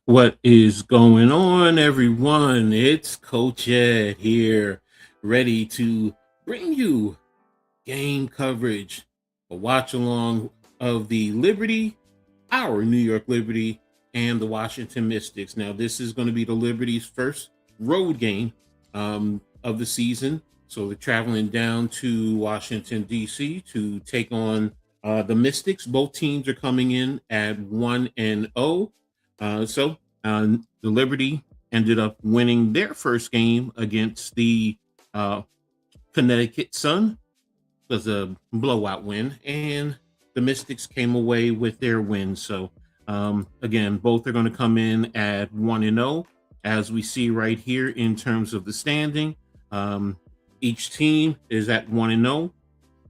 What is going on, everyone? It's Coach Ed here, ready to bring you game coverage, a watch along of the Liberty, our New York Liberty, and the Washington Mystics. Now, this is going to be the Liberty's first road game of the season. So they're traveling down to Washington, D.C. to take on the Mystics. Both teams are coming in at 1-0. So the Liberty ended up winning their first game against the uh, Connecticut Sun. It was a blowout win, and the Mystics came away with their win. So again, both are going to come in at 1-0, as we see right here in terms of the standing. Um, each team is at 1-0.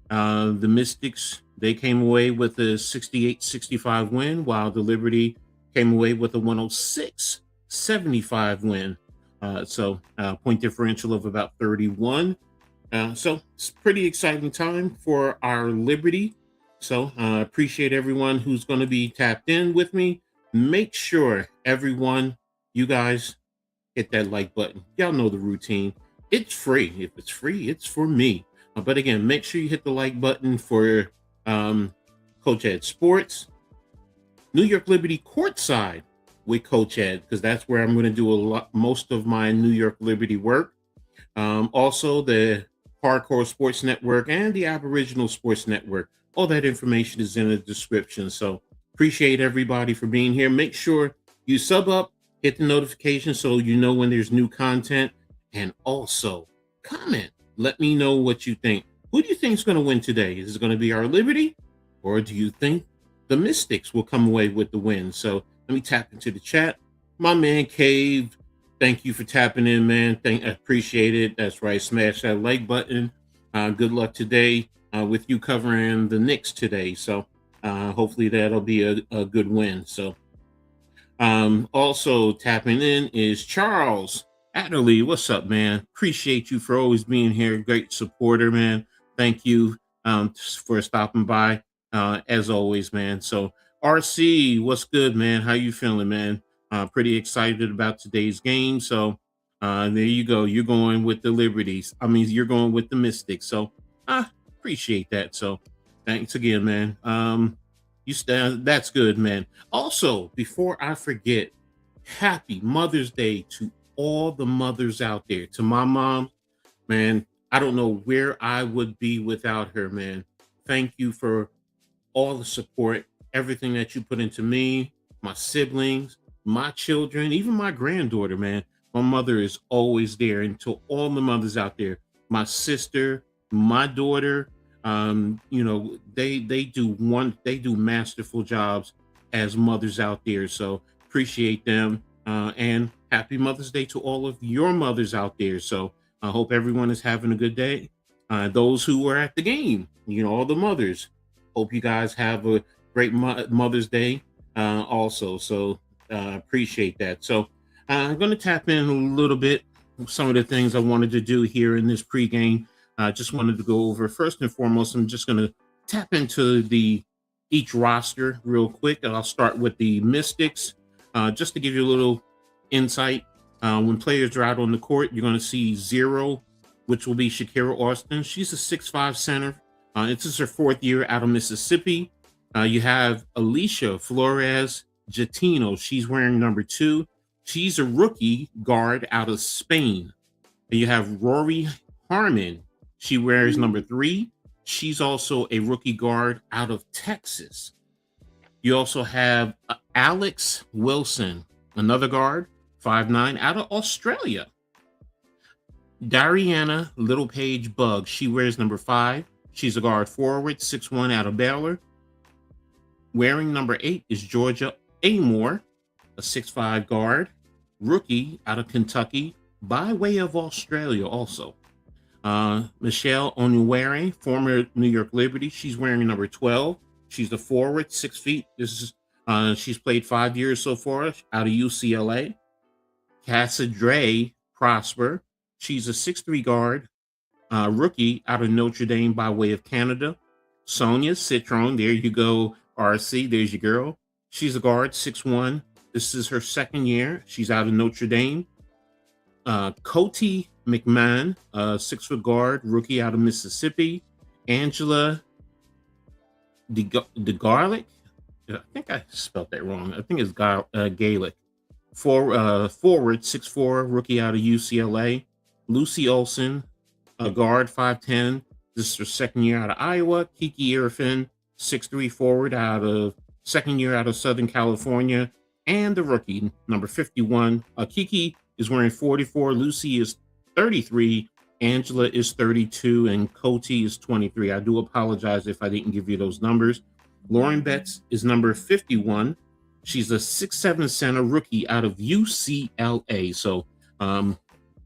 The Mystics, they came away with a 68-65 win, while the Liberty came away with a 106-75 win. So point differential of about 31. So it's a pretty exciting time for our Liberty. So appreciate everyone who's going to be tapped in with me. Make sure everyone, you guys, hit that like button. Y'all know the routine. It's free. If it's free, it's for me. But again, make sure you hit the like button for um, Coach Ed Sports, New York Liberty Courtside with Coach Ed, because that's where I'm going to do most of my New York Liberty work. Also, the Hardcore Sports Network and the Aboriginal Sports Network. All that information is in the description. So appreciate everybody for being here. Make sure you sub up, hit the notification so you know when there's new content, and also comment. Let me know what you think. Who do you think is going to win today? Is it going to be our Liberty, or do you think the Mystics will come away with the win? So let me tap into the chat. My man Cave, thank you for tapping in, man. I appreciate it. That's right. Smash that like button. Good luck today with you covering the Knicks today. So hopefully that'll be a good win. So also tapping in is Charles Adderley. What's up, man? Appreciate you for always being here. Great supporter, man. Thank you for stopping by as always, man. So RC, what's good, man? How you feeling, man? Pretty excited about today's game. So there you go. You're going with the Liberties. I mean, you're going with the Mystics. So I appreciate that. So thanks again, man. You stand. That's good, man. Also, before I forget, happy Mother's Day to all the mothers out there. To my mom, man, I don't know where I would be without her, man. Thank you for all the support, everything that you put into me, my siblings, my children, even my granddaughter, man. My mother is always there. And to all the mothers out there, my sister, my daughter, they do masterful jobs as mothers out there. So appreciate them. And happy Mother's Day to all of your mothers out there. So I hope everyone is having a good day. Those who were at the game, all the mothers, hope you guys have a great Mother's Day also. So appreciate that. So I'm going to tap in a little bit some of the things I wanted to do here in this pregame. I just wanted to go over first and foremost. I'm just going to tap into each roster real quick, and I'll start with the Mystics just to give you a little insight. When players are out on the court, you're going to see 0, which will be Shakira Austin. She's a 6'5" center. This is her 4th year out of Mississippi. You have Alicia Flores Jatino. She's wearing number 2. She's a rookie guard out of Spain. And you have Rory Harmon. She wears number 3. She's also a rookie guard out of Texas. You also have Alex Wilson, another guard, 5'9", out of Australia. Dariana Littlepage Bug. She wears number 5. She's a guard forward, 6'1", out of Baylor. Wearing number 8 is Georgia Amore, a 6'5" guard, rookie out of Kentucky, by way of Australia also. Michelle Onuwere, former New York Liberty. She's wearing number 12. She's a forward, 6 feet. She's played 5 years so far out of UCLA. Cassadre Prosper. She's a 6'3" guard, rookie out of Notre Dame by way of Canada. Sonia Citron, there you go, RC, there's your girl. She's a guard, 6'1", This is her second year. She's out of Notre Dame. Coty McMahon, 6-foot guard, rookie out of Mississippi. Angela DeGarlic. I think I spelled that wrong. I think it's Gaelic. Forward, 6'4", rookie out of UCLA. Lucy Olson, a guard, 5'10". This is her second year out of Iowa. Kiki Irfin, 6'3", forward out of second year out of Southern California. And the rookie, number 51. Kiki is wearing 44. Lucy is 33. Angela is 32. And Coty is 23. I do apologize if I didn't give you those numbers. Lauren Betts is number 51. She's a 6'7" center, rookie out of UCLA. So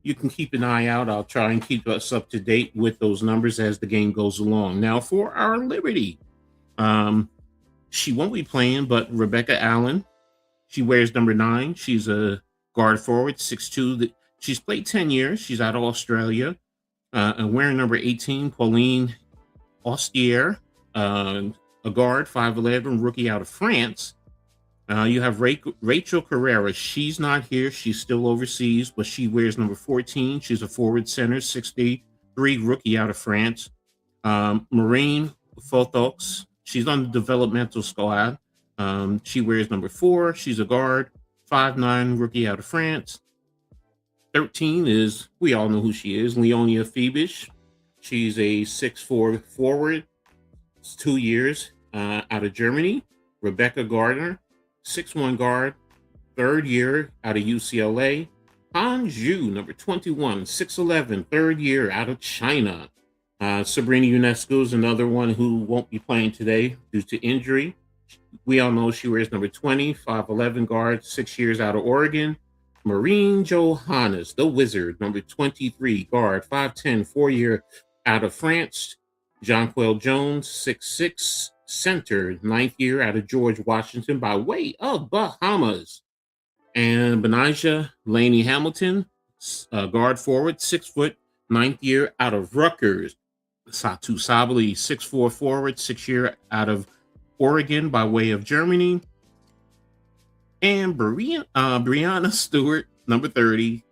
you can keep an eye out. I'll try and keep us up to date with those numbers as the game goes along. Now for our Liberty. She won't be playing, but Rebecca Allen, she wears number 9. She's a guard forward, 6'2". She's played 10 years. She's out of Australia. And wearing number 18, Pauline Austier, a guard, 5'11", rookie out of France. You have Rachel Carrera. She's not here. She's still overseas, but she wears number 14. She's a forward center, 6'3", rookie out of France. Maureen Fotox. She's on the developmental squad. She wears number 4. She's a guard, 5'9", rookie out of France. 13 is, we all know who she is, Leonia Phoebish. She's a 6'4" forward. It's 2 years out of Germany. Rebecca Gardner, 6'1" guard, 3rd year out of UCLA. Han Zhu, number 21, 6'11", 3rd year out of China. Sabrina Ionescu is another one who won't be playing today due to injury. We all know she wears number 20, 5'11" guard, 6 years out of Oregon. Maureen Johannes, the Wizard, number 23, guard, 5'10", 4-year out of France. Jonquel Jones, 6'6", center, 9th year out of George Washington by way of Bahamas. And Benijah Laney Hamilton, guard forward, 6 foot, 9th year out of Rutgers. Satu Sabali, 6'4" forward, 6 year out of Oregon by way of Germany. And Brianna Stewart, number 30,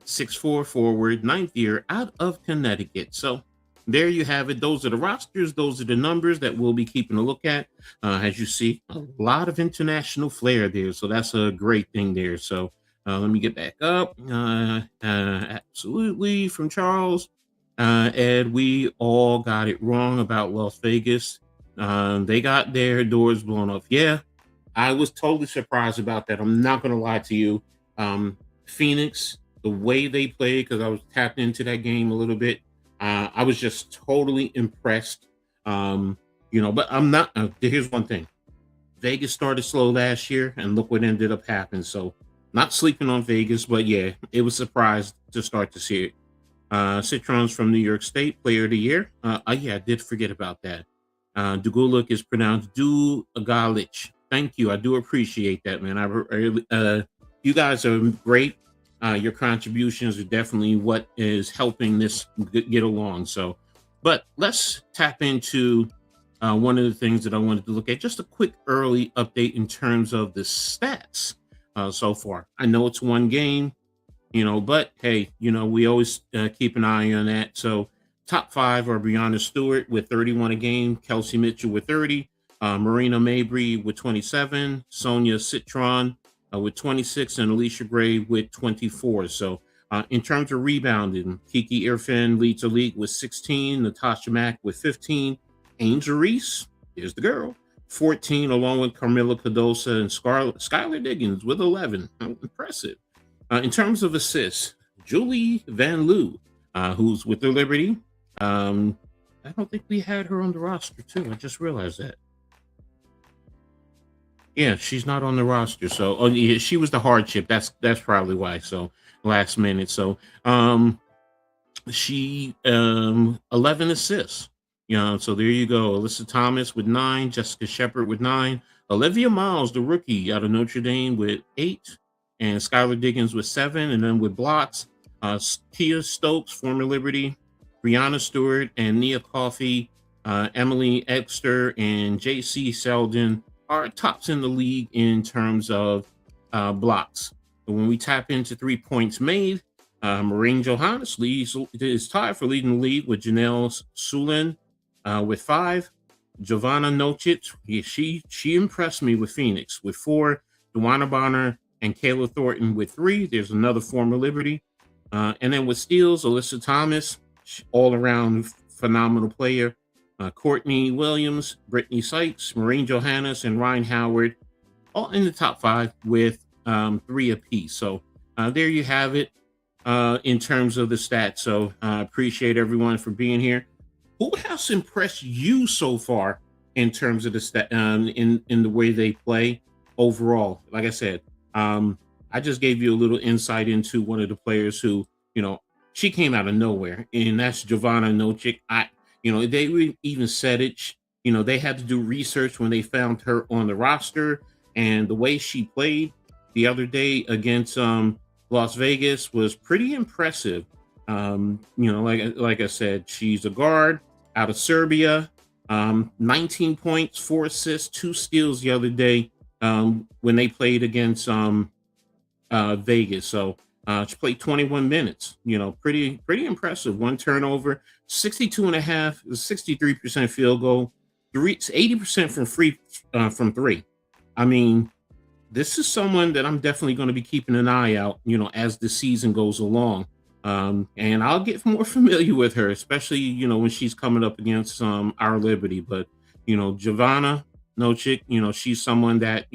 6'4" forward, 9th year out of Connecticut. So there you have it. Those are the rosters. Those are the numbers that we'll be keeping a look at. As you see, a lot of international flair there. So that's a great thing there. So let me get back up. Absolutely, from Charles. Ed, we all got it wrong about Las Vegas. They got their doors blown off. Yeah, I was totally surprised about that. I'm not going to lie to you. Phoenix, the way they played, because I was tapped into that game a little bit. I was just totally impressed. But I'm not. Here's one thing. Vegas started slow last year, and look what ended up happening. So not sleeping on Vegas, but yeah, it was a surprise to start to see it. Citron's from New York State, Player of the Year. Yeah, I did forget about that. Dugulik is pronounced Dugalich. Thank you. I do appreciate that, man. You guys are great. Your contributions are definitely what is helping this get along. So, but let's tap into one of the things that I wanted to look at. Just a quick early update in terms of the stats so far. I know it's one game, but hey, we always keep an eye on that. So top 5 are Brianna Stewart with 31 a game, Kelsey Mitchell with 30, Marina Mabry with 27, Sonia Citron with 26, and Alicia Gray with 24. So in terms of rebounding, Kiki Irfin leads the league with 16, Natasha Mack with 15, Angel Reese, here's the girl, 14, along with Carmilla Cardosa and Skylar Diggins with 11. Impressive. In terms of assists, Julie Van Loo, who's with the Liberty. I don't think we had her on the roster, too. I just realized that. Yeah, she's not on the roster. So, yeah, she was the hardship. That's probably why. So, last minute. So, she 11 assists. So there you go. Alyssa Thomas with 9, Jessica Shepard with 9, Olivia Miles, the rookie out of Notre Dame, with 8, and Skylar Diggins with 7, and then with blocks, Kia Stokes, former Liberty, Brianna Stewart, and Nia Coffey, Emily Exter, and J.C. Selden are tops in the league in terms of blocks. But when we tap into 3 points made, Maureen Johannes is tied for leading the league with Janelle Sulin with 5. Giovanna Nocic, she impressed me with Phoenix with 4. Dewana Bonner and Kayla Thornton with 3. There's another former Liberty. And then with steals, Alyssa Thomas, all around phenomenal player. Courtney Williams, Brittany Sykes, Maureen Johannes, and Ryan Howard, all in the top 5 with 3 apiece. So there you have it in terms of the stats. So I appreciate everyone for being here. Who has impressed you so far in terms of the stat in the way they play overall? Like I said, I just gave you a little insight into one of the players who, she came out of nowhere, and that's Giovanna Nocic. They even said it. They had to do research when they found her on the roster, and the way she played the other day against Las Vegas was pretty impressive. Like I said, she's a guard out of Serbia. 19 points, 4 assists, 2 steals the other day when they played against Vegas. So she played 21 minutes. Pretty impressive. 1 turnover, 62.5, 63% field goal, 80% from 3. I mean, this is someone that I'm definitely going to be keeping an eye out, as the season goes along. And I'll get more familiar with her, especially, when she's coming up against our Liberty. But, Giovanna Nocic, she's someone that,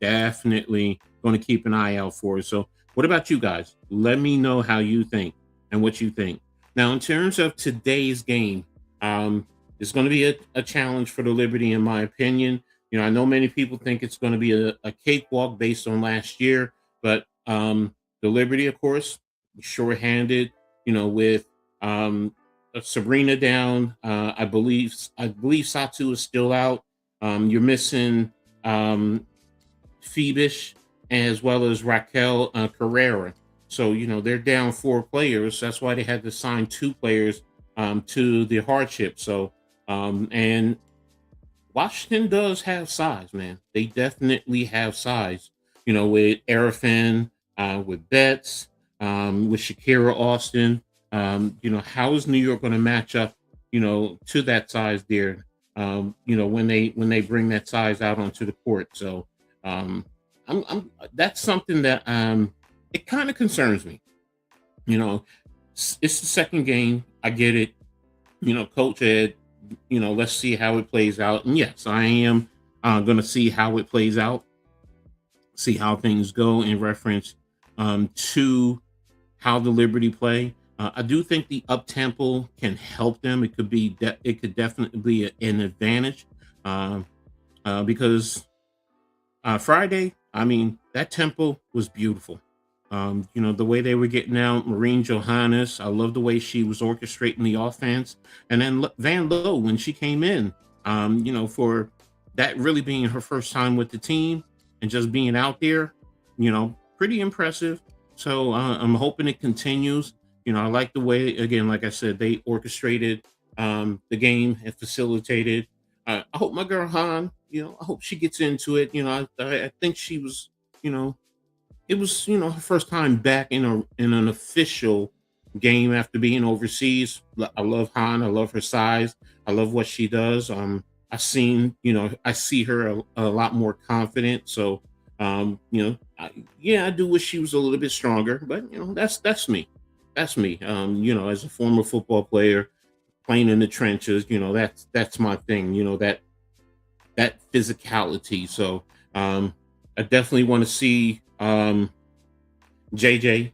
definitely going to keep an eye out for. So what about you guys? Let me know how you think and what you think. Now, in terms of today's game, it's going to be a challenge for the Liberty, in my opinion. I know many people think it's going to be a cakewalk based on last year, but the Liberty, of course, shorthanded, with Sabrina down. I believe Satu is still out. You're missing Phoebish as well as Raquel Carrera. So, they're down 4 players. That's why they had to sign 2 players to the hardship. So, and Washington does have size, man. They definitely have size, with Arafin, with Betts, with Shakira Austin. How is New York going to match up, to that size there, when they bring that size out onto the court. So that's something that it kind of concerns me. It's the second game. I get it. Coach had, let's see how it plays out. And yes, I am going to see how it plays out, see how things go in reference to how the Liberty play. I do think the up tempo can help them. It could definitely be an advantage because Friday, I mean, that tempo was beautiful. The way they were getting out, Maureen Johannes, I love the way she was orchestrating the offense. And then Van Lowe, when she came in, for that really being her first time with the team and just being out there, pretty impressive. So I'm hoping it continues. I like the way, again, like I said, they orchestrated the game and facilitated. I hope my girl Han, I hope she gets into it. I think she was, it was, her first time back in an official game after being overseas. I love Han. I love her size. I love what she does. I see her a lot more confident. So, I do wish she was a little bit stronger, but that's me. That's me. As a former football player playing in the trenches, that's my thing. That physicality. So, I definitely want to see JJ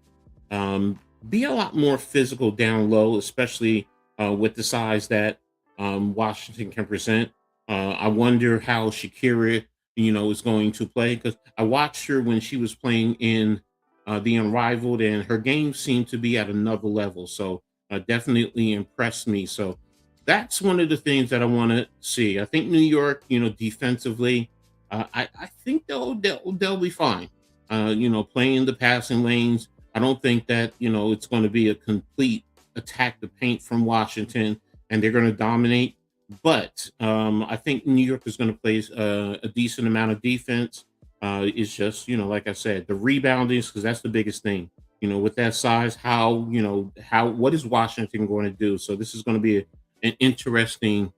be a lot more physical down low, especially with the size that Washington can present. I wonder how Shakira, is going to play, because I watched her when she was playing in the Unrivaled, and her game seemed to be at another level. So definitely impressed me. So that's one of the things that I want to see. I think New York, defensively, I think they'll be fine. Playing the passing lanes. I don't think that it's going to be a complete attack the paint from Washington, and they're going to dominate. But I think New York is going to play a decent amount of defense. It's just, like I said, the rebounding, because that's the biggest thing. With that size, what is Washington going to do? So this is going to be an interesting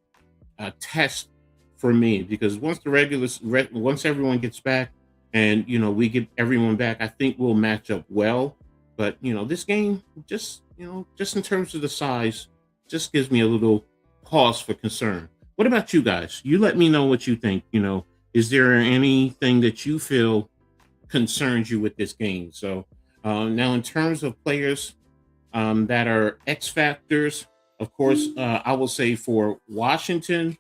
test for me, because once everyone gets back and we get everyone back, I think we'll match up well. But this game, just in terms of the size, just gives me a little pause for concern. What about you guys? You let me know what you think. Is there anything that you feel concerns you with this game? So now, in terms of players that are X factors, of course, I will say for Washington,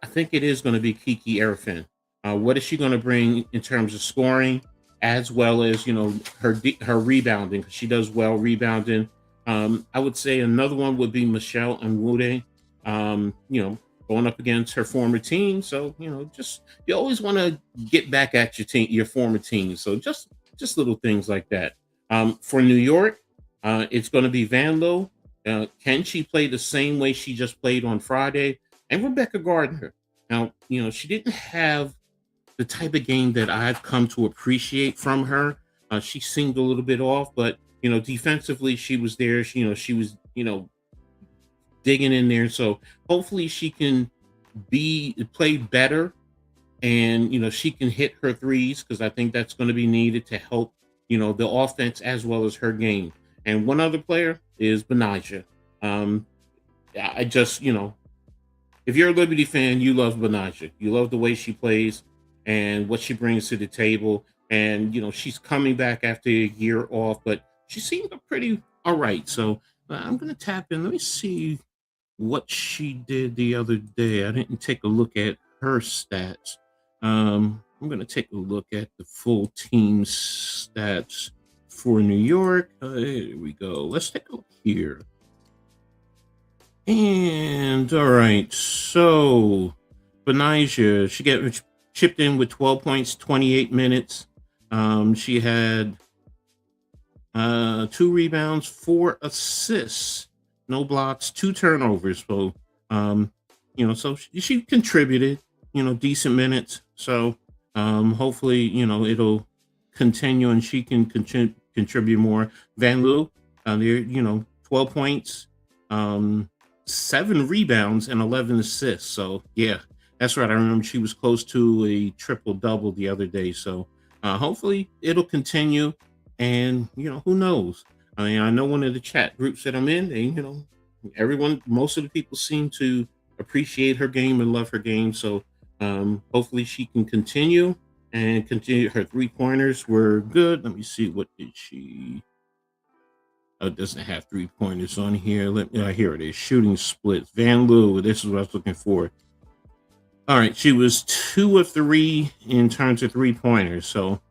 I think it is going to be Kiki Erfin. What is she going to bring in terms of scoring, as well as her rebounding? 'Cause she does well rebounding. I would say another one would be Michelle Nwude. Going up against her former team. So just you always want to get back at your former team. So just little things like that. For New York, it's going to be Van Loo. Can she play the same way she just played on Friday? And Rebecca Gardner. Now, she didn't have the type of game that I've come to appreciate from her. She seemed a little bit off, but defensively she was there. She was digging in there. So hopefully she can play better, and she can hit her threes, because I think that's going to be needed to help the offense as well as her game. And one other player is Benija. I just if you're a Liberty fan, you love Benija. You love the way she plays and what she brings to the table. And she's coming back after a year off, but she seemed pretty all right. So I'm gonna tap in. Let me see what she did the other day. I didn't take a look at her stats. I'm gonna take a look at the full team stats for New York. Here we go. Let's take a look here. And all right, so Benija, she chipped in with 12 points, 28 minutes. She had 2 rebounds, 4 assists, no blocks, 2 turnovers. So so she contributed, decent minutes. So hopefully, it'll continue and she can contribute more. Van Loo, there, 12 points, 7 rebounds and 11 assists. So yeah, that's right. I remember she was close to a triple double the other day. So hopefully it'll continue. And who knows? I mean, I know one of the chat groups that I'm in, most of the people seem to appreciate her game and love her game. So hopefully she can continue and continue. Her 3-pointers were good. Let me see, what did she? Oh, it doesn't have 3-pointers on here. Here it is. Shooting splits. Van Loo. This is what I was looking for. All right, she was 2 of 3 in terms of 3-pointers. So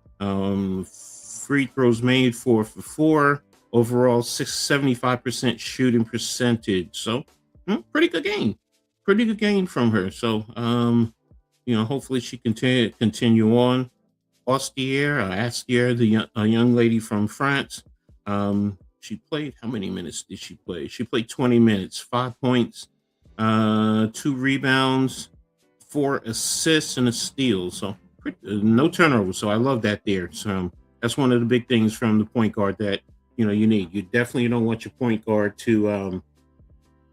free throws made 4 for 4. Overall, 75% shooting percentage. So pretty good game. Pretty good game from her. So hopefully she can continue on. Astier, the young lady from France. She played, how many minutes did she play? She played 20 minutes, 5 points, 2 rebounds, 4 assists, and a steal. So no turnovers. So I love that there. So that's one of the big things from the point guard that you need. You definitely don't want your point guard to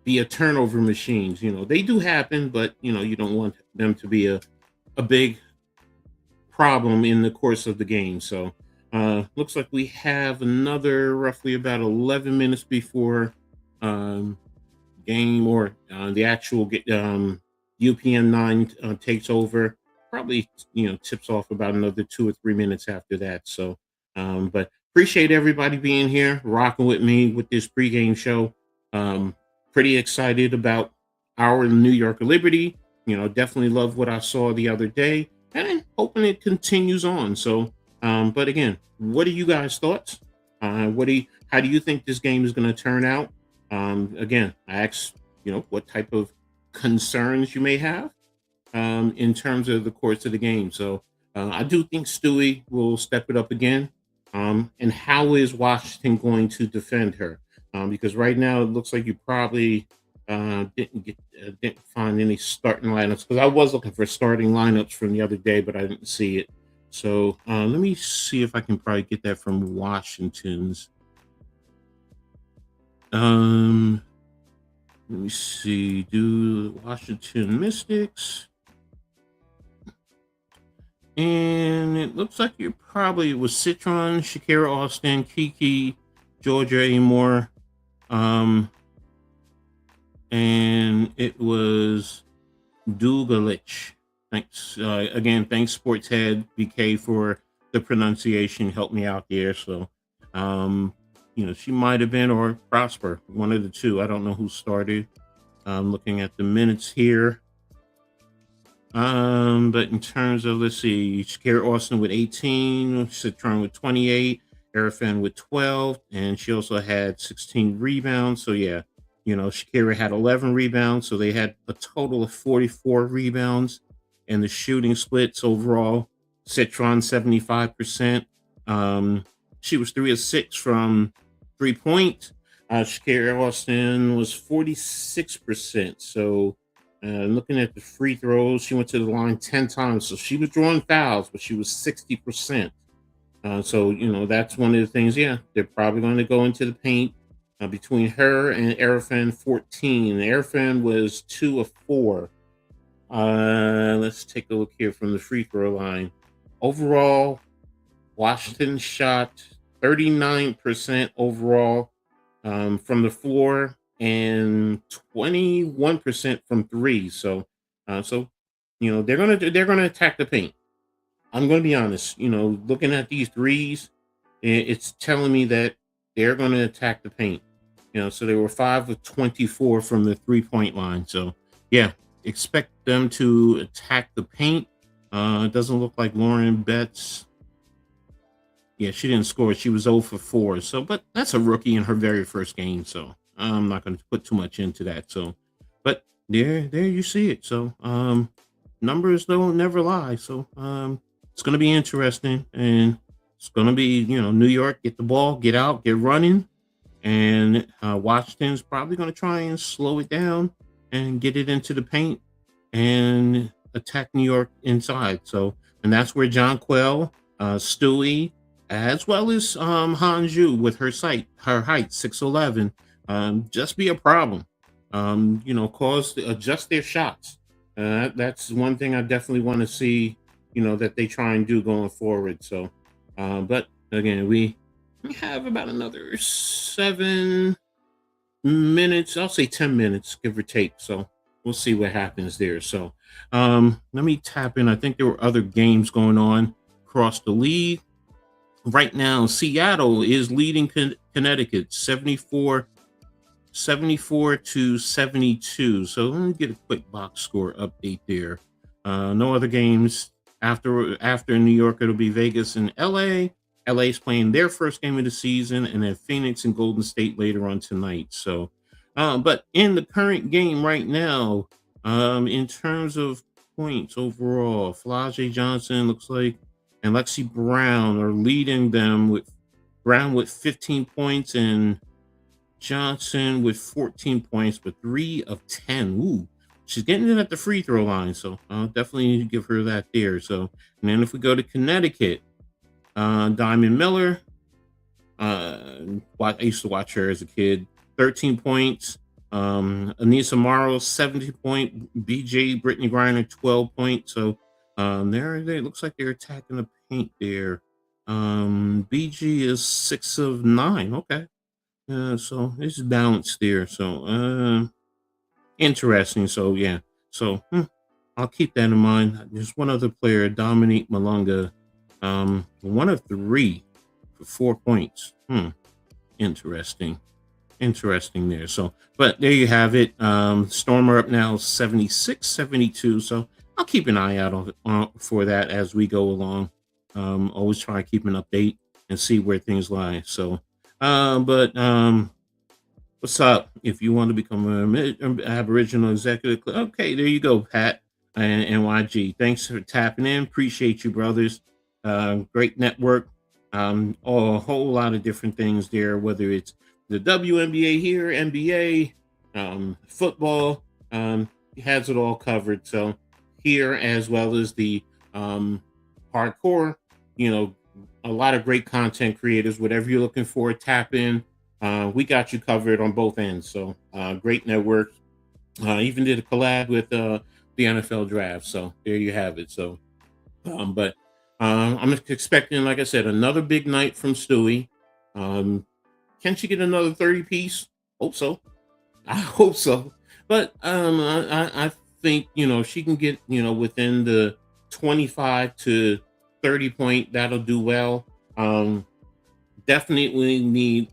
be a turnover machine. They do happen, but you don't want them to be a big problem in the course of the game. So looks like we have another roughly about 11 minutes before game or the actual UPN 9 takes over. Probably tips off about another 2 or 3 minutes after that. So but appreciate everybody being here, rocking with me with this pregame show. Pretty excited about our New York Liberty. Definitely love what I saw the other day, and hoping it continues on. So but again, what are you guys' thoughts? How do you think this game is going to turn out? Again, I asked, what type of concerns you may have in terms of the course of the game. So I do think Stewie will step it up again. And how is Washington going to defend her? Because right now it looks like you probably didn't find any starting lineups, because I was looking for starting lineups from the other day, but I didn't see it. So let me see if I can probably get that from Washington's. Um, Let me see. Do Washington Mystics. And it looks like you probably it was Citron, Shakira Austin, Kiki, Georgia Amore, and it was Dugalich. Thanks again. Thanks, Sportshead BK, for the pronunciation. Helped me out there. So, she might have been or Prosper, one of the two. I don't know who started. I'm looking at the minutes here. But in terms of, let's see, Shakira Austin with 18, Citron with 28, Arafan with 12, and she also had 16 rebounds. So yeah, Shakira had 11 rebounds, so they had a total of 44 rebounds. And the shooting splits overall, Citron 75%. She was 3 of 6 from 3-point. Shakira Austin was 46%. So looking at the free throws, she went to the line 10 times. So she was drawing fouls, but she was 60%. So, that's one of the things. Yeah, they're probably going to go into the paint between her and Arafan 14. Arafan was 2 of 4. Let's take a look here from the free throw line. Overall, Washington shot 39% overall from the floor and 21% from 3. So, they're gonna attack the paint. I'm gonna be honest. Looking at these threes, it's telling me that they're gonna attack the paint. So they were 5 of 24 from the 3-point line. So yeah, expect them to attack the paint. It doesn't look like Lauren Betts. Yeah, she didn't score. She was 0 for 4. So, but that's a rookie in her very first game. So I'm not going to put too much into that. So, but there you see it. So, numbers don't never lie. So, it's going to be interesting, and it's going to be, New York, get the ball, get out, get running, and Washington's probably going to try and slow it down and get it into the paint and attack New York inside. So, and that's where John Quell, Stewie, as well as Hanju with her height 6'11", just be a problem. Adjust their shots. That's one thing I definitely want to see. That they try and do going forward. So, but again, we have about another 7 minutes. I'll say 10 minutes, give or take. So we'll see what happens there. So, let me tap in. I think there were other games going on across the league. Right now, Seattle is leading Connecticut 74 to 72. So let me get a quick box score update there. No other games. After New York, it'll be Vegas and LA. LA's playing their first game of the season, and then Phoenix and Golden State later on tonight. So, but in the current game right now, in terms of points overall, Flage Johnson looks like and Lexi Brown are leading them with Brown with 15 points and Johnson with 14 points, but 3 of 10. Ooh, she's getting it at the free throw line, so I'll definitely give her that there. So, and then if we go to Connecticut, Diamond Miller, I used to watch her as a kid, 13 points. Anissa Morrow, 17 point. BJ Brittany Griner, 12 points. So, they looks like they're attacking the paint there. BG is 6 of 9. Okay. So it's balanced there. So, interesting. So yeah. So I'll keep that in mind. There's one other player, Dominique Malunga, 1 of 3 for 4 points. Interesting there. So, but there you have it. Stormer up now 76-72. So I'll keep an eye out for that as we go along. Always try to keep an update and see where things lie. So, what's up? If you want to become an Aboriginal executive, okay, there you go, Pat and NYG. Thanks for tapping in. Appreciate you, brothers. Great network. A whole lot of different things there, whether it's the WNBA here, NBA, football, has it all covered. So here, as well as the hardcore, you know, a lot of great content creators. Whatever you're looking for, tap in. We got you covered on both ends. So great network. Even did a collab with the NFL draft. So there you have it. So, but I'm expecting, like I said, another big night from Stewie. Um, can she get another 30 piece? Hope so. I hope so. But I think, she can get, within the 25 to 30 point. That'll do well. Um, Definitely need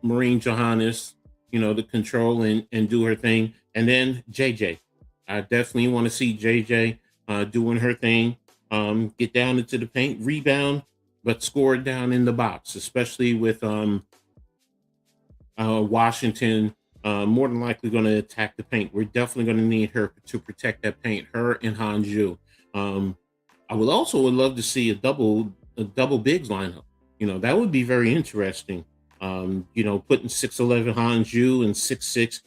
Marine Johannes, to control and do her thing. And then JJ. I definitely want to see JJ doing her thing. Get down into the paint, rebound, but score down in the box, especially with Washington more than likely going to attack the paint. We're definitely going to need her to protect that paint, her and Hanju. Um, I would love to see a double bigs lineup. That would be very interesting. Putting 6'11" Hanju and 6'6"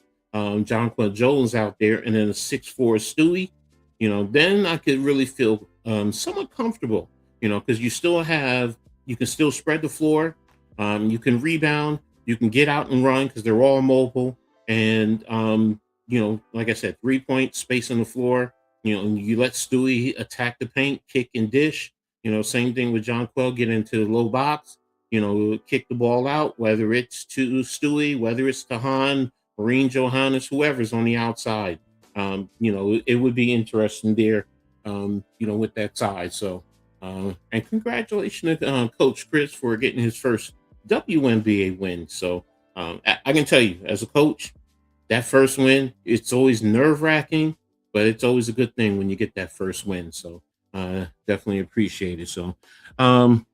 Jonquil Jones out there, and then a 6'4" Stewie. Then I could really feel somewhat comfortable. Because you can still spread the floor, you can rebound, you can get out and run because they're all mobile, and like I said, 3 point space on the floor. And you let Stewie attack the paint, kick and dish. Same thing with John Quell, get into the low box, kick the ball out, whether it's to Stewie, whether it's to Han, Marine Johannes, whoever's on the outside. It would be interesting there, with that side. So, and congratulations to Coach Chris for getting his first WNBA win. So, I can tell you, as a coach, that first win, it's always nerve wracking, but it's always a good thing when you get that first win. So definitely appreciate it. So I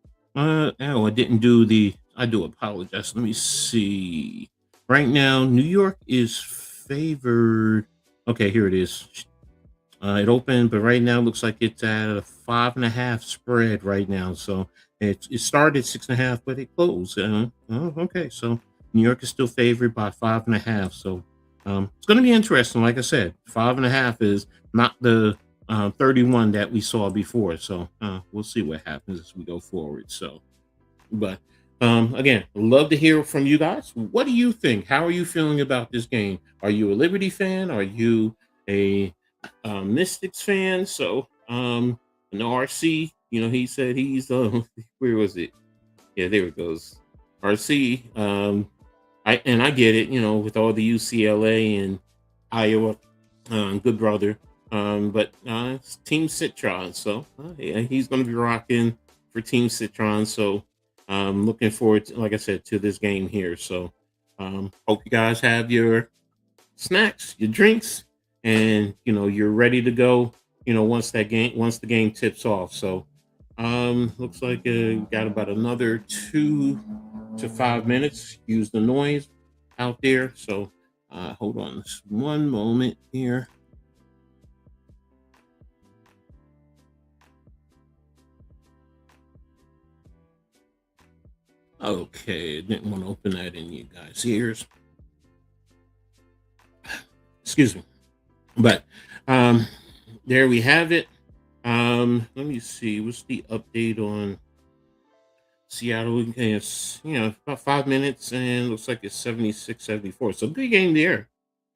didn't do I do apologize. Let me see. Right now, New York is favored. Okay, here it is. It opened, but right now it looks like it's at a 5.5 spread right now. So it started 6.5, but it closed. Okay, so New York is still favored by 5.5. So it's going to be interesting. Like I said, 5.5 is not the 31 that we saw before. So we'll see what happens as we go forward. So, but again, love to hear from you guys. What do you think? How are you feeling about this game? Are you a Liberty fan? Are you a Mystics fan? So an RC, he said he's where was it? Yeah, there it goes. RC. I get it, with all the UCLA and Iowa, good brother. But it's Team Citron, so yeah, he's going to be rocking for Team Citron. So looking forward, like I said, to this game here. So hope you guys have your snacks, your drinks, and you're ready to go. Once the game tips off. So looks like got about another 2 to 5 minutes. Use the noise out there. So hold on just one moment here. Okay, didn't want to open that in you guys' ears. Excuse me. But there we have it. Let me see. What's the update on Seattle? It's, about 5 minutes, and looks like it's 76-74. So good game there.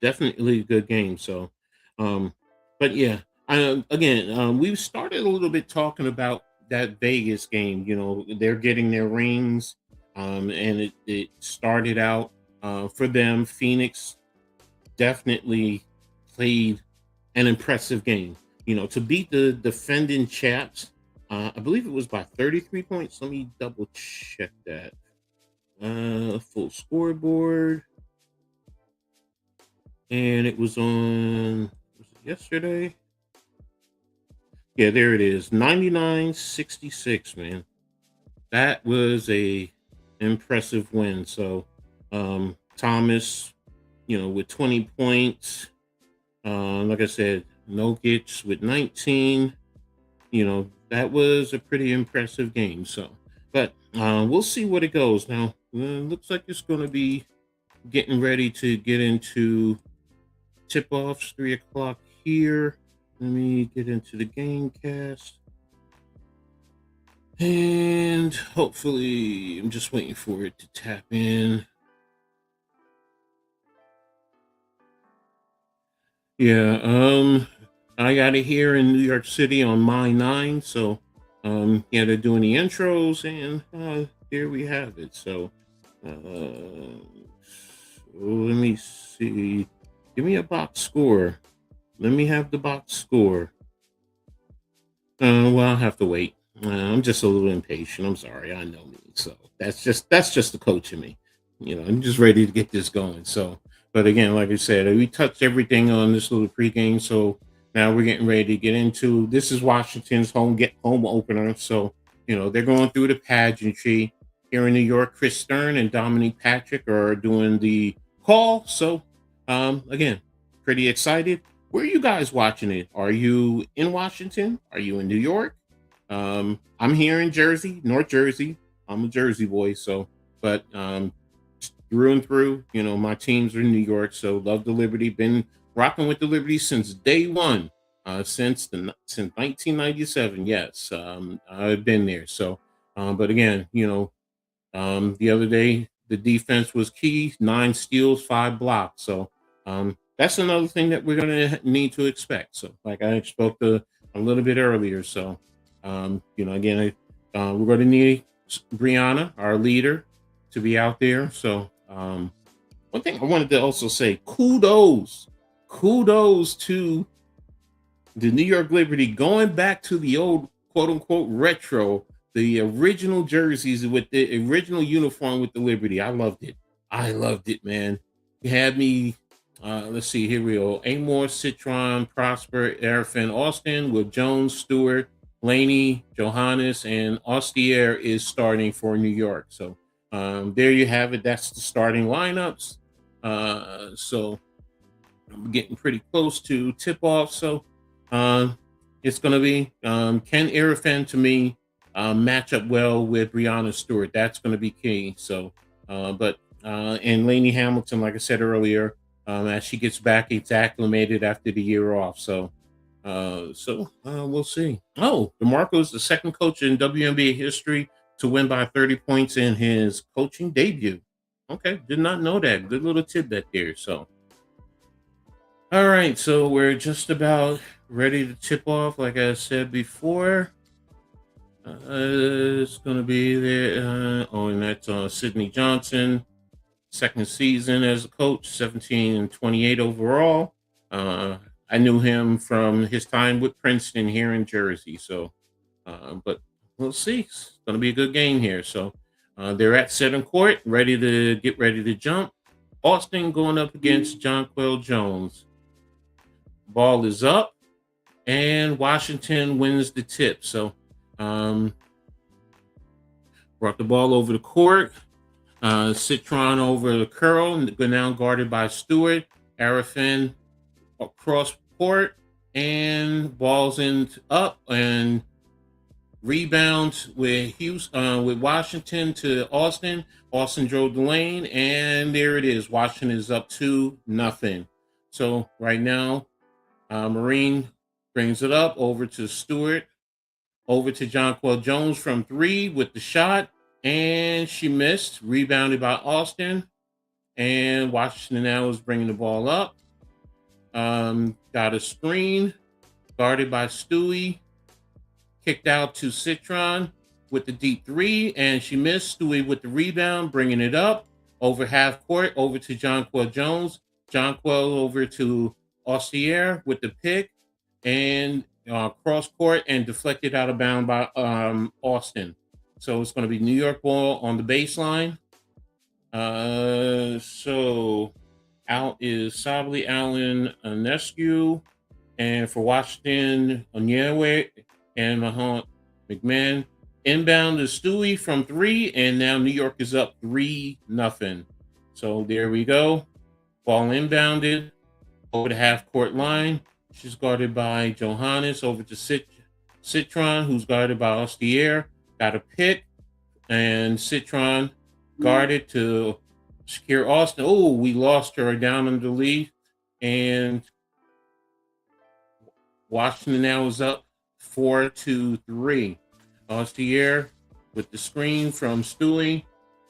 Definitely a good game. So, but yeah, again, we've started a little bit talking about that Vegas game. They're getting their rings, and it started out for them. Phoenix definitely played an impressive game. To beat the defending champs, I believe it was by 33 points. Let me double check that. Full scoreboard, and it was was it yesterday? Yeah, there it is. 99-66, man. That was a impressive win. So Thomas, with 20 points. Like I said, Nokic with 19. That was a pretty impressive game. So, but we'll see what it goes. Now, looks like it's going to be getting ready to get into tip offs, 3 o'clock here. Let me get into the game cast. And hopefully, I'm just waiting for it to tap in. Yeah, I got it here in New York City on my 9. So, yeah, they're doing the intros, and here we have it. So, let me see. Give me a box score. Let me have the box score. Well, I'll have to wait. I'm just a little impatient. I'm sorry. I know me. So that's just the coach in me. I'm just ready to get this going. So, but again, like I said, we touched everything on this little pregame. So now we're getting ready to get into this is Washington's home opener. So they're going through the pageantry here in New York. Chris Stern and Dominique Patrick are doing the call. So again, pretty excited. Where are you guys watching it? Are you in Washington? Are you in New York? I'm here in Jersey, North Jersey. I'm a Jersey boy, so but through and through, my teams are in New York, so love the Liberty. Been rocking with the Liberty since day one, since 1997. Yes, I've been there. So, but again, the other day, the defense was key 9 steals, 5 blocks. So that's another thing that we're going to need to expect. So, like I spoke to a little bit earlier. So, again, we're going to need Brianna, our leader, to be out there. So, one thing I wanted to also say kudos to the New York Liberty going back to the old quote unquote retro, the original jerseys with the original uniform with the Liberty. I loved it. I loved it, man. You had me. Let's see. Here we go. Amor, Citron, Prosper, Arafin, Austin with Jones, Stewart, Laney, Johannes, and Ostier is starting for New York. So there you have it. That's the starting lineups. So I'm getting pretty close to tip off. So uh, it's going to be Ken Arafin to me match up well with Brianna Stewart. That's going to be key. So, and Lainey Hamilton, like I said earlier, as she gets back, it's acclimated after the year off. So, we'll see. Oh, DeMarco is the second coach in WNBA history to win by 30 points in his coaching debut. Okay, did not know that. Good little tidbit there. So, all right, so we're just about ready to tip off. Like I said before, it's going to be there. And that's Sydney Johnson, second season as a coach, 17 and 28 overall. I knew him from his time with Princeton here in Jersey. So, but we'll see. It's going to be a good game here. So, they're at center court, ready to jump. Austin going up against Jonquel Jones. Ball is up, and Washington wins the tip. So, brought the ball over the court. Citron over the curl, now guarded by Stewart. Arafin across court, and balls in up and rebounds with with Washington to Austin. Austin drove the lane, and there it is. Washington is up 2-0. So right now, Marine brings it up over to Stewart, over to Jonquel Jones from 3 with the shot, and she missed. Rebounded by Austin, and Washington now is bringing the ball up. Got a screen, guarded by Stewie, kicked out to Citron with the deep 3, and she missed. Stewie with the rebound, bringing it up over half court, over to Jonquel Jones. Jonquel over to Ostier with the pick, and cross court and deflected out of bound by Austin. So it's going to be New York ball on the baseline. So out is Sably, Allen, Nescu, and for Washington, Onyewe and Mahon McMahon. Inbound is Stewie from 3, and now New York is up 3-0. So there we go. Ball inbounded over the half court line. She's guarded by Johannes over to Citron, who's guarded by Ostier. Got a pick, and Citron guarded to secure Austin. Oh, we lost her down in the lead, and Washington now is up 4-3. Ostier with the screen from Stewie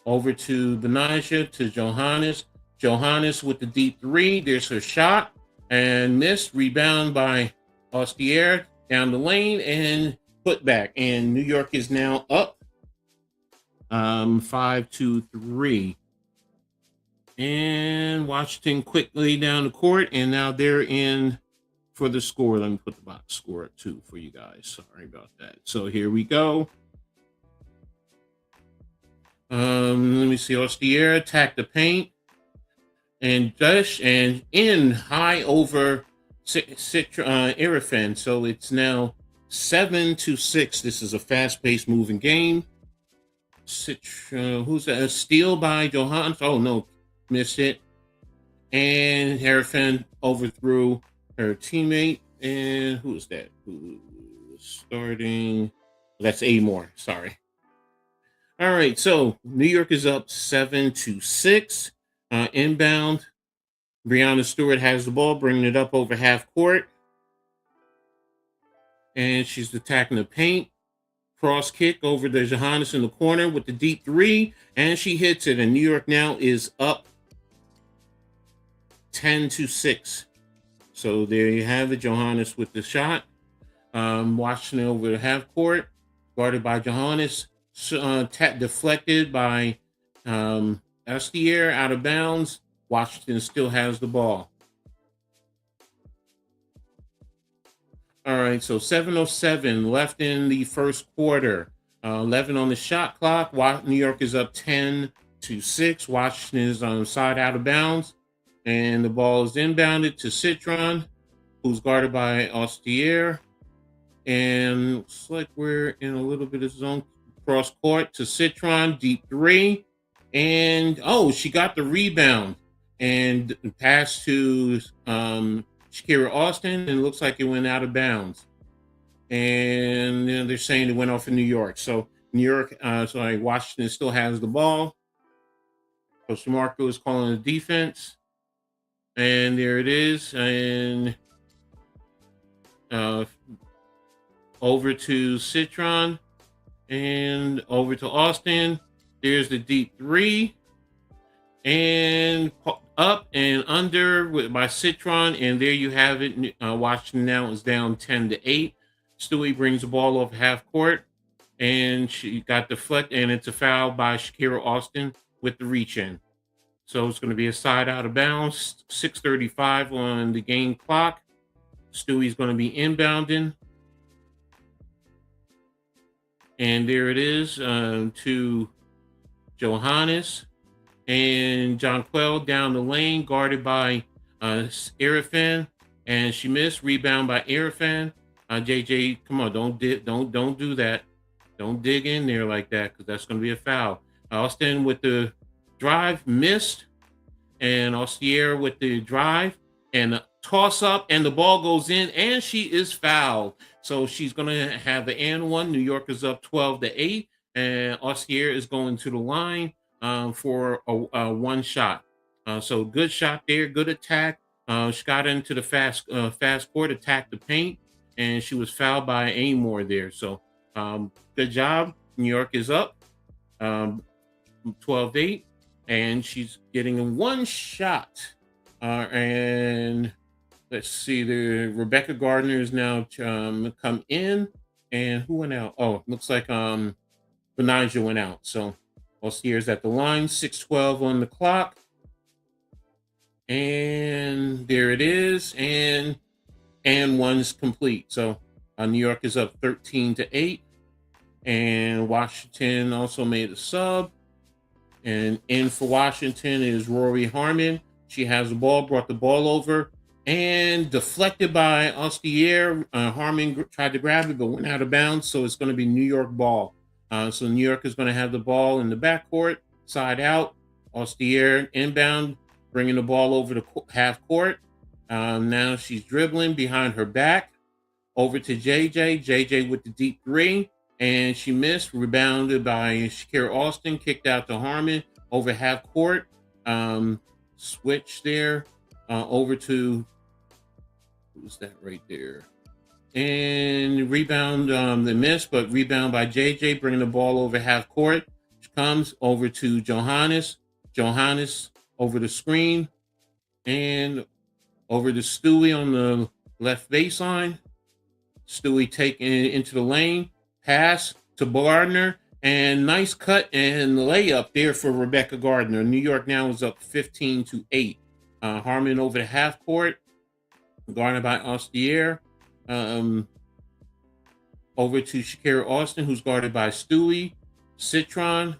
over to Benaja to Johannes. Johannes with the deep three. There's her shot and missed. Rebound by Ostier down the lane and put back. And New York is now up 5-3. And Washington quickly down the court, and now they're in for the score. Let me put the box score at 2 for you guys. Sorry about that. So here we go. Let me see. Ostier attack the paint and dash and in high over Irifan. So it's now 7-6. This is a fast-paced moving game. Who's that? A steal by Johannes. Oh no, missed it. And Irifan overthrew her teammate. And who is that? Who's starting? That's Amore. Sorry. All right, so New York is up 7-6. Inbound, Breanna Stewart has the ball, bringing it up over half court. And she's attacking the paint. Cross kick over to Johannes in the corner with the deep three. And she hits it. And New York now is up 10-6. So there you have it, Johannes with the shot. Washington over the half court, guarded by Johannes. Deflected by Astier out of bounds. Washington still has the ball. All right, so 7:07 left in the first quarter. 11 on the shot clock. New York is up 10-6. Washington is on the side out of bounds. And the ball is inbounded to Citron, who's guarded by Astier. And looks like we're in a little bit of zone. Cross court to Citron, deep three. And, she got the rebound. And pass to Shakira Austin, and it looks like it went out of bounds. And they're saying it went off in New York. So New York, Washington still has the ball. Coach Marco is calling the defense. And there it is. And over to Citron. And over to Austin. There's the deep three. And up and under by Citron. And there you have it. Washington now is down 10-8. Stewie brings the ball off half court. And she got deflected. And it's a foul by Shakira Austin with the reach in. So it's going to be a side out of bounds. 6:35 on the game clock. Stewie's going to be inbounding. And there it is to Johannes. And Jonquel down the lane, guarded by Irifan. And she missed. Rebound by Irifan. JJ, come on, don't do that. Don't dig in there like that, because that's going to be a foul. Austin with the drive, missed. And Ostier with the drive and the toss up, and the ball goes in, and she is fouled. So she's going to have the and one. New York is up 12-8, and Ostier is going to the line for a one shot. So good shot there, good attack. She got into the fast court, attacked the paint, and she was fouled by Amore there. So good job. New York is up 12-8, and she's getting one shot. And let's see, the Rebecca Gardner is now come in, and who went out? Oh, looks like Benaja went out. So Ostier's at the line, 6:12 on the clock. And there it is, and one's complete. So New York is up 13-8, and Washington also made a sub. And in for Washington is Rory Harmon. She has the ball, brought the ball over, and deflected by Ostier. Harmon tried to grab it, but went out of bounds. So it's going to be New York ball. So New York is going to have the ball in the backcourt, side out. Ostier inbound, bringing the ball over to half court. Now she's dribbling behind her back. Over to JJ. JJ with the deep three. And she missed, rebounded by Shakira Austin, kicked out to Harmon over half court. Switch there over to, who's that right there? And rebound, the miss, but rebound by JJ, bringing the ball over half court. Comes over to Johannes. Johannes over the screen and over to Stewie on the left baseline. Stewie taking it into the lane. Pass to Gardner. And nice cut and layup there for Rebecca Gardner. New York now is up 15-8. Harmon over the half court. Guarded by Ostier. Over to Shakira Austin, who's guarded by Stewie. Citron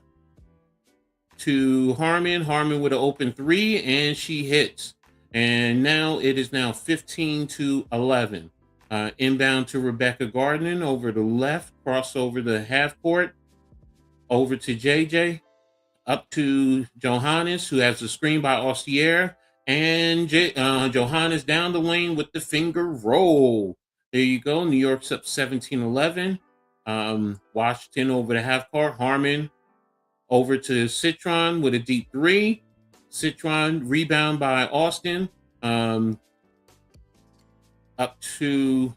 to Harmon. Harmon with an open three, and she hits. And now it is now 15-11. Inbound to Rebecca Gardner over the left, cross over the half court, over to JJ, up to Johannes, who has the screen by Ostier, and Johannes down the lane with the finger roll. There you go. New York's up 17-11. Washington over the half court. Harmon over to Citron with a deep three. Citron rebound by Austin. Up to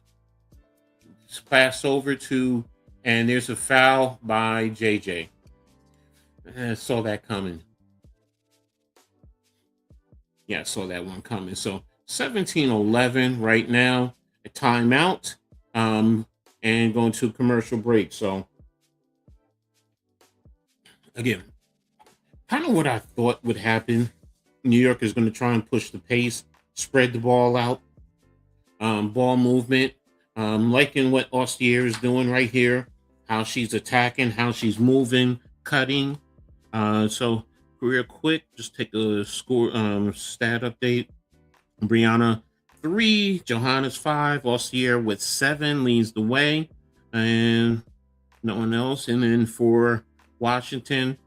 pass over to, and there's a foul by JJ. I saw that coming. Yeah, I saw that one coming. So 17-11 right now. A timeout. And going to commercial break. So again, kind of what I thought would happen. New York is going to try and push the pace, spread the ball out, ball movement. Liking what Ostier is doing right here, how she's attacking, how she's moving, cutting. So real quick, just take a score stat update. Brianna 3, Johannes 5, Ostier with 7 leads the way, and no one else. And then for Washington,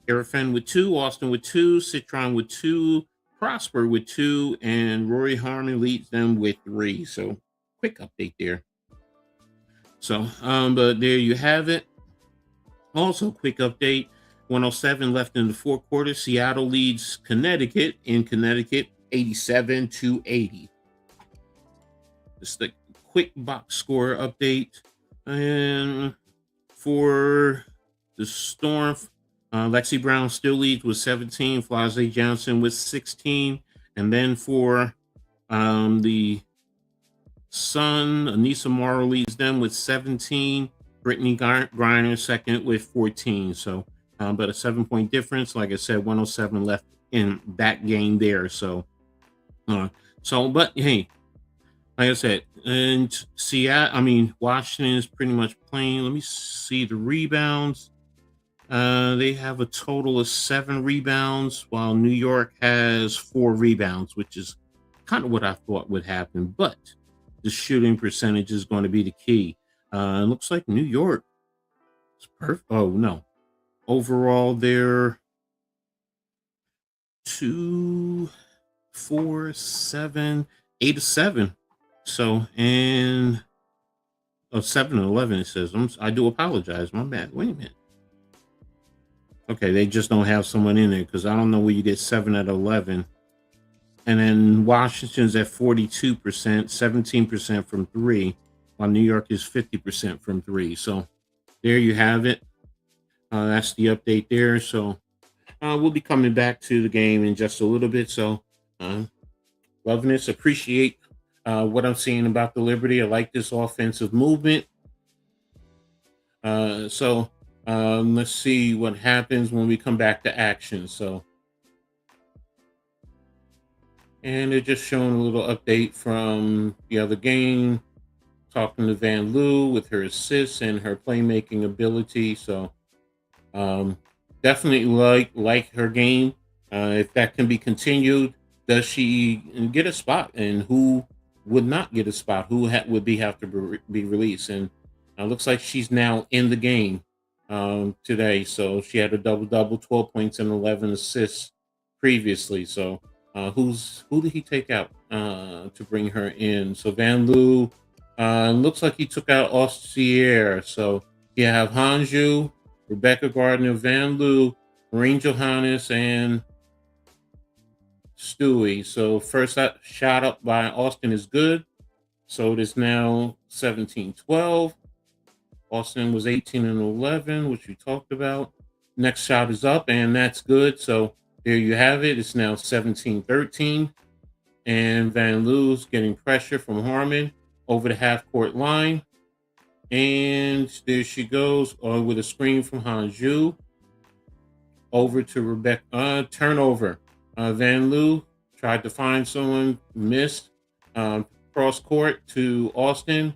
Erifen with 2, Austin with 2, Citron with 2, Prosper with 2, and Rory Harmon leads them with 3. So quick update there. So, but there you have it. Also, quick update. 107 left in the fourth quarter. Seattle leads Connecticut in Connecticut 87-80. Just a quick box score update. And for the Storm, Lexi Brown still leads with 17. Flazé Johnson with 16. And then for the Sun, Anissa Morrow leads them with 17. Brittany Griner second with 14. So, but a 7-point difference. Like I said, 107 left in that game there. So, but hey, like I said, and Washington is pretty much playing. Let me see the rebounds. They have a total of 7 rebounds, while New York has 4 rebounds, which is kind of what I thought would happen. But the shooting percentage is going to be the key. It looks like New York is perfect. Oh, no. Overall, they're 2, 4, 7, 8-7. So, and 7-11, it says. I do apologize. My bad. Wait a minute. Okay, they just don't have someone in there because I don't know where you get 7-11. And then Washington's at 42%, 17% from 3, while New York is 50% from 3. So there you have it. That's the update there. So we'll be coming back to the game in just a little bit. So loving this. Appreciate what I'm seeing about the Liberty. I like this offensive movement. So let's see what happens when we come back to action. So, and they're just showing a little update from the other game, talking to Van Loo with her assists and her playmaking ability. So definitely like her game. If that can be continued, does she get a spot? And who would not get a spot? Who have to be released? And looks like she's now in the game today. So she had a double-double, 12 points and 11 assists previously. So who did he take out to bring her in? So Van Loo looks like he took out Ostier. So you have Hanju, Rebecca Gardner, Van Loo, Maureen Johannes, and Stewie. So first shot up by Austin is good. So it is now 17-12. Austin was 18-11, which we talked about. Next shot is up, and that's good. So there you have it. It's now 17-13. And Van Loo's getting pressure from Harmon over the half court line. And there she goes with a screen from Hanju over to Rebecca. Turnover. Van Loo tried to find someone, missed. Cross court to Austin.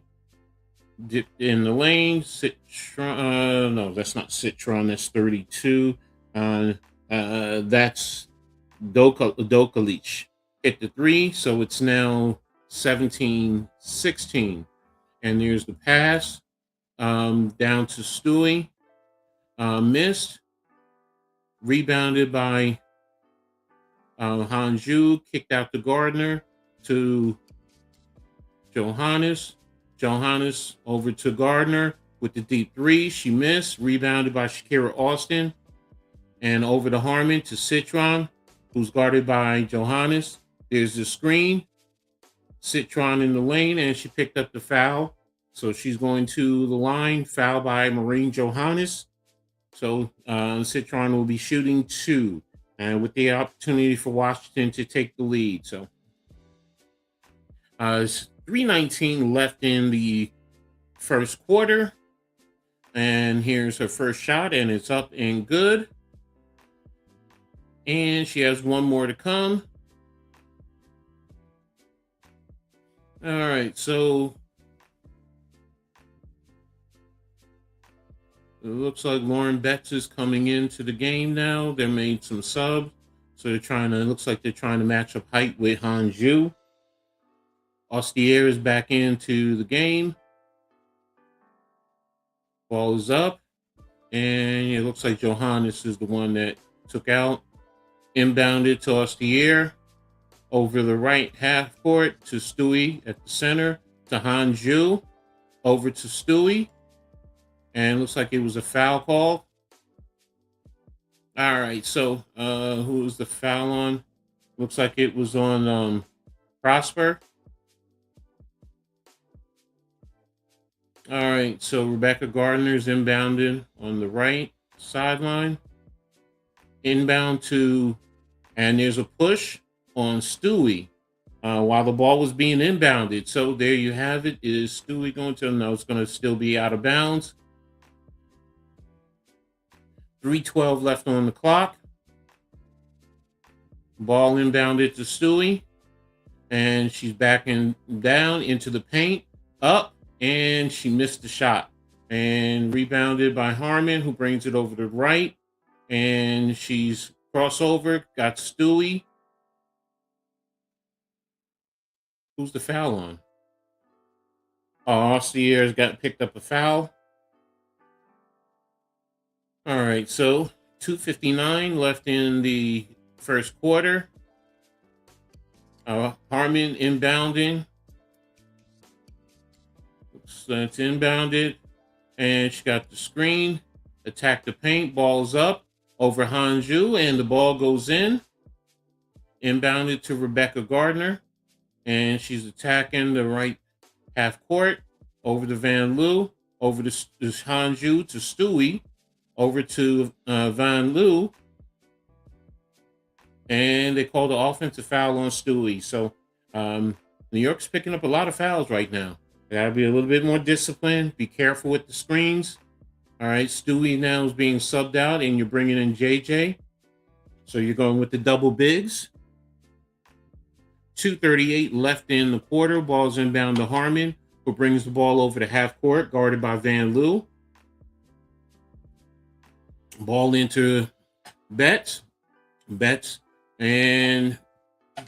Dipped in the lane. Citron. No, that's not Citron. That's 32. That's Dokalic. Hit the three. So it's now 17-16. And there's the pass down to Stewie. Missed. Rebounded by Hanju. Kicked out to Gardner to Johannes. Johannes over to Gardner with the deep three. She missed. Rebounded by Shakira Austin. And over to Harmon to Citron, who's guarded by Johannes. There's the screen. Citron in the lane, and she picked up the foul. So she's going to the line. Foul by Maureen Johannes. So Citron will be shooting 2. And with the opportunity for Washington to take the lead. So 3:19 left in the first quarter. And here's her first shot, and it's up and good. And she has one more to come. All right, so it looks like Lauren Betts is coming into the game now. They made some subs. So it looks like they're trying to match up height with Hanju. Ostier is back into the game. Ball is up. And it looks like Johannes is the one that took out. Inbounded to Ostier. Over the right half court to Stewie at the center. To Hanju. Over to Stewie. And looks like it was a foul call. All right, so who was the foul on? Looks like it was on Prosper. All right, so Rebecca Gardner's inbounded on the right sideline. Inbound to, and there's a push on Stewie while the ball was being inbounded. So there you have it. Is Stewie going to? No, it's going to still be out of bounds. 3:12 left on the clock. Ball inbounded to Stewie. And she's backing down into the paint. Up. And she missed the shot. And rebounded by Harmon, who brings it over to the right. And she's crossover. Got Stewie. Who's the foul on? Ostier's got picked up a foul. All right, so 2:59 left in the first quarter. Harmon inbounding. So it's inbounded. And she got the screen. Attack the paint. Ball's up over Hanju. And the ball goes in. Inbounded to Rebecca Gardner. And she's attacking the right half court. Over to Van Loo. Over to Hanju to Stewie. Over to Van Loo. And they called the offensive foul on Stewie. So New York's picking up a lot of fouls right now. They got to be a little bit more disciplined. Be careful with the screens. All right, Stewie now is being subbed out, and you're bringing in JJ. So you're going with the double bigs. 2:38 left in the quarter. Ball's inbound to Harmon, who brings the ball over to half court, guarded by Van Loo. Ball into Betts. And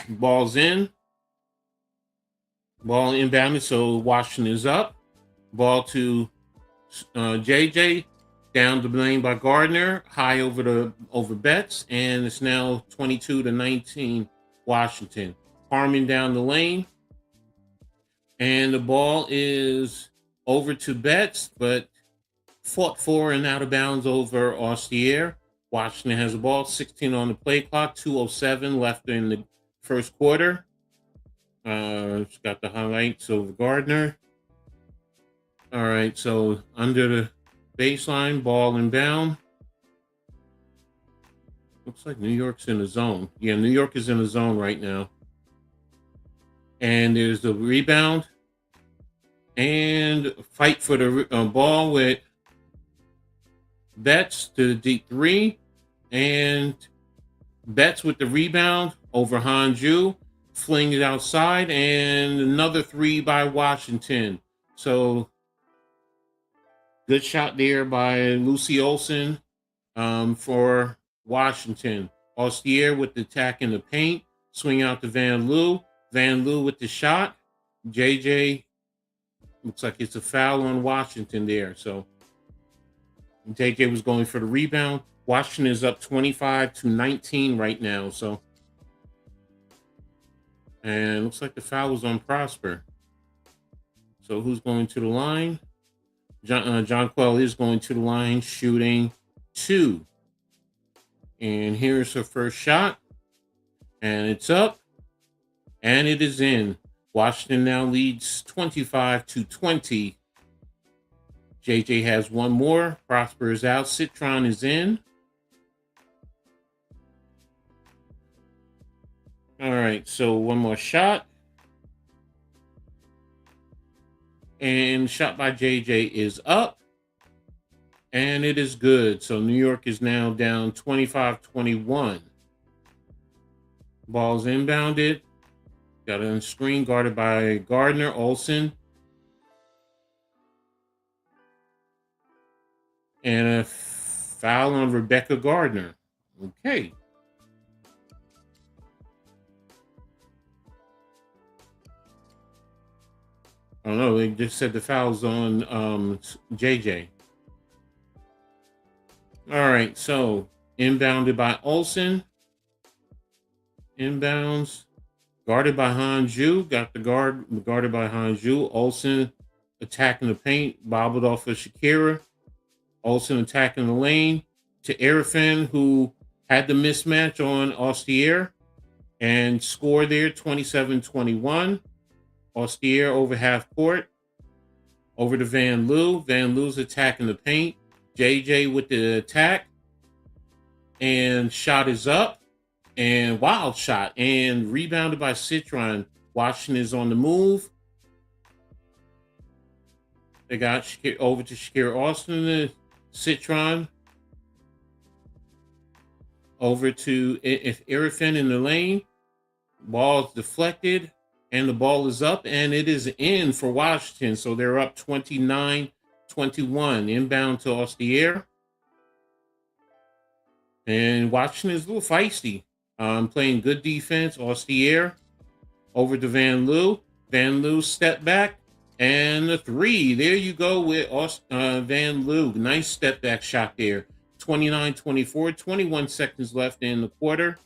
ball's in. Ball inbounded, so Washington is up. Ball to JJ. Down the lane by Gardner. High over Betts. And it's now 22-19 Washington. Harmon down the lane. And the ball is over to Betts, but fought for and out of bounds over Ostier. Washington has the ball, 16 on the play clock, 2:07 left in the first quarter. It's got the highlights of Gardner. All right, so under the baseline, ball inbound. Looks like New York's in the zone. Yeah, New York is in the zone right now. And there's the rebound and fight for the ball with Betts to the deep three, and Betts with the rebound over Hanju, fling it outside, and another three by Washington. So good shot there by Lucy Olson for Washington. Austier with the attack in the paint, swing out to Van Loo. Van Loo with the shot. JJ, looks like it's a foul on Washington there. So JJ was going for the rebound. Washington is up 25-19 right now. So, and looks like the foul was on Prosper. So who's going to the line? John Quell is going to the line, shooting 2. And here's her first shot. And it's up. And it is in. Washington now leads 25-20. JJ has one more. Prosper is out. Citron is in. All right, so one more shot. And shot by JJ is up. And it is good. So New York is now down 25-21. Ball's inbounded. Got it on screen, guarded by Gardner, Olsen. And a foul on Rebecca Gardner. Okay. I don't know. They just said the foul's on JJ. All right. So inbounded by Olsen. Inbounds. Guarded by Hanju. Got the guarded by Hanju. Olsen attacking the paint. Bobbled off of Shakira. Olsen attacking the lane to Arifin, who had the mismatch on Austier and scored there 27-21. Austier over half court. Over to Van Loo. Van Loo's attacking the paint. JJ with the attack. And shot is up. And wild shot. And rebounded by Citron. Washington is on the move. They got over to Shakira Austin. Citron. Over to Arifin in the lane. Ball's deflected. And the ball is up. And it is in for Washington. So they're up 29-21. Inbound to Austier. And Washington is a little feisty. Playing good defense. Austier over to Van Loo. Van Loo step back. And the three. There you go with Van Loo. Nice step back shot there. 29-24. 21 seconds left in the quarter.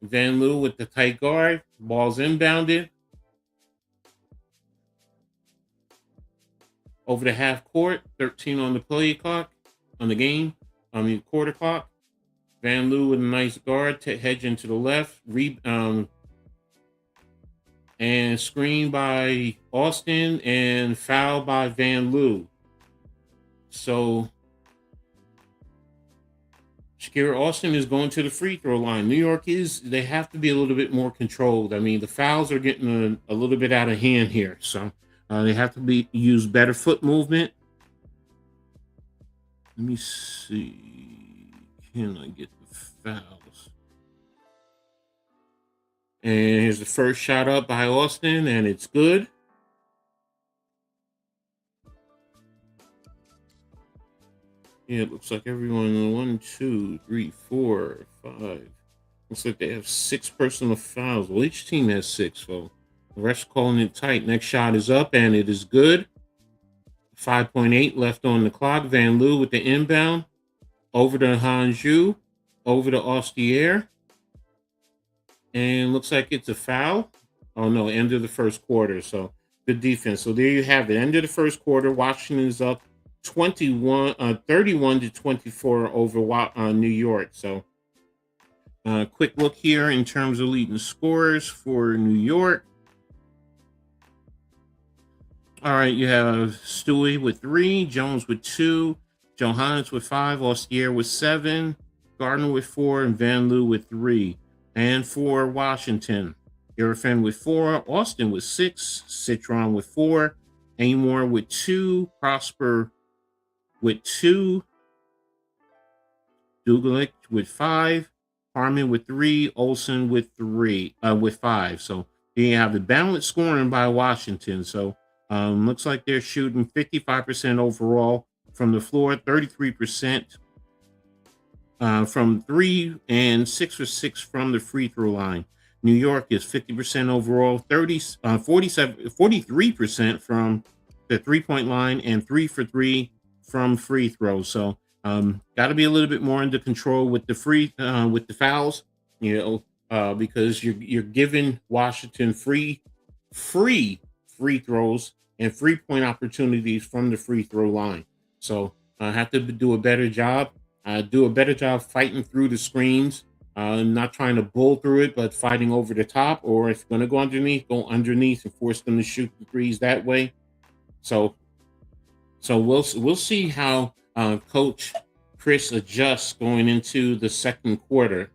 Van Loo with the tight guard. Ball's inbounded. Over the half court. 13 on the play clock. On the game. Quarter clock. Van Loo with a nice guard. Hedge into the left. And screen by Austin. And foul by Van Loo. So Shakira Austin is going to the free throw line. New York they have to be a little bit more controlled. I mean, the fouls are getting a little bit out of hand here. So they have to use better foot movement. Let me see. Can I get the fouls? And here's the first shot up by Austin, and it's good. Yeah, it looks like everyone 1, 2, 3, 4, 5. Looks like they have 6 personal fouls. Well, each team has 6, so the rest calling it tight. Next shot is up, and it is good. 5.8 left on the clock. Van Loo with the inbound. Over to Hanju. Over to Austier. And looks like it's a foul. Oh, no, end of the first quarter. So good defense. So there you have it. End of the first quarter. Washington is up 31-24 over New York. So Quick look here in terms of leading scorers for New York. All right, you have Stewie with 3, Jones with 2, Johannes with 5, Ostier with 7, Gardner with 4, and Van Loo with 3. And for Washington, Irfan with 4, Austin with 6, Citron with 4, Amor with 2, Prosper with 2, Dugalik with 5, Harmon with 3, Olson with 5. So you have the balanced scoring by Washington. So looks like they're shooting 55% overall from the floor, 33% from 3, and 6 for 6 from the free throw line. New York is 50% overall, 43% from the 3-point line, and 3 for 3 from free throws. So got to be a little bit more under control with the fouls, because you're giving Washington free free throws and 3-point opportunities from the free throw line. So I have to do a better job. Do a better job fighting through the screens, not trying to bull through it, but fighting over the top. Or if you're going to go underneath and force them to shoot the threes that way. So we'll see how Coach Chris adjusts going into the second quarter.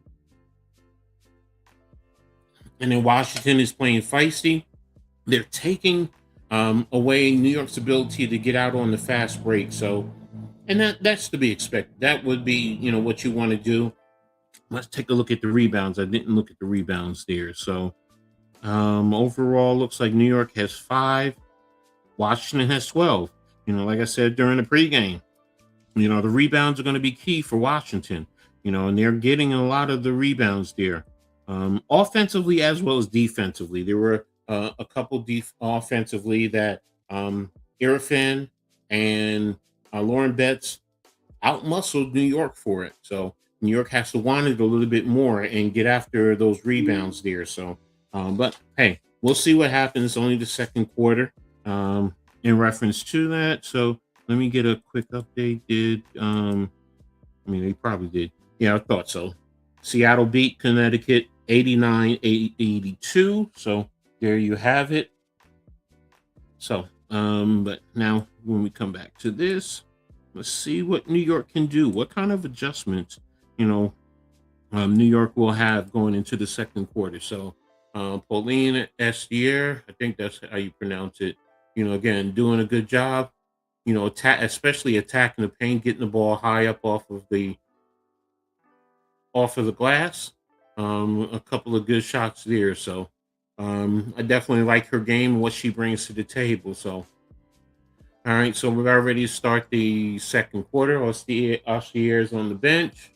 And then Washington is playing feisty. They're taking away New York's ability to get out on the fast break. So, and that's to be expected. That would be, what you want to do. Let's take a look at the rebounds. I didn't look at the rebounds there. So overall, looks like New York has 5. Washington has 12. Like I said during the pregame, the rebounds are going to be key for Washington, and they're getting a lot of the rebounds there, offensively as well as defensively. There were a couple offensively that Irfan and Lauren Betts outmuscled New York for it. So New York has to want it a little bit more and get after those rebounds there. So, but hey, we'll see what happens. Only the second quarter in reference to that. So let me get a quick update. They probably did. Yeah, I thought so. Seattle beat Connecticut 89-82. So there you have it. So, but now when we come back to this, let's see what New York can do. What kind of adjustments, New York will have going into the second quarter. So, Pauline Estier, I think that's how you pronounce it. Again, doing a good job. Especially attacking the paint, getting the ball high up off of the glass. A couple of good shots there. So, I definitely like her game and what she brings to the table. So, all right, so we're about ready to start the second quarter. Ostier is on the bench.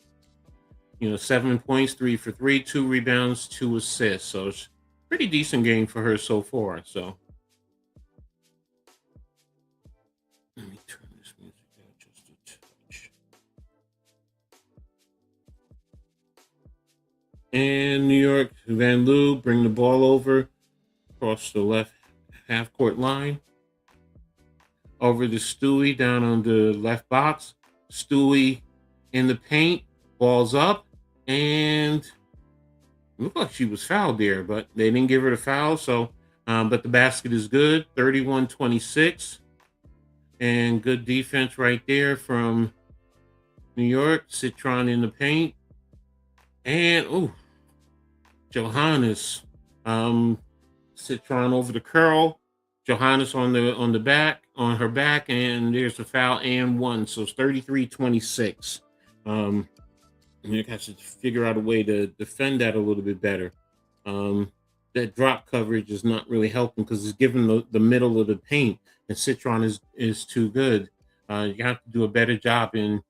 7 points, 3 for 3, 2 rebounds, 2 assists. So it's pretty decent game for her so far. So let me turn this music down just a touch. And New York, Van Loo bring the ball over across the left half court line. Over to Stewie down on the left box. Stewie in the paint, balls up, and looked like she was fouled there, but they didn't give her the foul. So, but the basket is good, 31-26, and good defense right there from New York. Citron in the paint, and Johannes, Citron over the curl. Johannes on her back, and there's a foul and 1. So it's 33-26. You have to figure out a way to defend that a little bit better. That drop coverage is not really helping because it's giving the middle of the paint, and Citron is too good. You have to do a better job in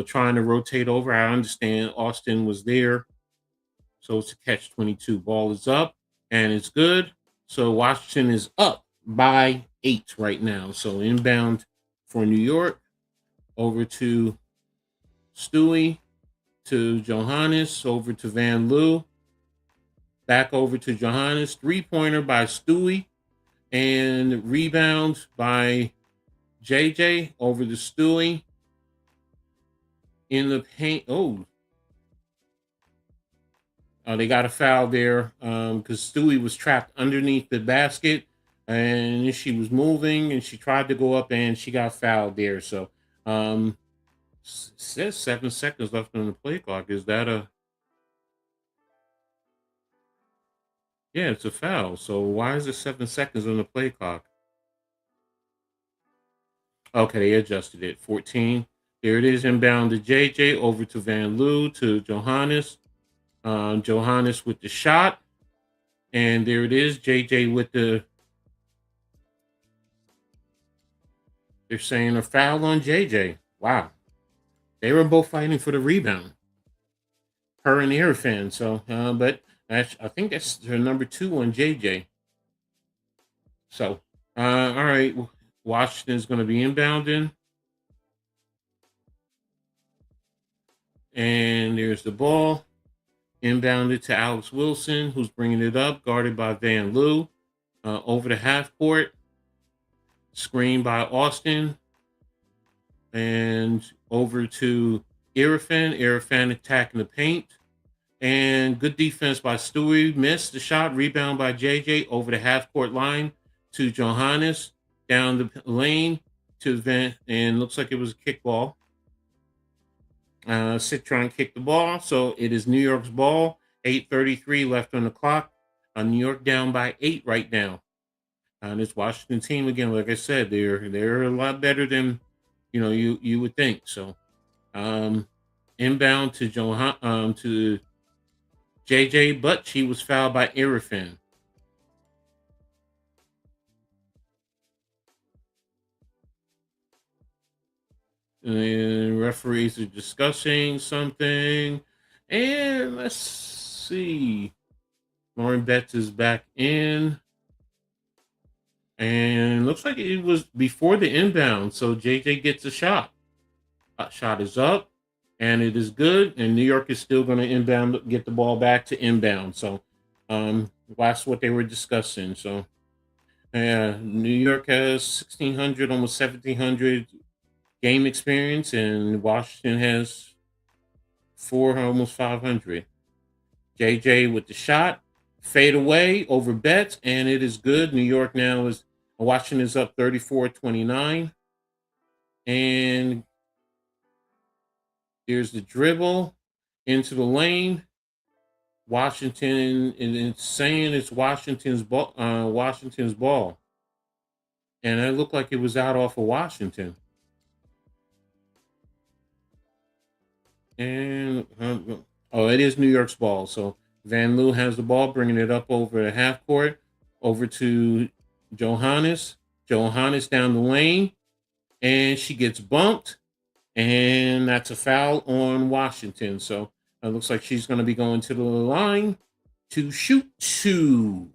trying to rotate over. I understand Austin was there, so it's a catch-22. Ball is up, and it's good. So Washington is up by 8 right now. So inbound for New York, over to Stewie, to Johannes, over to Van Loo, back over to Johannes, 3-pointer by Stewie, and rebound by JJ, over to Stewie, in the paint. They got a foul there because Stewie was trapped underneath the basket, and she was moving, and she tried to go up, and she got fouled there. So um, says 7 seconds left on the play clock. Is that a Yeah, it's a foul. So why is it 7 seconds on the play clock? Okay, they adjusted it. 14. There it is, inbound to JJ, over to Van Loo, to Johannes. Johannes with the shot. And there it is, JJ with they're saying a foul on JJ. Wow. They were both fighting for the rebound, her and Irfan. So, but I think that's her number two on JJ. So, all right. Washington's going to be inbounding. And there's the ball. Inbounded to Alex Wilson, who's bringing it up, guarded by Van Loo. Over the half court. Screen by Austin. And over to Irfan. Irfan attacking the paint. And good defense by Stewie. Missed the shot. Rebound by JJ over the half court line to Johannes. Down the lane to Van. And looks like it was a kickball. Citron kicked the ball. So it is New York's ball. 8:33 left on the clock. New York down by 8 right now. This Washington team, again, like I said, they're a lot better than you would think. So inbound to to JJ, but she was fouled by Irfan. And referees are discussing something. And let's see. Lauren Betts is back in. And looks like it was before the inbound. So JJ gets a shot. Shot is up. And it is good. And New York is still going to inbound, get the ball back to inbound. So that's what they were discussing. So New York has 1,600, almost 1,700 game experience, and Washington has almost 500. JJ with the shot, fade away over Betts, and it is good. New York now is Washington is up 34-29, and there's the dribble into the lane. Washington, and it's saying it's Washington's ball. Washington's ball, and it looked like it was out off of Washington. And it is New York's ball. So Van Loo has the ball, bringing it up over the half court, over to Johannes. Johannes down the lane, and she gets bumped, and that's a foul on Washington. So it looks like she's going to be going to the line to shoot two.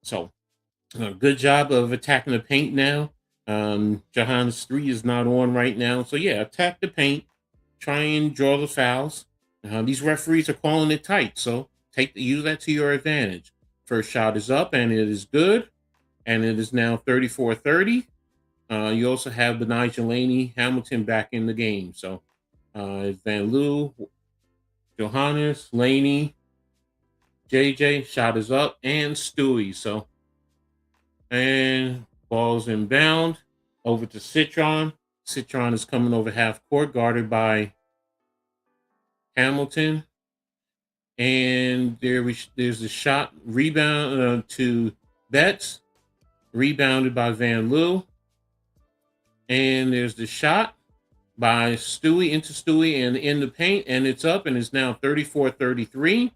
So good job of attacking the paint now. Johannes' three is not on right now. So yeah, attack the paint. Try and draw the fouls. These referees are calling it tight, so use that to your advantage. First shot is up, and it is good, and it is now 34-30. You also have Benijah Laney Hamilton back in the game. So it's Van Loo, Johannes, Laney, JJ, shot is up, and Stewie. So, and ball's inbound over to Citron. Citron is coming over half court, guarded by Hamilton. And there's a shot rebound to Betts, rebounded by Van Loo. And there's the shot by Stewie into Stewie and in the paint, and it's up, and it's now 34-33.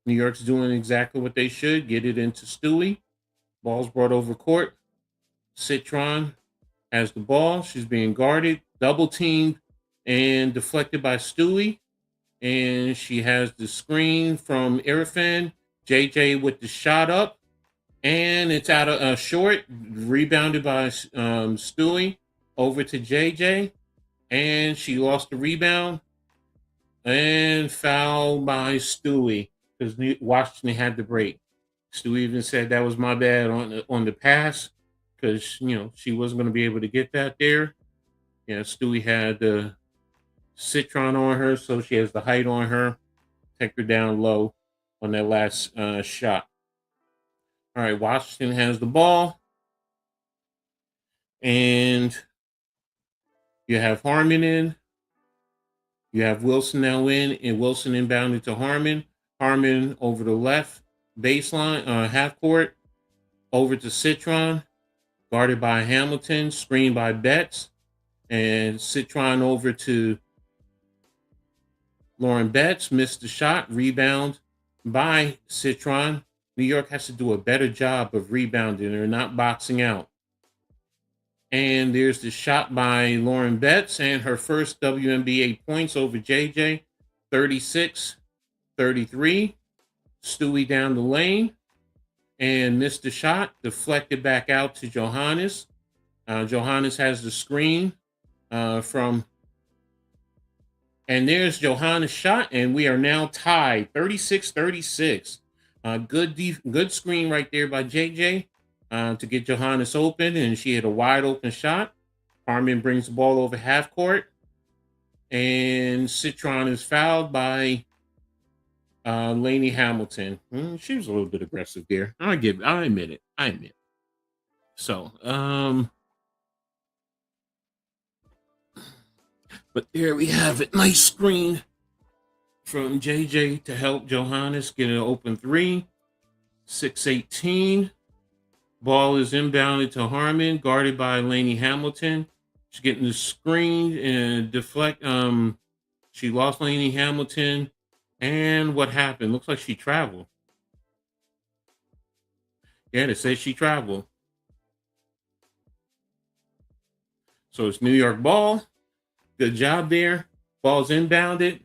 New York's doing exactly what they should, get it into Stewie. Ball's brought over court. Citron has the ball. She's being guarded, double teamed, and deflected by Stewie. And she has the screen from Irfan. JJ with the shot up, and it's out of short, rebounded by Stewie over to JJ, and she lost the rebound and fouled by Stewie because Washington had the break. Stewie even said that was my bad on the pass because she wasn't going to be able to get that there. Stewie had the Citron on her, so she has the height on her, take her down low. on that last shot. All right, Washington has the ball, and you have Harmon in. You have Wilson now in, and Wilson inbounded to Harmon. Harmon over the left baseline, half court, over to Citron, guarded by Hamilton, screened by Betts, and Citron over to Lauren Betts, missed the shot, rebound by Citron. New York has to do a better job of rebounding. They're not boxing out. And there's the shot by Lauren Betts and her first WNBA points over JJ, 36-33. Stewie down the lane and missed the shot, deflected back out to Johannes. Johannes has the screen from, and there's Johannes' shot, and we are now tied, 36-36. Good screen right there by JJ to get Johannes open, and she had a wide open shot. Harmon brings the ball over half court, and Citron is fouled by Lainey Hamilton. She was a little bit aggressive there. I admit it. So, but there we have it. Nice screen from JJ to help Johannes get an open three. 6:18. Ball is inbounded to Harmon, guarded by Lainey Hamilton. She's getting the screen and deflect. She lost Lainey Hamilton. And what happened? Looks like she traveled. Yeah, it says she traveled. So it's New York ball. Good job there. Ball's inbounded.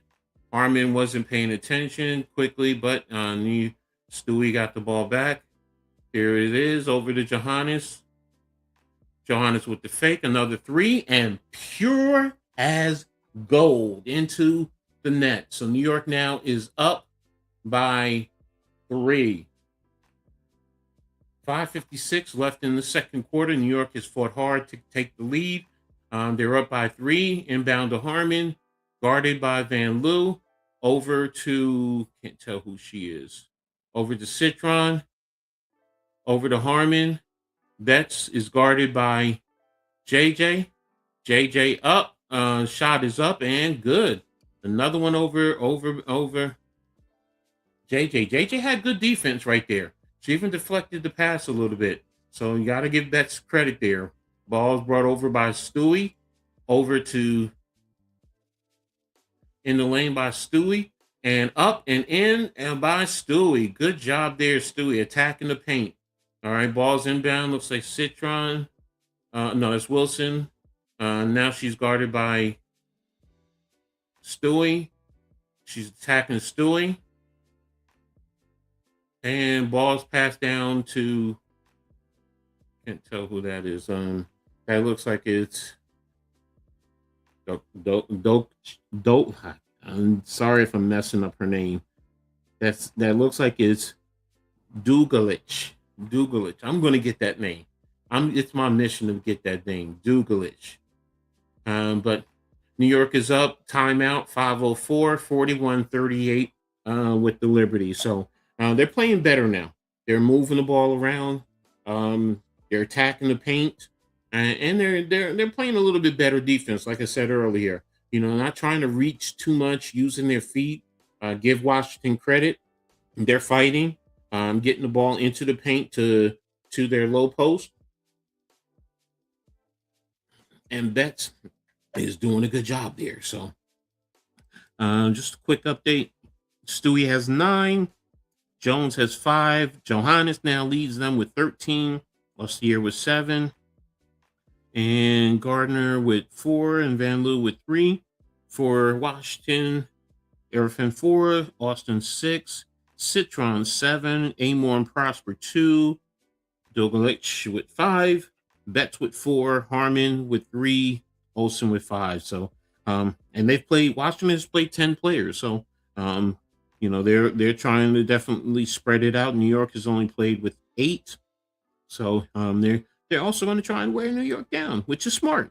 Harmon wasn't paying attention quickly, but Stewie got the ball back. Here it is over to Johannes. Johannes with the fake, another three, and pure as gold into the net. So New York now is up by 3. 5:56 left in the second quarter. New York has fought hard to take the lead. They're up by 3. Inbound to Harmon, guarded by Van Loo. Over to, can't tell who she is. Over to Citron. Over to Harmon. Betts is guarded by JJ. JJ up. Shot is up and good. Another one over JJ. JJ had good defense right there. She even deflected the pass a little bit. So you got to give Betts credit there. Ball's brought over by Stewie. Over to in the lane by Stewie. And up and in and by Stewie. Good job there, Stewie, attacking the paint. All right, ball's inbound. Looks like Citron. No, it's Wilson. Now she's guarded by Stewie. She's attacking Stewie. And ball's passed down to, can't tell who that is. That looks like it's Dope. I'm sorry if I'm messing up her name. That looks like it's Dugalich. I'm going to get that name. It's my mission to get that name, Dugalich. But New York is up. Timeout. 5:04. 41-38 with the Liberty. So they're playing better now. They're moving the ball around. They're attacking the paint, and they're playing a little bit better defense. Like I said earlier, not trying to reach too much, using their feet. Give Washington credit. They're fighting. Getting the ball into the paint to their low post. And Betts is doing a good job there. So just a quick update. Stewie has 9. Jones has 5. Johannes now leads them with 13. Lustier with 7. And Gardner with 4. And Van Loo with 3. For Washington, Erfin 4. Austin 6. Citron 7, Amor and Prosper 2, Dogalich with 5, Betts with 4, Harmon with 3, Olsen with 5. So, and Washington has played 10 players. So, they're trying to definitely spread it out. New York has only played with 8. So, they're also going to try and wear New York down, which is smart.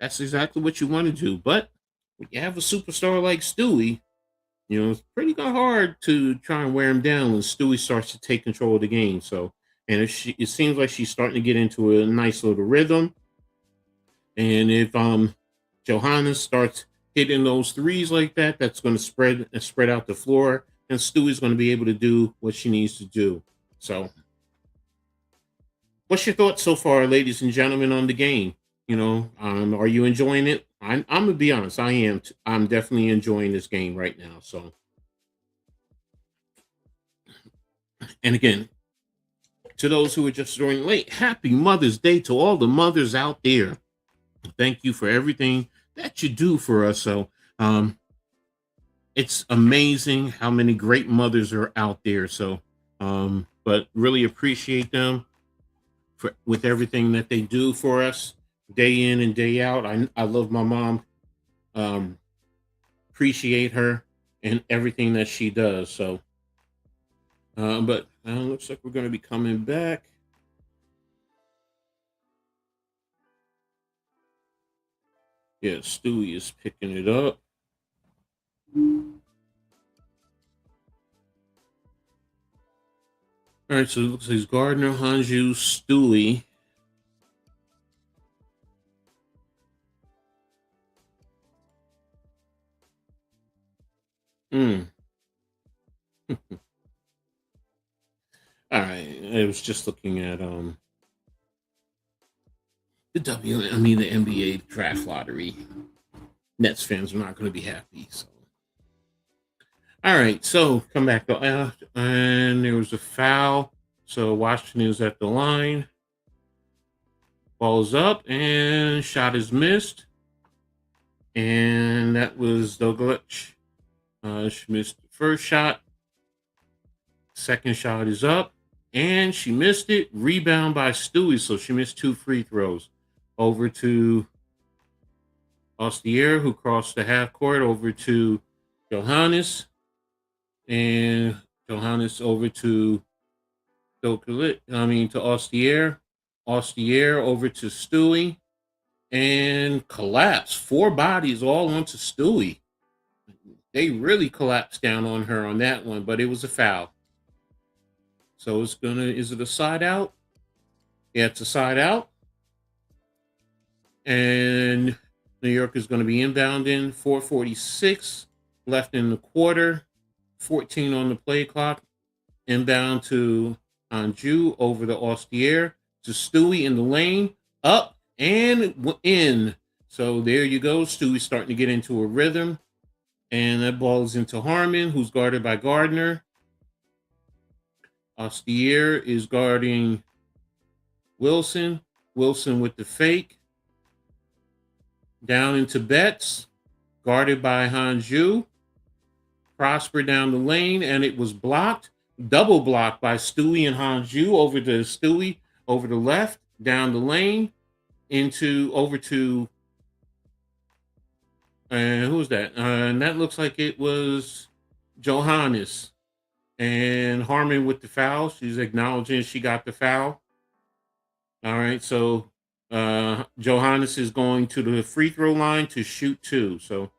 That's exactly what you want to do. But when you have a superstar like Stewie, It's pretty hard to try and wear him down when Stewie starts to take control of the game. So, and it seems like she's starting to get into a nice little rhythm. And if Johannes starts hitting those threes like that, that's going to spread out the floor, and Stewie's going to be able to do what she needs to do. So, what's your thoughts so far, ladies and gentlemen, on the game? Are you enjoying it? I'm gonna be honest. I am. I'm definitely enjoying this game right now. So, and again, to those who are just joining late, happy Mother's Day to all the mothers out there. Thank you for everything that you do for us. So, um, it's amazing how many great mothers are out there. So, but really appreciate them for with everything that they do for us day in and day out. I love my mom. Um, Appreciate her and everything that she does. So, but looks like we're going to be coming back. Yeah, Stewie is picking it up. All right, so it looks like it's Gardner, Hanju, Stewie. Hmm. All right, I was just looking at the NBA draft lottery. Nets fans are not going to be happy. So, all right, so come back and there was a foul. So Washington is at the line. Ball's up and shot is missed. And that was Douglas. She missed the first shot. Second shot is up. And she missed it. Rebound by Stewie. So she missed 2 free throws. Over to Ostier, who crossed the half court over to Johannes. And Johannes over to Ostier. Ostier over to Stewie. And collapse. 4 bodies all onto Stewie. They really collapsed down on her on that one, but it was a foul. So is it a side out? Yeah, it's a side out. And New York is going to be inbound in 4:46 left in the quarter, 14 on the play clock. Inbound to Anju over the Ostier to Stewie in the lane, up and in. So there you go. Stewie's starting to get into a rhythm. And that ball is into Harmon, who's guarded by Gardner. Ostier is guarding Wilson. Wilson with the fake. Down into Betts, guarded by Hanju. Prosper down the lane, and it was blocked. Double blocked by Stewie and Hanju over to Stewie, over the left, down the lane, over to and who was that? And that looks like it was Johannes. And Harmon with the foul. She's acknowledging she got the foul. All right, so Johannes is going to the free throw line to shoot 2. So,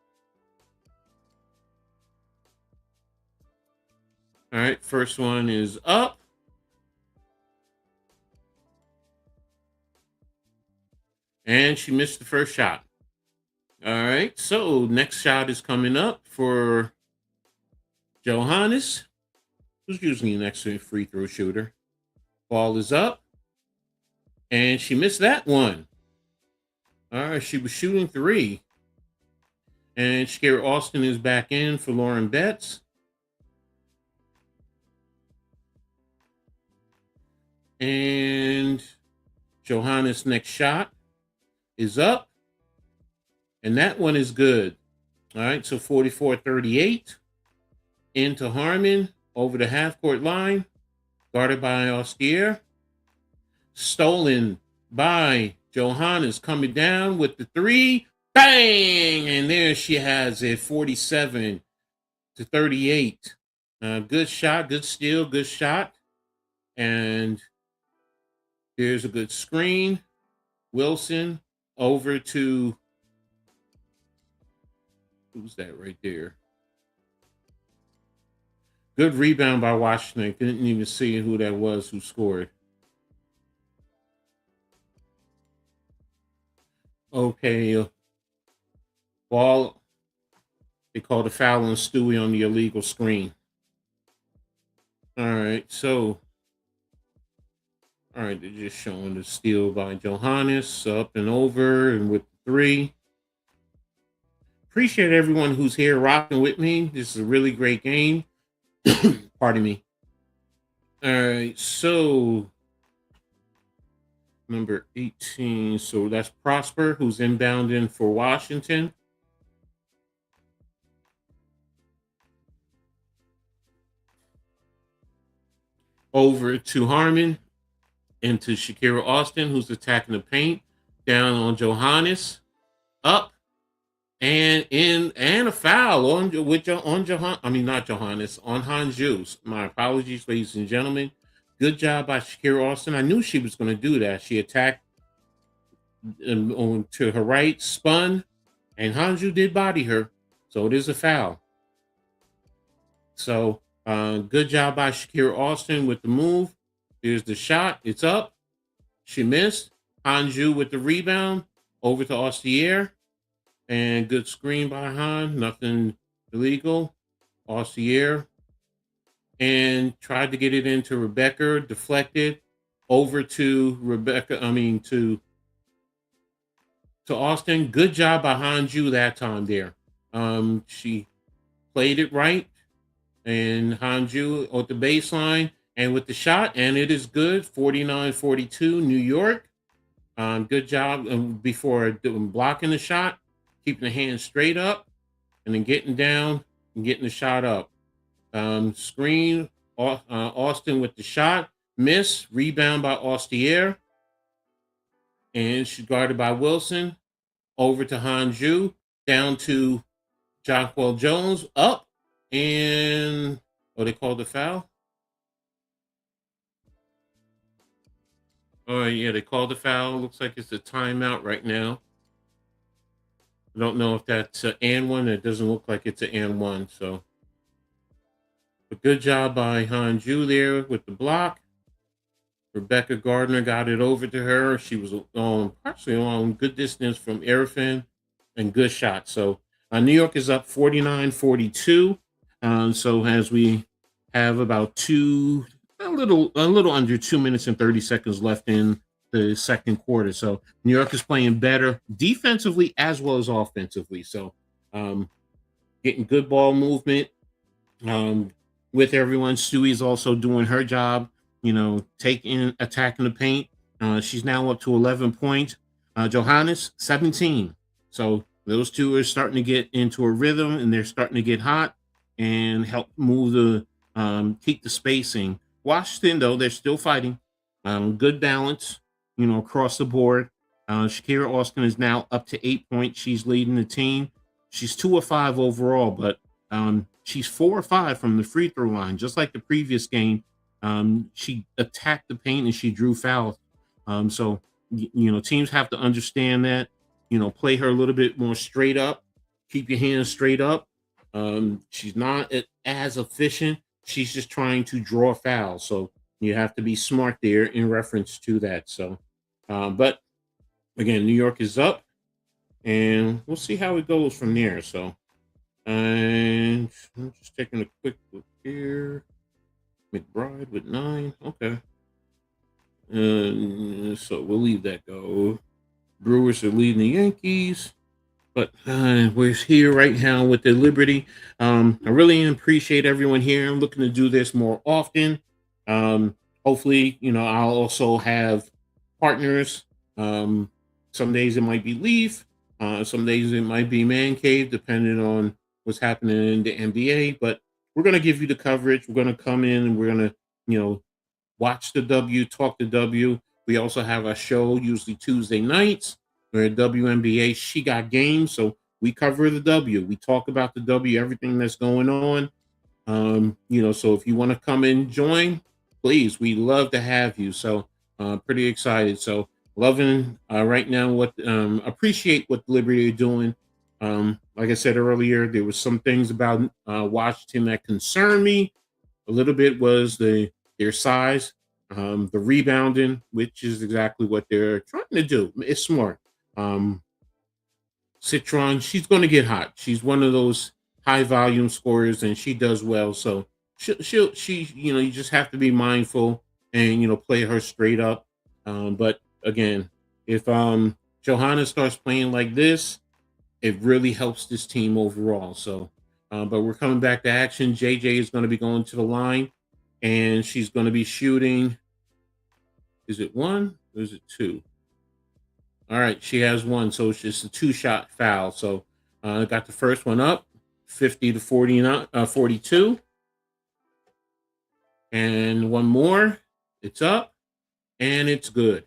all right, first one is up. And she missed the first shot. All right, so next shot is coming up for Johannes, who's usually an excellent free throw shooter. Ball is up. And she missed that one. All right, she was shooting 3. And Shakira Austin is back in for Lauren Betts. And Johannes' next shot is up. And that one is good. All right, so 44-38. Into Harmon, over the half-court line. Guarded by Ostier. Stolen by Johannes, coming down with the 3. Bang! And there she has it, 47-38. Good shot, good steal, good shot. And here's a good screen. Wilson over to, who's that right there? Good rebound by Washington. Couldn't even see who that was who scored. Okay, ball. They called a foul on Stewie on the illegal screen. All right, so all right, they're just showing the steal by Johannes up and over and with three. Appreciate everyone who's here rocking with me. This is a really great game. Pardon me. All right, so number 18. So that's Prosper, who's inbounding for Washington. Over to Harmon and to Shakira Austin, who's attacking the paint. Down on Johannes. Up and in and a foul on Johan. I mean not Johannes, on Hanju. My apologies, ladies and gentlemen. Good job by Shakira Austin. I knew she was going to do that. She attacked on to her right, spun, and Hanju did body her. So it is a foul. So good job by Shakira Austin with the move. Here's the shot. It's up. She missed. Hanju with the rebound. Over to Ostier. And good screen by Han. Nothing illegal. Ostier. And tried to get it into Rebecca. Deflected. Over to Rebecca. To Austin. Good job by Hanju that time there. She played it right. And Hanju at the baseline and with the shot, and it is good. 49-42, New York. Good job before blocking the shot, keeping the hand straight up, and then getting down and getting the shot up. Screen, Austin with the shot, miss, rebound by Ostier, and she's guarded by Wilson. Over to Hanju, down to Jonquel Jones, up, and they called the foul. Oh yeah, they called the foul. Looks like it's a timeout right now. I don't know if that's an and one. It doesn't look like it's an and one. So, but good job by Hanju there with the block. Rebecca Gardner got it over to her. She was partially on good distance from Erfin and good shot. So New York is up 49-42. So as we have about a little under 2 minutes and 30 seconds left in the second quarter. So New York is playing better defensively as well as offensively. So getting good ball movement with everyone. Stewie's also doing her job, attacking the paint. She's now up to 11 points. Johannes, 17. So those two are starting to get into a rhythm and they're starting to get hot and help move keep the spacing. Washington, though, they're still fighting. Good balance, across the board. Shakira Austin is now up to 8 points. She's leading the team. She's 2 of 5 overall, but she's 4 or 5 from the free throw line. Just like the previous game, she attacked the paint and she drew fouls. So teams have to understand that. Play her a little bit more straight up. Keep your hands straight up. She's not as efficient. She's just trying to draw fouls. So you have to be smart there in reference to that. So, but again, New York is up, and we'll see how it goes from there. So, and I'm just taking a quick look here. McBride with 9. Okay. So we'll leave that go. Brewers are leading the Yankees. But we're here right now with the Liberty. I really appreciate everyone here. I'm looking to do this more often. Hopefully, I'll also have partners. Some days it might be Leaf. Some days it might be Man Cave, depending on what's happening in the NBA. But we're going to give you the coverage. We're going to come in and we're going to, watch the W, talk the W. We also have a show usually Tuesday nights. We're at WNBA. She got games, so we cover the W. We talk about the W, everything that's going on. So if you want to come and join, please, we love to have you. So pretty excited. So loving right now appreciate what Liberty are doing. Like I said earlier, there was some things about Washington that concern me. A little bit was their size, the rebounding, which is exactly what they're trying to do. It's smart. Um, Citron, she's going to get hot. She's one of those high volume scorers, and she does well. So you just have to be mindful and play her straight up. But again, if Johanna starts playing like this, it really helps this team overall. So, but we're coming back to action. JJ is going to be going to the line, and she's going to be shooting. Is it one or is it two? All right, she has one, so it's just a two-shot foul. So I got the first one up, 50 to 49, 42, and one more. It's up, and it's good.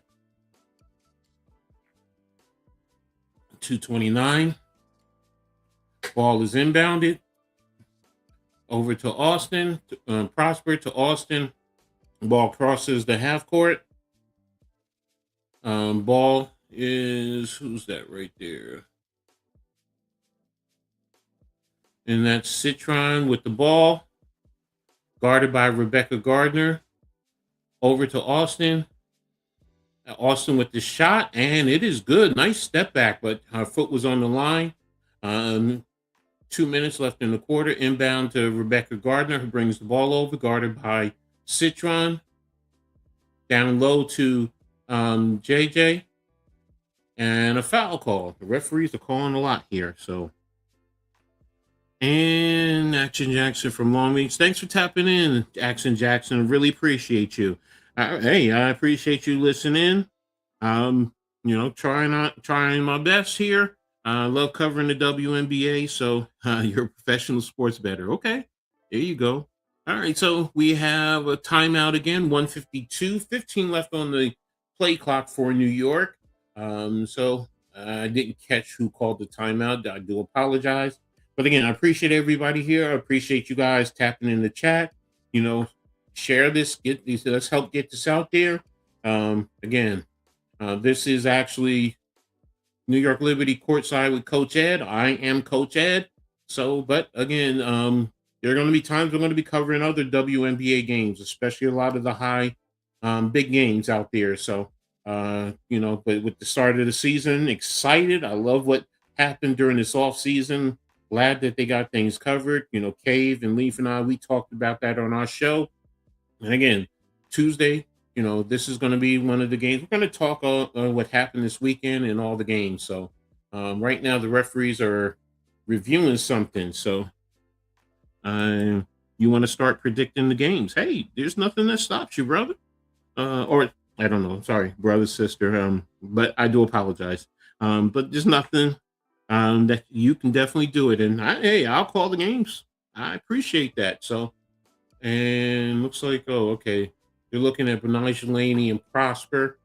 229. Ball is inbounded over to Austin. Prosper to Austin. Ball crosses the half court. Ball is who's that right there? And that's Citron with the ball, guarded by Rebecca Gardner. Over to Austin. Austin with the shot, and it is good. Nice step back, but her foot was on the line. 2 minutes left in the quarter. Inbound to Rebecca Gardner, who brings the ball over, guarded by Citron. Down low to JJ. And a foul call. The referees are calling a lot here. So, and Action Jackson from Long Beach. Thanks for tapping in, Action Jackson. Really appreciate you. Hey, I appreciate you listening. Trying my best here. I love covering the WNBA, so you're a professional sports bettor. Okay, there you go. All right, so we have a timeout again, 152, 15 left on the play clock for New York. So I didn't catch who called the timeout. I do apologize. But again, I appreciate everybody here. I appreciate you guys tapping in the chat. Share this, get these, let's help get this out there. Again, this is actually New York Liberty Courtside with Coach Ed. I am Coach Ed. So, but again, there are going to be times we're going to be covering other WNBA games, especially a lot of the high, big games out there. So, but with the start of the season, excited. I love what happened during this off season. Glad that they got things covered. Cave and Leaf and I, we talked about that on our show. And again, Tuesday, this is going to be one of the games. We're going to talk what happened this weekend and all the games. So right now, the referees are reviewing something. So you want to start predicting the games. Hey, there's nothing that stops you, brother. Or I don't know. Sorry, brother, sister. But I do apologize. But there's nothing that you can definitely do it. And I'll call the games. I appreciate that. So. And looks like, okay. They're looking at Benija Laney and Prosper.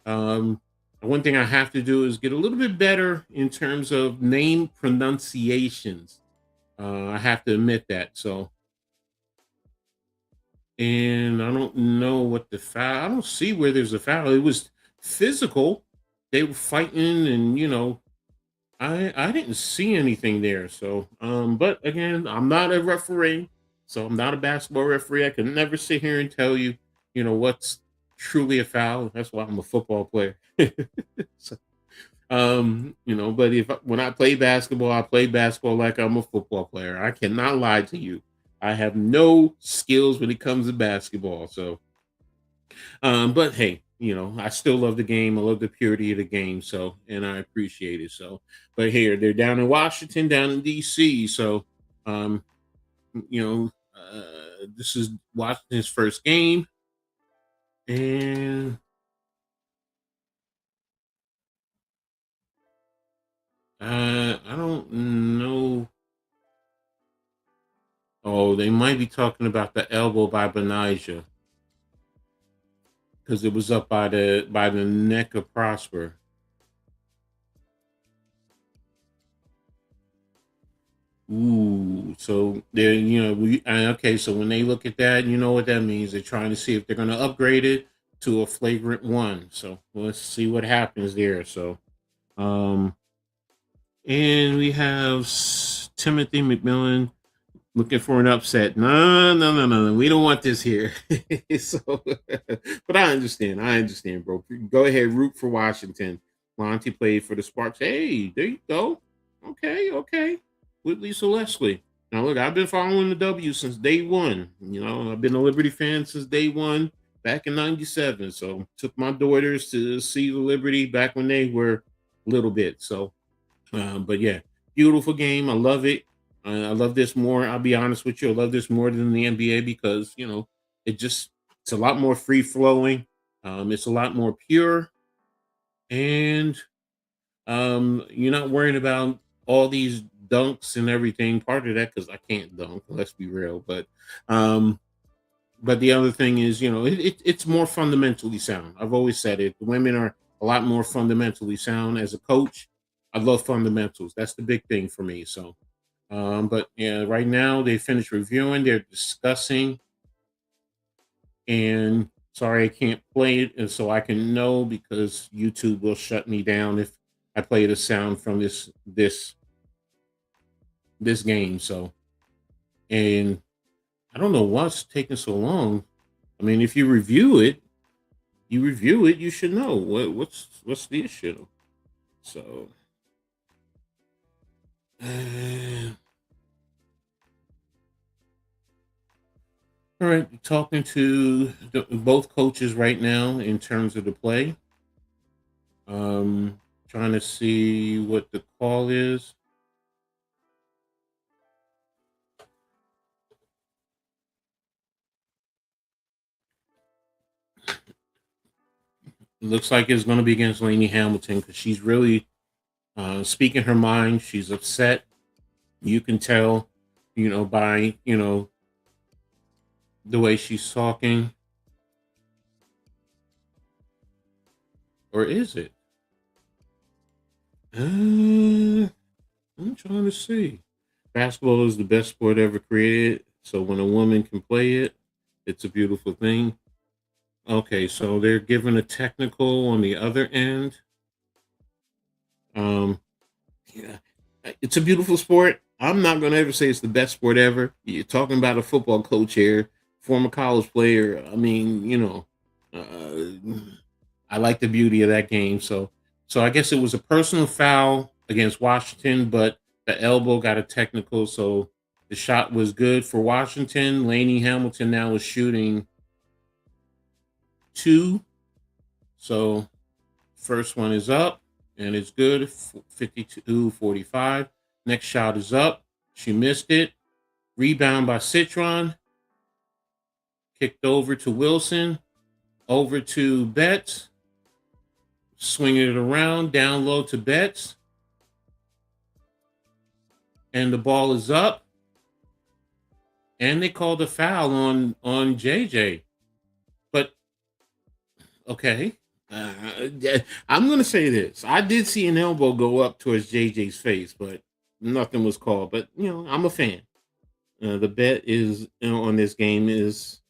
One thing I have to do is get a little bit better in terms of name pronunciations. I have to admit that. So, and I don't know what the foul. I don't see where there's a foul. It was physical. They were fighting, and I didn't see anything there. So, but again, I'm not a referee. So I'm not a basketball referee. I can never sit here and tell you, what's truly a foul. That's why I'm a football player. So, but when I play basketball, I play basketball like I'm a football player. I cannot lie to you. I have no skills when it comes to basketball. So, but hey, I still love the game. I love the purity of the game. So, and I appreciate it. So, but here they're down in Washington, down in DC. So, this is Washington's first game, and I don't know. Oh, they might be talking about the elbow by Benija because it was up by the neck of Prosper. Ooh, so they're okay. So when they look at that, you know what that means. They're trying to see if they're going to upgrade it to a flagrant one. So let's see what happens there. So, and we have Timothy McMillan Looking for an upset. No, no, no, no, no. We don't want this here. So, but I understand. I understand, bro. Go ahead, root for Washington. Monty played for the Sparks. Hey, there you go. Okay, okay. With Lisa Leslie. Now, look, I've been following the W since day one. You know, I've been a Liberty fan since day one back in '97. So, took my daughters to see the Liberty back when they were little bit. So, but yeah, beautiful game. I love it. I love this more. I'll be honest with you. I love this more than the NBA because it's a lot more free flowing. It's a lot more pure, and you're not worrying about all these dunks and everything. Part of that because I can't dunk. Let's be real. Um, but the other thing is, it's more fundamentally sound. I've always said it. The women are a lot more fundamentally sound. As a coach, I love fundamentals. That's the big thing for me. So, but yeah, right now they finished reviewing. They're discussing, and sorry, I can't play it, and so I can know because YouTube will shut me down if I play the sound from this game. So, and I don't know what's taking so long. I mean, if you review it, you should know what's the issue. So, all right, talking to both coaches right now in terms of the play. Trying to see what the call is. It looks like it's going to be against Lainey Hamilton because she's really speaking her mind. She's upset. You can tell, by the way she's talking. Or is it? I'm trying to see. Basketball is the best sport ever created. So when a woman can play it, it's a beautiful thing. Okay, so they're giving a technical on the other end. Um, yeah, it's a beautiful sport. I'm not going to ever say it's the best sport ever. You're talking about a football coach here, former college player. I mean, I like the beauty of that game. So I guess it was a personal foul against Washington, but the elbow got a technical, so the shot was good for Washington. Lainey Hamilton now is shooting two. So first one is up and it's good. 52-45. Next shot is up. She missed it. Rebound by Citron. Kicked over to Wilson. Over to Betts. Swinging it around. Down low to Betts. And the ball is up. And they called a foul on JJ. But, okay. I'm going to say this. I did see an elbow go up towards JJ's face, but nothing was called. But, I'm a fan. The bet is on this game is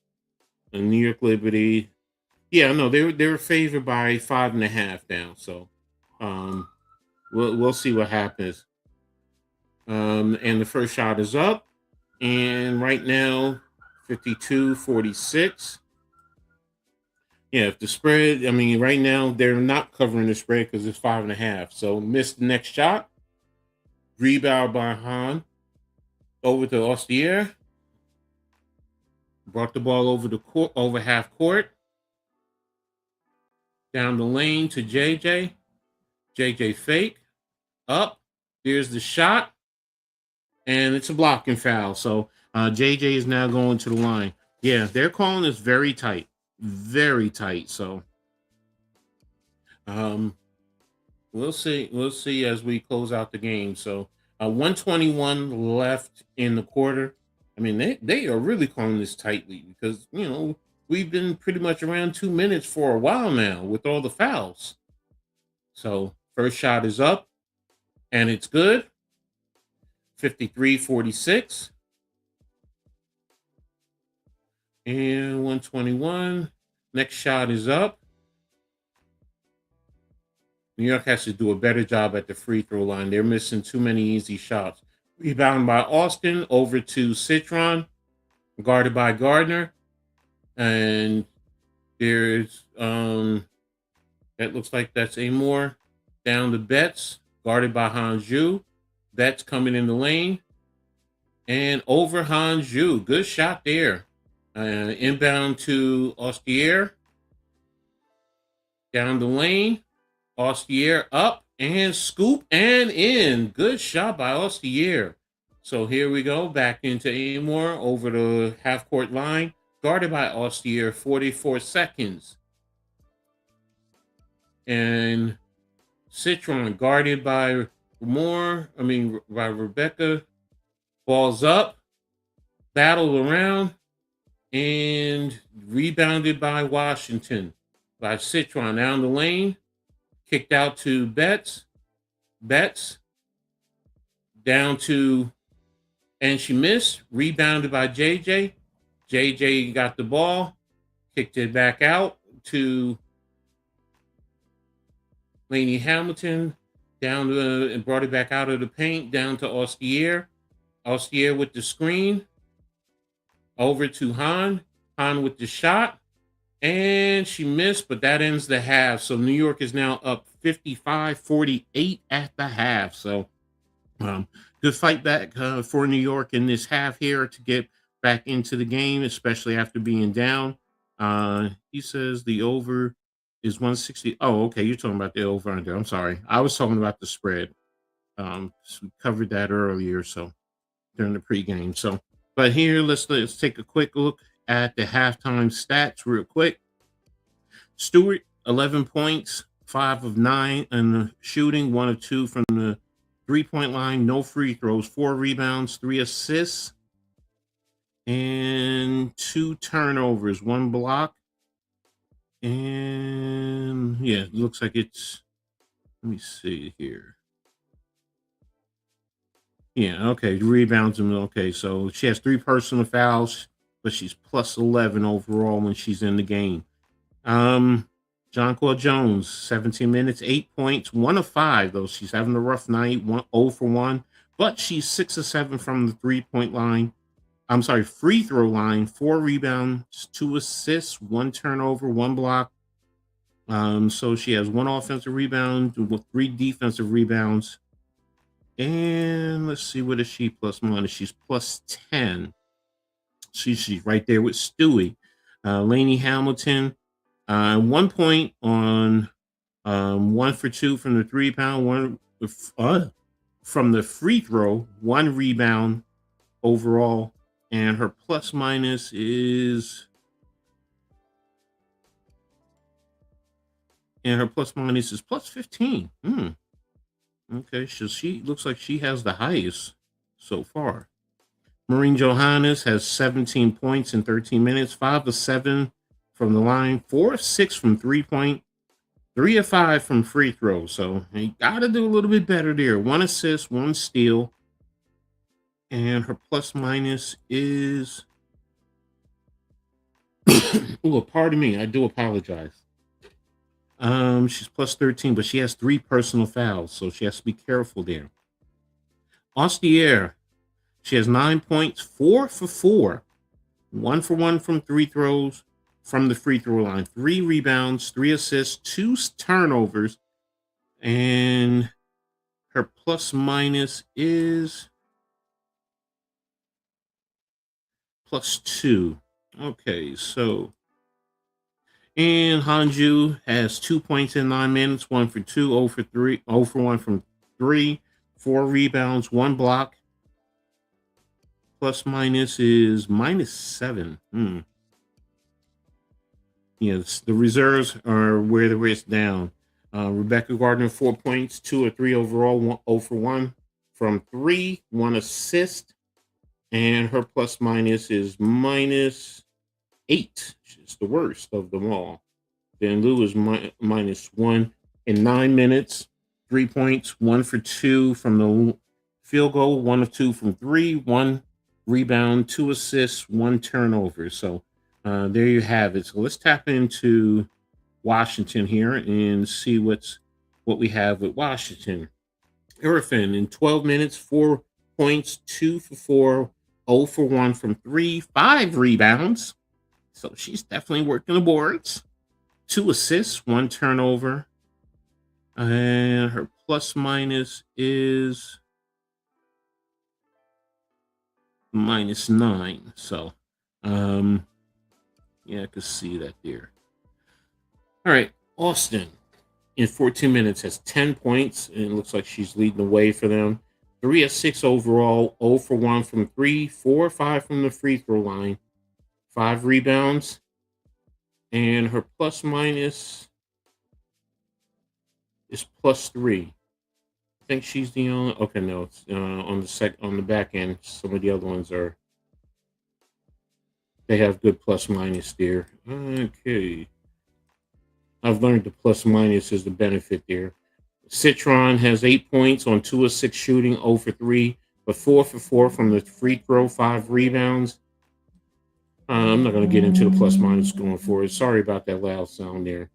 a New York Liberty. Yeah, no, they were favored by 5.5 now. So we'll see what happens. And the first shot is up. And right now, 52-46. Yeah, if the spread, I mean, right now they're not covering the spread because it's 5.5. So missed the next shot. Rebound by Han. Over to Ostier. Brought the ball over the court, over half court. Down the lane to JJ. JJ fake. Up. Here's the shot. And it's a blocking foul. So JJ is now going to the line. Yeah, they're calling this very tight. Very tight. So we'll see. We'll see as we close out the game. So 121 left in the quarter. I mean, they are really calling this tightly because, we've been pretty much around 2 minutes for a while now with all the fouls. So first shot is up and it's good. 53-46. And 121. Next shot is up. New York has to do a better job at the free throw line. They're missing too many easy shots. Rebound by Austin over to Citron, guarded by Gardner. And there's that looks like that's Amore down to Betts, guarded by Hanju. Betts coming in the lane and over Hanju. Good shot there. Inbound to Ostier. Down the lane. Ostier up and scoop and in. Good shot by Ostier. So here we go. Back into Amore over the half court line. Guarded by Ostier, 44 seconds. And Citron guarded by by Rebecca. Balls up. Battled around. And rebounded by Washington. By Citron down the lane. Kicked out to Betts. Betts down to, and she missed. Rebounded by JJ. JJ got the ball. Kicked it back out to Lainey Hamilton. And brought it back out of the paint. Down to Ostier. Ostier with the screen. Over to Han. Han with the shot. And she missed, but that ends the half. So New York is now up 55-48 at the half. So good fight back for New York in this half here to get back into the game, especially after being down. He says the over is 160. Oh, okay. You're talking about the over under. I'm sorry. I was talking about the spread. So we covered that earlier. So during the pregame. So, but here, let's take a quick look at the halftime stats real quick. Stewart, 11 points, 5 of 9 in the shooting, 1 of 2 from the 3-point line, no free throws, 4 rebounds, 3 assists, and 2 turnovers, 1 block. And yeah, it looks like it's, let me see here. Yeah, okay, rebounds. Okay, so she has 3 personal fouls, but she's plus 11 overall when she's in the game. Jonquil Jones, 17 minutes, 8 points, 1 of 5, though. She's having a rough night, 0 for 1, but she's 6 of 7 from the 3-point line. Free throw line, 4 rebounds, 2 assists, 1 turnover, 1 block. So she has 1 offensive rebound, 3 defensive rebounds. And let's see, what is she plus minus? She's plus 10. She's right there with Stewie. Lainey Hamilton, 1 point on 1 for 2 from the 3-pound, 1 from the free throw, 1 rebound overall, and her plus minus is plus 15. Okay, so she looks like she has the highest so far. Maureen Johannes has 17 points in 13 minutes, 5 of 7 from the line, 4 of 6 from 3-point, 3 of 5 from free throw. So you got to do a little bit better there. 1 assist, 1 steal. And her plus minus is, oh, pardon me, I do apologize. She's plus 13, but she has 3 personal fouls, so she has to be careful there. Ostier, she has 9 points, 4 for 4, 1 for 1 from 3 throws from the free throw line, 3 rebounds, 3 assists, 2 turnovers, and her plus minus is plus 2. Okay, so, and Hanju has 2 points in 9 minutes, 1 for 2, 0 for 3, 0 for 1 from 3, 4 rebounds, 1 block. Plus minus is minus 7. Yes, the reserves are where the risk down. Rebecca Gardner, 4 points, 2 or 3 overall, 0 for 1 from 3, 1 assist, and her plus minus is minus 8. She's the worst of them all. Then Lou is minus 1 in 9 minutes, 3 points, 1 for 2 from the field goal, 1 of 2 from 3, 1 rebound, 2 assists, 1 turnover. So there you have it. So let's tap into Washington here and see what we have with Washington. Irfin in 12 minutes, 4 points, 2 for 4, 0 for 1 from 3, 5 rebounds. So she's definitely working the boards. 2 assists, 1 turnover. And her plus minus is -9. So, yeah, I could see that there. All right, Austin in 14 minutes has 10 points, and it looks like she's leading the way for them. 3 of 6 overall, 0 for 1 from 3, 4 or 5 from the free throw line, 5 rebounds, and her plus minus is +3. I think she's the only. Okay, no, it's on the back end. Some of the other ones they have good plus minus there. Okay, I've learned the plus minus is the benefit there. Citron has 8 points on 2 of 6 shooting, 0 for 3, but 4 for 4 from the free throw, 5 rebounds. I'm not going to get into the plus minus going forward. Sorry about that loud sound there.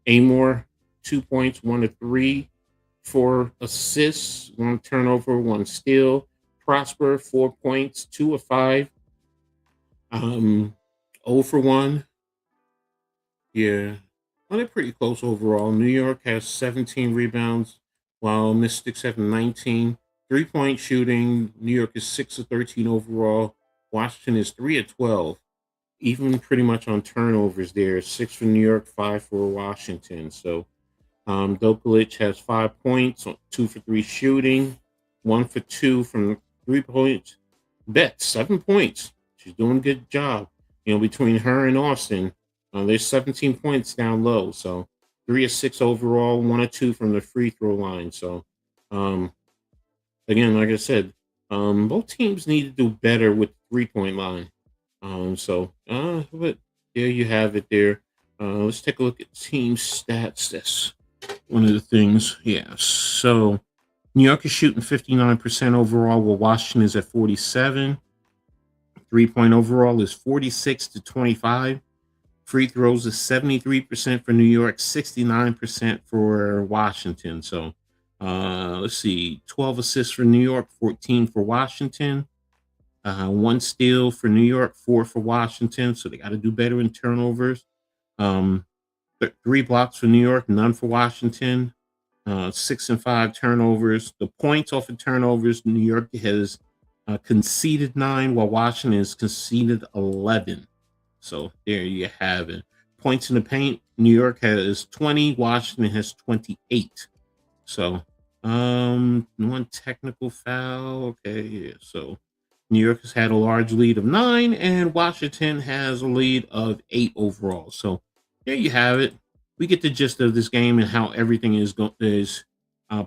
Amor, 2 points, 1 of 3, 4 assists, 1 turnover, 1 steal. Prosper, 4 points, 2 of 5, 0 for 1. Yeah. Well, they're pretty close overall. New York has 17 rebounds, while Mystics have 19. 3-point shooting. New York is 6 of 13 overall. Washington is 3 of 12. Even pretty much on turnovers there. 6 for New York, 5 for Washington. So Dokalic has 5 points, 2 for 3 shooting, 1 for 2 from 3 points. Bet 7 points. She's doing a good job. Between her and Austin, there's 17 points down low. So 3 of 6 overall, 1 of 2 from the free throw line. So again, like I said, both teams need to do better with the 3-point line. But there you have it there. Let's take a look at team stats. That's one of the things. Yeah. So New York is shooting 59% overall, while Washington is at 47. 3-point overall is 46 to 25. Free throws is 73% for New York, 69% for Washington. So let's see, 12 assists for New York, 14 for Washington. 1 steal for New York, 4 for Washington. So they got to do better in turnovers. 3 blocks for New York, none for Washington. 6 and 5 turnovers. The points off of turnovers, New York has conceded 9, while Washington has conceded 11. So there you have it. Points in the paint, New York has 20, Washington has 28. So 1 technical foul. Okay, yeah. So New York has had a large lead of 9, and Washington has a lead of 8 overall. So there you have it. We get the gist of this game and how everything is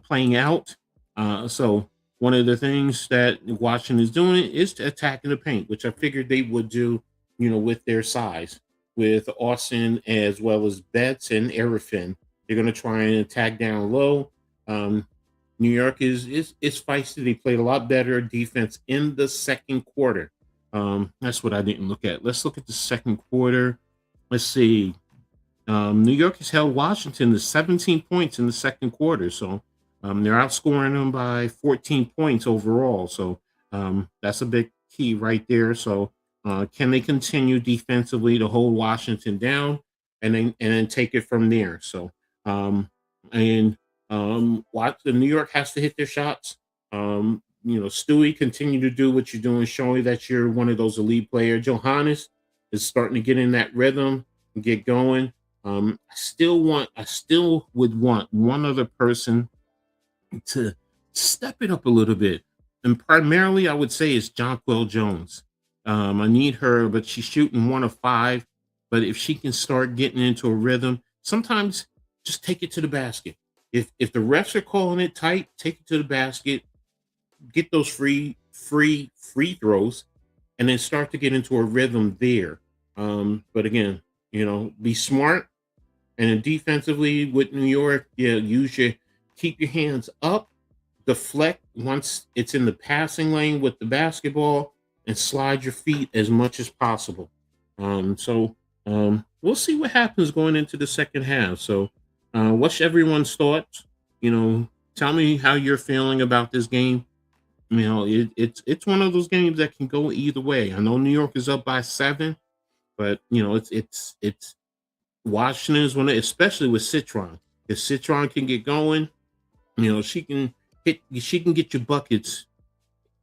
playing out. So one of the things that Washington is doing is attacking the paint, which I figured they would do, with their size, with Austin as well as Betts and Arifin. They're going to try and attack down low. New York is feisty. They played a lot better defense in the second quarter. That's what I didn't look at. Let's look at the second quarter. Let's see. New York has held Washington to 17 points in the second quarter. So they're outscoring them by 14 points overall. So that's a big key right there. So can they continue defensively to hold Washington down and then take it from there? So watch the New York has to hit their shots. Stewie, continue to do what you're doing, showing that you're one of those elite players. Johannes is starting to get in that rhythm and get going. I still would want one other person to step it up a little bit. And primarily I would say it's Jonquel Jones. I need her, but she's shooting 1 of 5. But if she can start getting into a rhythm, sometimes just take it to the basket. If the refs are calling it tight, take it to the basket, get those free throws, and then start to get into a rhythm there. But again, be smart. And then defensively with New York, keep your hands up, deflect once it's in the passing lane with the basketball, and slide your feet as much as possible. We'll see what happens going into the second half. So what's everyone's thoughts? Tell me how you're feeling about this game. it's one of those games that can go either way. I know New York is up by 7, but it's Washington is one of, especially with Citron. If Citron can get going, she can get you buckets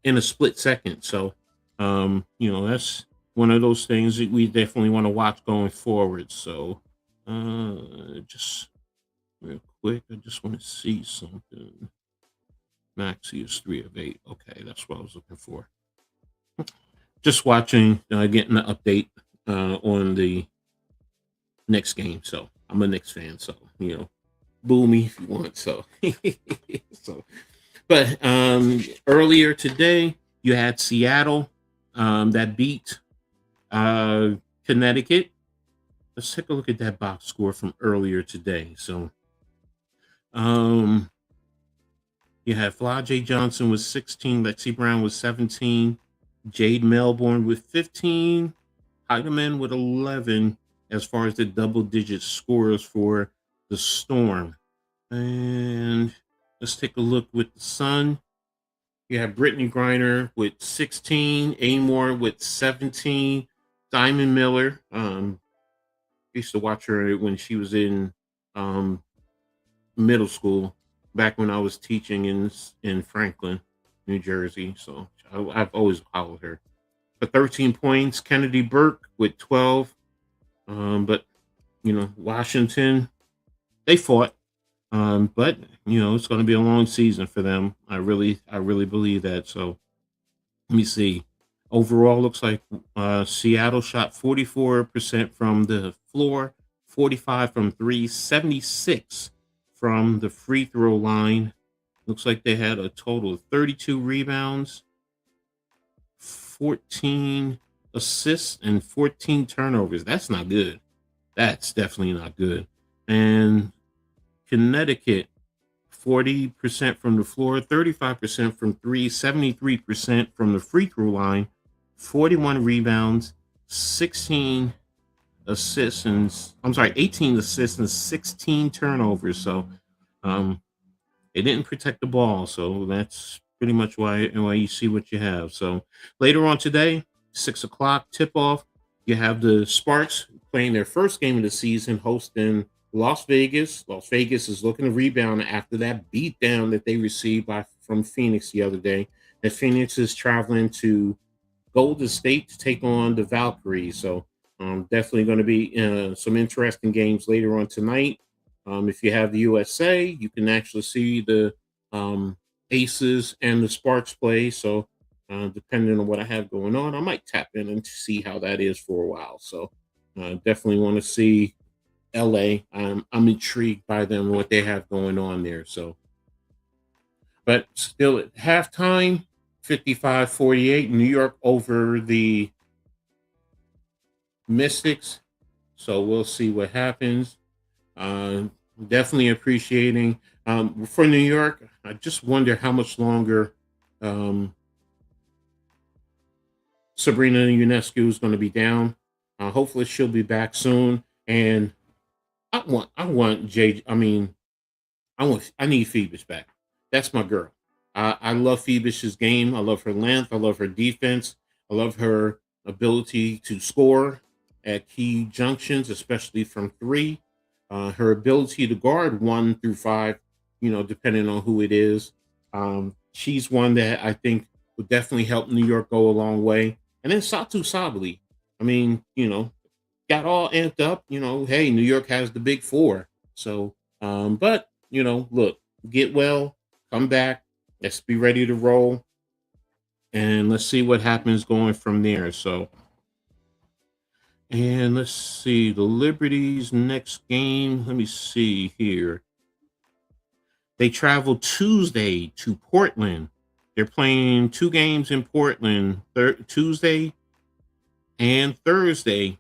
in a split second. So, that's one of those things that we definitely want to watch going forward. So, just real quick, I just want to see something. Maxi is 3 of 8. Okay, that's what I was looking for. Just watching, getting an update on the next game. So I'm a Knicks fan. So boo me if you want. So, so, but earlier today you had Seattle that beat Connecticut. Let's take a look at that box score from earlier today. So, you had Fly J. Johnson with 16, Lexi Brown with 17, Jade Melbourne with 15, Heidemann with 11 as far as the double-digit scores for the Storm. And let's take a look with the Sun. You have Brittany Griner with 16, Amore with 17, Diamond Miller. Used to watch her when she was in middle school, back when I was teaching in Franklin, New Jersey. So I've always followed her. For 13 points, Kennedy Burke with 12. But Washington, they fought. But it's going to be a long season for them. I really believe that. So let me see. Overall, looks like Seattle shot 44% from the floor, 45 from 3, 76 from the free throw line. Looks like they had a total of 32 rebounds, 14 assists, and 14 turnovers. That's not good. That's definitely not good. And Connecticut, 40% from the floor, 35% from 3, 73% from the free throw line, 41 rebounds, 18 assists and 16 turnovers. So they didn't protect the ball. So that's pretty much why you see what you have. So later on today, 6:00 tip off, you have the Sparks playing their first game of the season, hosting Las Vegas. Las Vegas is looking to rebound after that beatdown that they received from Phoenix the other day. And Phoenix is traveling to Golden State to take on the Valkyries. So definitely going to be some interesting games later on tonight. If you have the USA, you can actually see the Aces and the Sparks play. So depending on what I have going on, I might tap in and see how that is for a while. So definitely want to see LA. I'm intrigued by them and what they have going on there. So, but still at halftime, 55-48, New York over the Mystics. So we'll see what happens. Definitely appreciating for New York. I just wonder how much longer Sabrina Ionescu is going to be down. Hopefully she'll be back soon. And I need Phoebus back. That's my girl. I love Phoebus's game. I love her length. I love her defense. I love her ability to score at key junctions, especially from 3. Her ability to guard 1 through 5, depending on who it is. She's one that I think would definitely help New York go a long way. And then Satu Sabali. Got all amped up. Hey, New York has the big 4. So, but look, get well, come back. Let's be ready to roll, and let's see what happens going from there. So, and let's see the Liberty's next game. Let me see here. They travel Tuesday to Portland. They're playing 2 games in Portland, Tuesday and Thursday.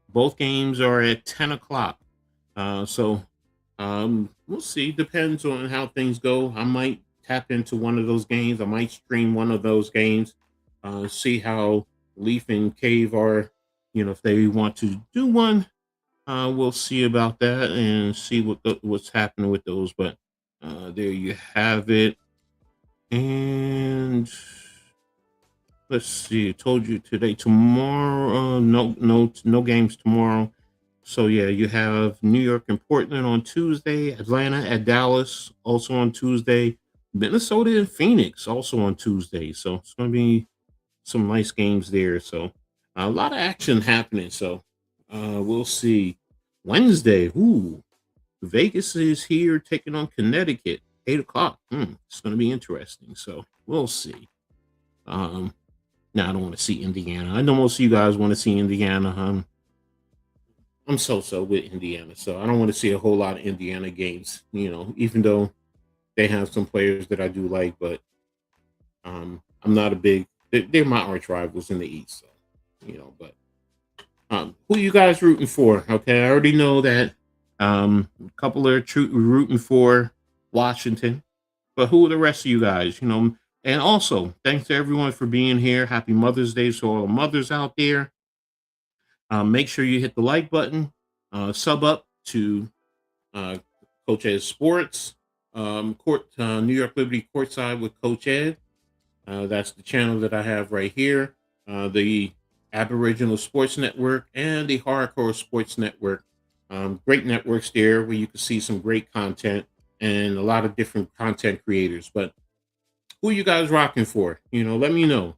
Both games are at 10:00. So we'll see. Depends on how things go. I might tap into one of those games. I might stream one of those games. See how Leaf and Cave are. If they want to do one, we'll see about that and see what's happening with those. But there you have it. And let's see. I told you today, tomorrow. No games tomorrow. So yeah, you have New York and Portland on Tuesday, Atlanta at Dallas also on Tuesday, Minnesota and Phoenix also on Tuesday. So it's going to be some nice games there. So a lot of action happening. So we'll see. Wednesday, ooh, Vegas is here taking on Connecticut, 8 o'clock. It's going to be interesting. So we'll see. Um, now I don't want to see Indiana. I know most of you guys want to see Indiana. I'm so with Indiana, so I don't want to see a whole lot of Indiana games. Even though they have some players that I do like, but I'm not a big. They're my arch rivals in the East, so But who you guys rooting for? Okay, I already know that a couple are rooting for Washington, but who are the rest of you guys? And also thanks to everyone for being here. Happy Mother's Day to all the mothers out there. Make sure you hit the like button, sub up to uh, Coach Ed Sports, New York Liberty Courtside with Coach Ed. That's the channel that I have right here. The Aboriginal Sports Network and the Hardcore Sports Network. Great networks there where you can see some great content and a lot of different content creators. But who you guys rocking for? Let me know.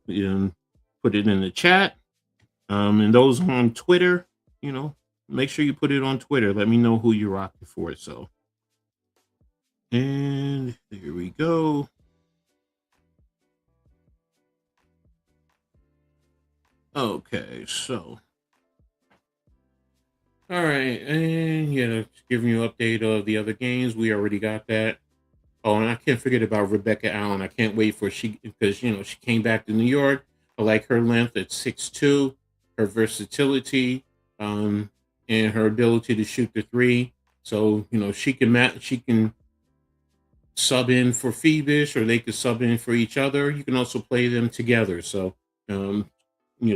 Put it in the chat. And those on Twitter, make sure you put it on Twitter. Let me know who you're rocking for. So, and there we go. Okay, so all right, and giving you an update of the other games. We already got that. Oh, and I can't forget about Rebecca Allen. I can't wait for because she came back to New York. I like her length at 6'2", her versatility, and her ability to shoot the three. So she can sub in for Phoebus, or they could sub in for each other. You can also play them together. So um,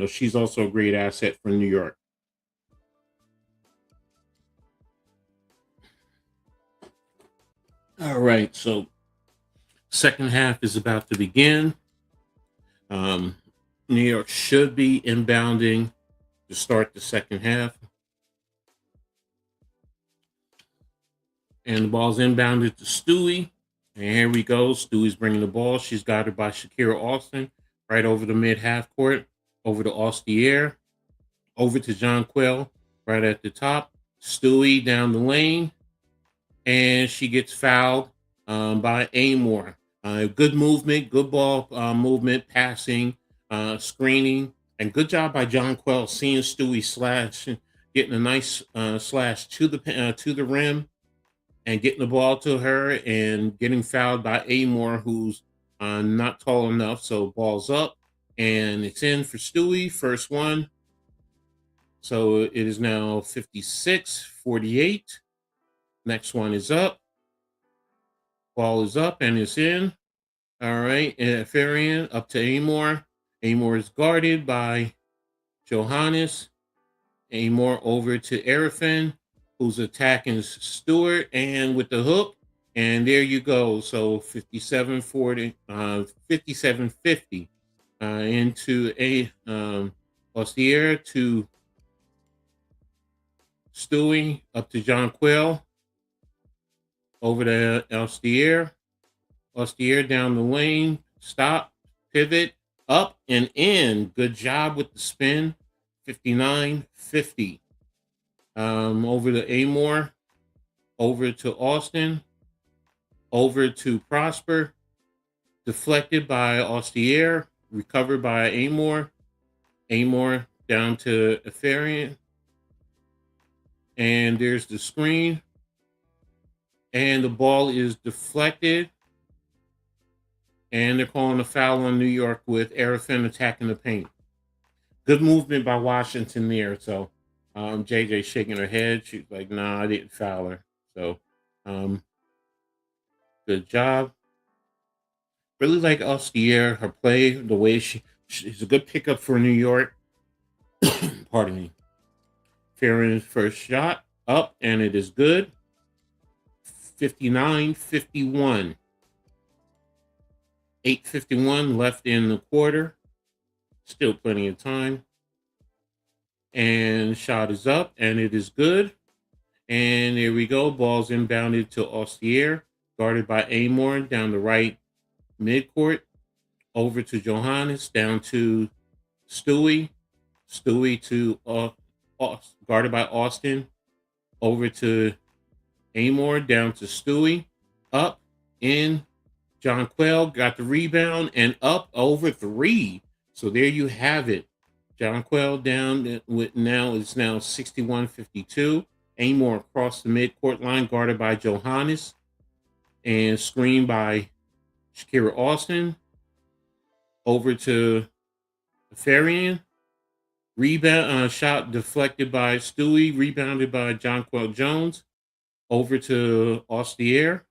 she's also a great asset for New York. All right, so second half is about to begin. New York should be inbounding to start the second half. And the ball's inbounded to Stewie. And here we go. Stewie's bringing the ball. She's guarded by Shakira Austin right over the mid half court, over to Ostier, over to John Quill right at the top. Stewie down the lane, and she gets fouled by Amore. Good movement, good ball movement, passing, screening, and good job by John Quill seeing Stewie slash, getting a nice slash to the rim, and getting the ball to her and getting fouled by Amore, who's not tall enough. So ball's up, and it's in for Stewie, first one. So it is now 56-48. Next one is up. Ball is up and it's in. All right, and Farian up to Amore. Amore is guarded by Johannes. Amore over to Arifin, who's attacking Stewart, and with the hook. And there you go. So 57-40, 57-50 into a Ostier to Stewie, up to John Quill, over to Ostier. Ostier down the lane, stop, pivot, up and in. Good job with the spin. 59-50. Over to Amore, over to Austin, over to Prosper, deflected by Ostier, recovered by Amore. Amore down to Efarian. And there's the screen. And the ball is deflected. And they're calling a foul on New York with Arifin attacking the paint. Good movement by Washington there. So JJ shaking her head. She's like, nah, I didn't foul her. So good job. Really like Ostier, her play, the way she's a good pickup for New York. Pardon me. Farron's first shot up, and it is good. 59-51. 8:51 left in the quarter. Still plenty of time. And shot is up, and it is good. And there we go. Ball's inbounded to Ostier, guarded by Amor down the right midcourt. Over to Johannes, down to Stewie. Stewie to guarded by Austin. Over to Amor, down to Stewie. Up, in. Jonquel got the rebound and up over three. So there you have it. Jonquel down with it's now 61-52. Amor across the midcourt line, guarded by Johannes and screened by Shakira Austin. Over to Farian. Rebound shot deflected by Stewie, rebounded by Jonquel Jones. Over to Ostier.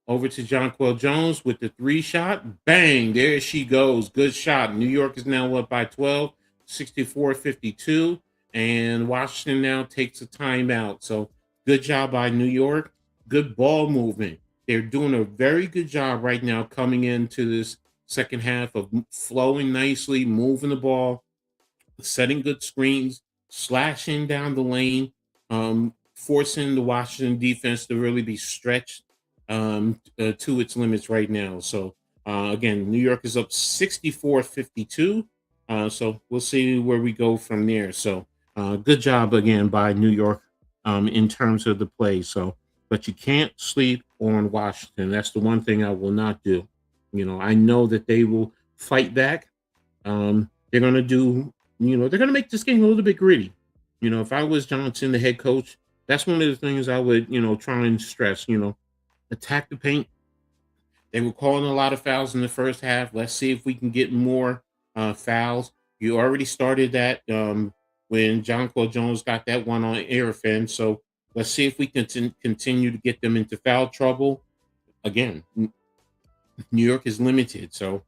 Over to Jonquel Jones with the three shot. Bang, there she goes. Good shot. New York is now up by 12, 64-52. And Washington now takes a timeout. So good job by New York. Good ball movement. They're doing a very good job right now coming into this second half of flowing nicely, moving the ball, setting good screens, slashing down the lane, forcing the Washington defense to really be stretched to its limits right now. So again, New York is up 64-52. So we'll see where we go from there. So good job again by New York in terms of the play. So, but you can't sleep on Washington. That's the one thing I will not do. I know that they will fight back. They're going to do, they're going to make this game a little bit gritty. If I was Johnson, the head coach, that's one of the things I would, try and stress, attack the paint. They were calling a lot of fouls in the first half. Let's see if we can get more fouls. You already started that when Jonquel Jones got that one on Arafin. So let's see if we can continue to get them into foul trouble. Again, New York is limited. So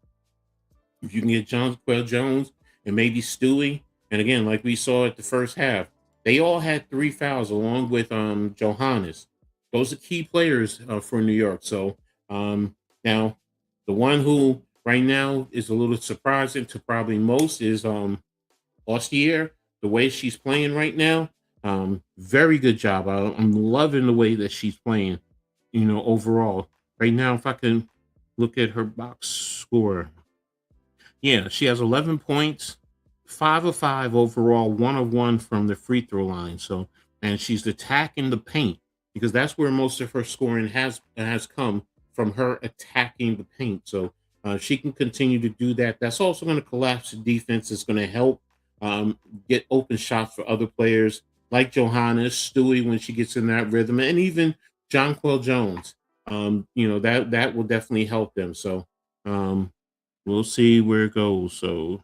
if you can get Jonquel Jones and maybe Stewie, and again, like we saw at the first half, they all had 3 fouls along with Johannes. Those are key players for New York. So now the one who right now is a little surprising to probably most is Ostier. The way she's playing right now, very good job. I'm loving the way that she's playing, overall. Right now, if I can look at her box score. Yeah, she has 11 points, 5 of 5 overall, 1 of 1 from the free throw line. So, and she's attacking the paint because that's where most of her scoring has come from, her attacking the paint. So she can continue to do that. That's also going to collapse the defense. It's going to help get open shots for other players like Johannes, Stewie when she gets in that rhythm, and even Jonquel Jones. That will definitely help them. So we'll see where it goes. So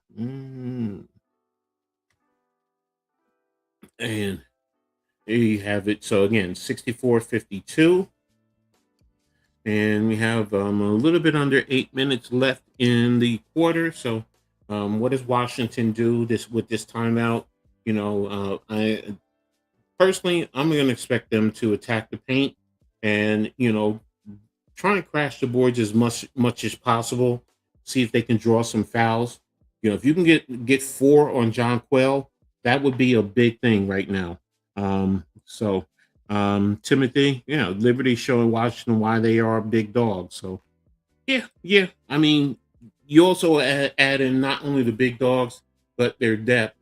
and there you have it. So again, 64-52. And we have a little bit under 8 minutes left in the quarter. So what does Washington do with this timeout? I personally, I'm going to expect them to attack the paint and, try and crash the boards as much as possible. See if they can draw some fouls. If you can get 4 on Jonquel, that would be a big thing right now. Timothy, Liberty showing Washington why they are a big dog. So yeah. I mean, you also add in not only the big dogs, but their depth,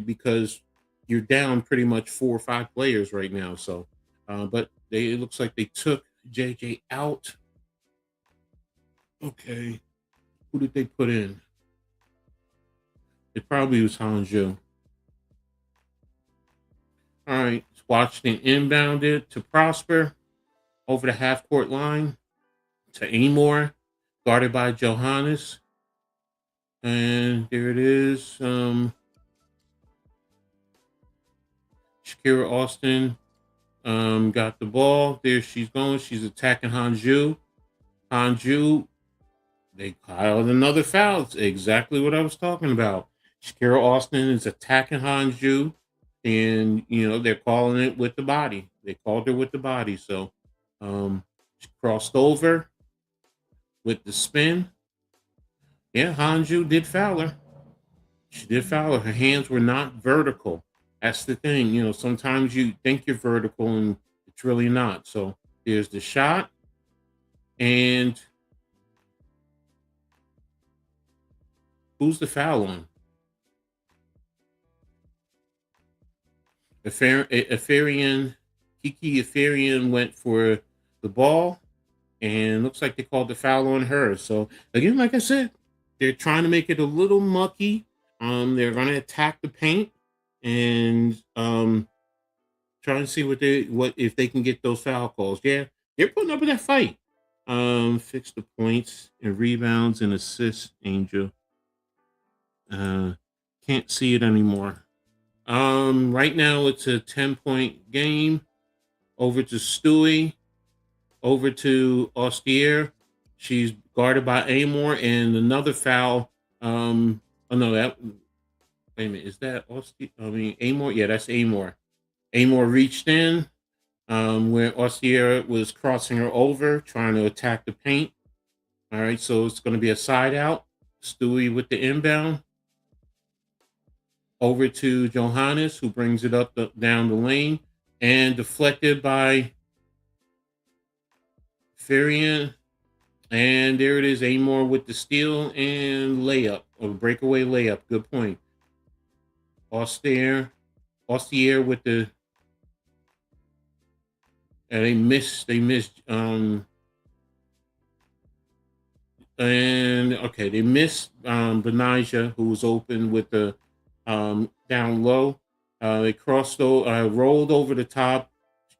because you're down pretty much 4 or 5 players right now. So, but it looks like they took JJ out. Okay. Who did they put in? It probably was Hanju. All right. Washington inbounded to Prosper over the half court line to Amor, guarded by Johannes. And there it is. Shakira Austin got the ball. There she's going. She's attacking Hanju. They called another foul. It's exactly what I was talking about. Shakira Austin is attacking Hanju, and they're calling it with the body. They called her with the body. So she crossed over, with the spin. Yeah, Hanju did foul her. She did foul her. Her hands were not vertical. That's the thing. Sometimes you think you're vertical and it's really not. So there's the shot. And who's the foul on? Afarian, Kiki Afarian went for the ball, and looks like they called the foul on her. So again, like I said, they're trying to make it a little mucky. They're going to attack the paint and try to see what if they can get those foul calls. Yeah, they're putting up in that fight. Fix the points and rebounds and assists, Angel. Can't see it anymore. Right now it's a 10-point game. Over to Stewie, over to Austier. She's guarded by Amor, and another foul. Oh no, that wait a minute, is that Austier? I mean Amor? Yeah, that's Amor. Amor reached in, where Austier was crossing her over, trying to attack the paint. All right, so it's going to be a side out. Stewie with the inbound. Over to Johannes, who brings it up down the lane and deflected by Farian. And there it is, Amor with the steal and layup, or breakaway layup. Good point. Austier with the they missed and okay, they missed Benijah, who was open with the down low. They rolled over the top,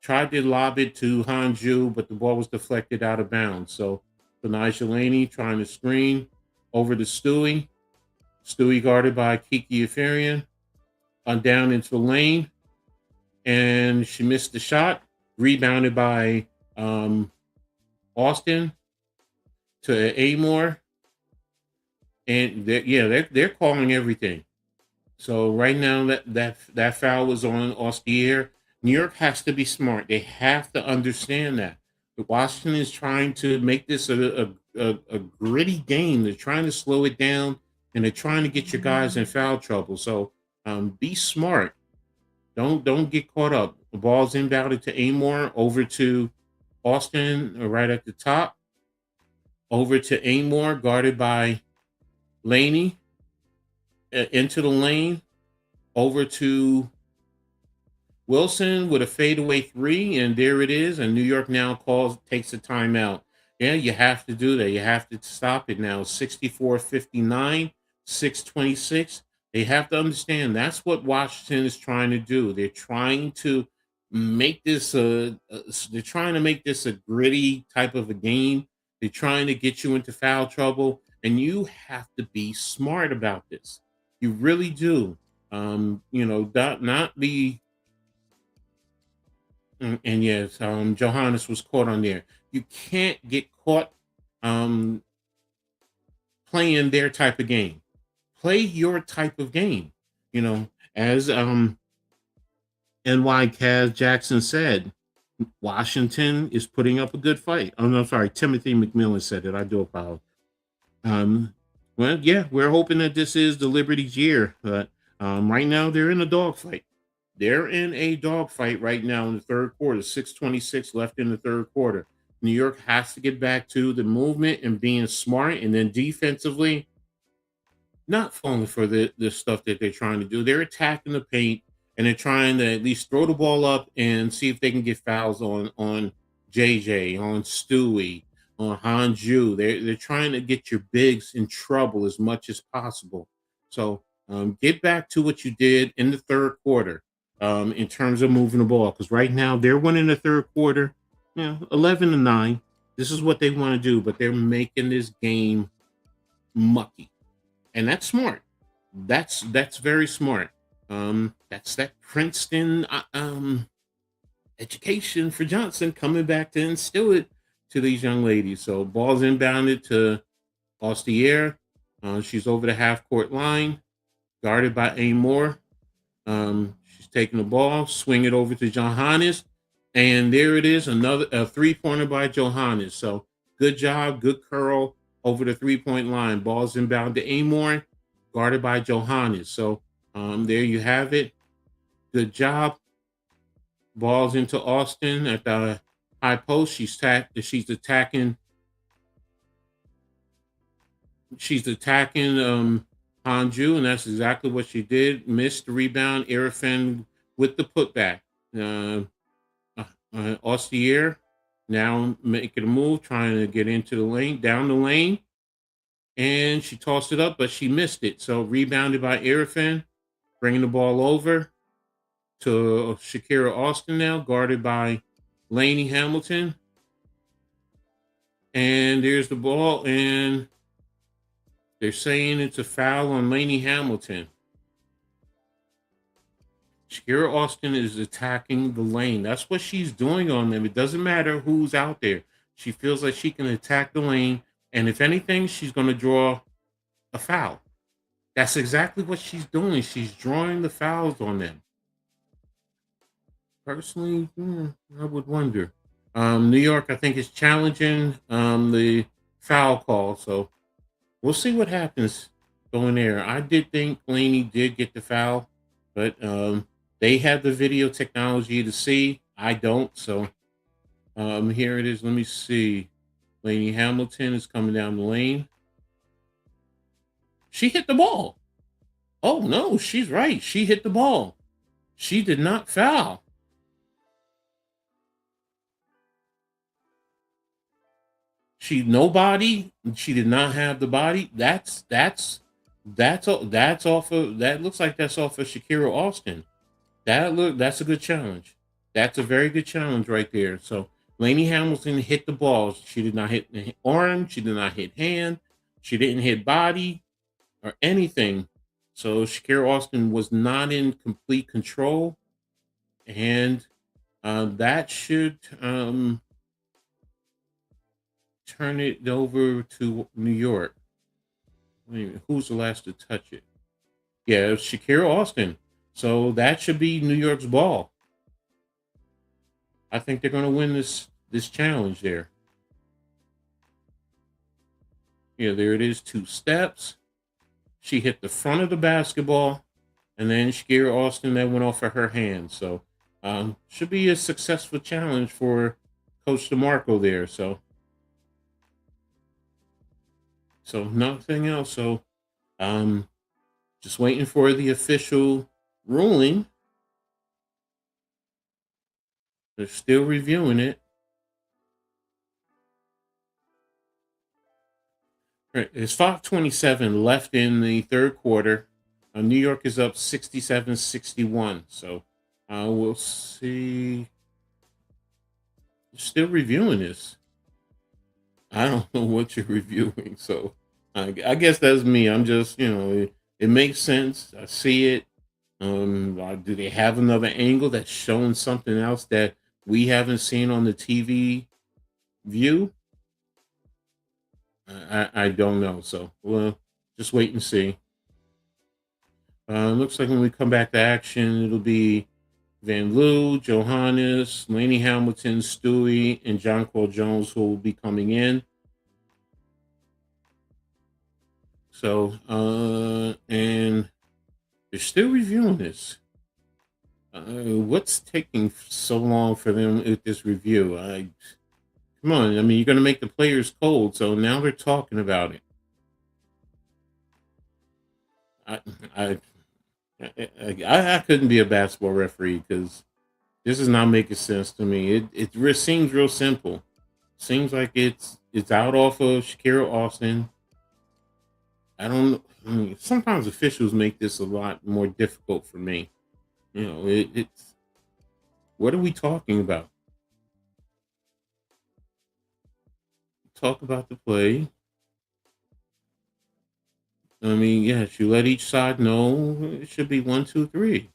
tried to lob it to Hanju, but the ball was deflected out of bounds. So Benijah Laney trying to screen over to Stewie. Stewie guarded by Kiki Afarian on down into the lane, and she missed the shot. Rebounded by Austin to Amor, and they're calling everything. So right now that foul was on Austier. New York has to be smart. They have to understand that. But Washington is trying to make this a gritty game. They're trying to slow it down, and they're trying to get your guys in foul trouble. So be smart. Don't get caught up. The ball's inbounded to Amor, over to Austin, right at the top. Over to Amor, guarded by Laney. Into the lane, over to Wilson with a fadeaway three, and there it is. And New York now takes a timeout. Yeah, you have to do that. You have to stop it now. 64-59, 6:26. They have to understand that's what Washington is trying to do. They're trying to make this they're trying to make this a gritty type of a game. They're trying to get you into foul trouble, and you have to be smart about this. You really do. Not be. And yes, Johannes was caught on there. You can't get caught playing their type of game. Play your type of game. As NY Kaz Jackson said, Washington is putting up a good fight. Oh no, sorry, Timothy McMillan said it. I do apologize. Well, yeah, we're hoping that this is the Liberty's year, but right now they're in a dogfight. They're in a dogfight right now in the third quarter. 6:26 left in the third quarter. New York has to get back to the movement and being smart, and then defensively, not falling for the stuff that they're trying to do. They're attacking the paint, and they're trying to at least throw the ball up and see if they can get fouls on JJ, on Stewie, on Hanju. They're trying to get your bigs in trouble as much as possible. So get back to what you did in the third quarter in terms of moving the ball, because right now they're winning the third quarter, 11-9. This is what they want to do, but they're making this game mucky, and that's smart. That's very smart. That's that Princeton education for Johnson coming back to instill it to these young ladies. So ball's inbounded to Austier. She's over the half court line, guarded by Amor. She's taking the ball, swing it over to Johannes, and there it is, another 3-pointer by Johannes. So Good job, good curl over the 3-point line. Ball's inbound to Amore, guarded by Johannes. So there you have it. Good job. Ball's into Austin at the high post. She's attacking Hanju, and that's exactly what she did. Missed the rebound. Arafin with the putback. Uh, Ostier now making a move, trying to get into the lane, down the lane, and she tossed it up, but she missed it. So rebounded by Arafin, bringing the ball over to Shakira Austin now, guarded by Lainey Hamilton. And there's the ball, and they're saying it's a foul on Lainey Hamilton. Shakira Austin is attacking the lane. That's what she's doing on them. It doesn't matter who's out there. She feels like she can attack the lane, and if anything, she's going to draw a foul. That's exactly what she's doing. She's drawing the fouls on them. Personally, I would wonder. New York, I think, is challenging the foul call, so we'll see what happens going there. I did think Laney did get the foul, but they have the video technology to see. I don't, so here it is. Let me see. Laney Hamilton is coming down the lane. She hit the ball. Oh no, she's right. She hit the ball. She did not foul. She nobody. She did not have the body. That's off of that. Looks like that's off of Shakira Austin. That's a good challenge. That's a very good challenge right there. So Lainey Hamilton hit the ball. She did not hit the arm. She did not hit hand. She didn't hit body or anything. So Shakira Austin was not in complete control, and that should turn it over to New York. Wait a minute, who's the last to touch it? Yeah, it was Shakira Austin. So that should be New York's ball. I think they're going to win this challenge there. Yeah, there it is. 2 steps. She hit the front of the basketball, and then Shakira Austin that went off of her hand. So should be a successful challenge for Coach DeMarco there. So nothing else. So just waiting for the official ruling. They're still reviewing it. Right, it's 5:27 left in the third quarter. New York is up 67-61. So we'll see. Still reviewing this. I don't know what you're reviewing. So I guess that's me. I'm just, it makes sense. I see it. Do they have another angle that's showing something else that we haven't seen on the TV view? I don't know. So we'll just wait and see. Looks like when we come back to action, it'll be Van Loo, Johannes, Laney Hamilton, Stewie, and John Cole Jones who will be coming in. So, and they're still reviewing this. What's taking so long for them with this review? Come on. I mean, you're going to make the players cold. So now they're talking about it. I, I, I couldn't be a basketball referee because this is not making sense to me. It seems real simple. Seems like it's out off of Shakira Austin. I don't. I mean, sometimes officials make this a lot more difficult for me. It's what are we talking about? Talk about the play. I mean, yes, you let each side know it should be 1, 2, 3.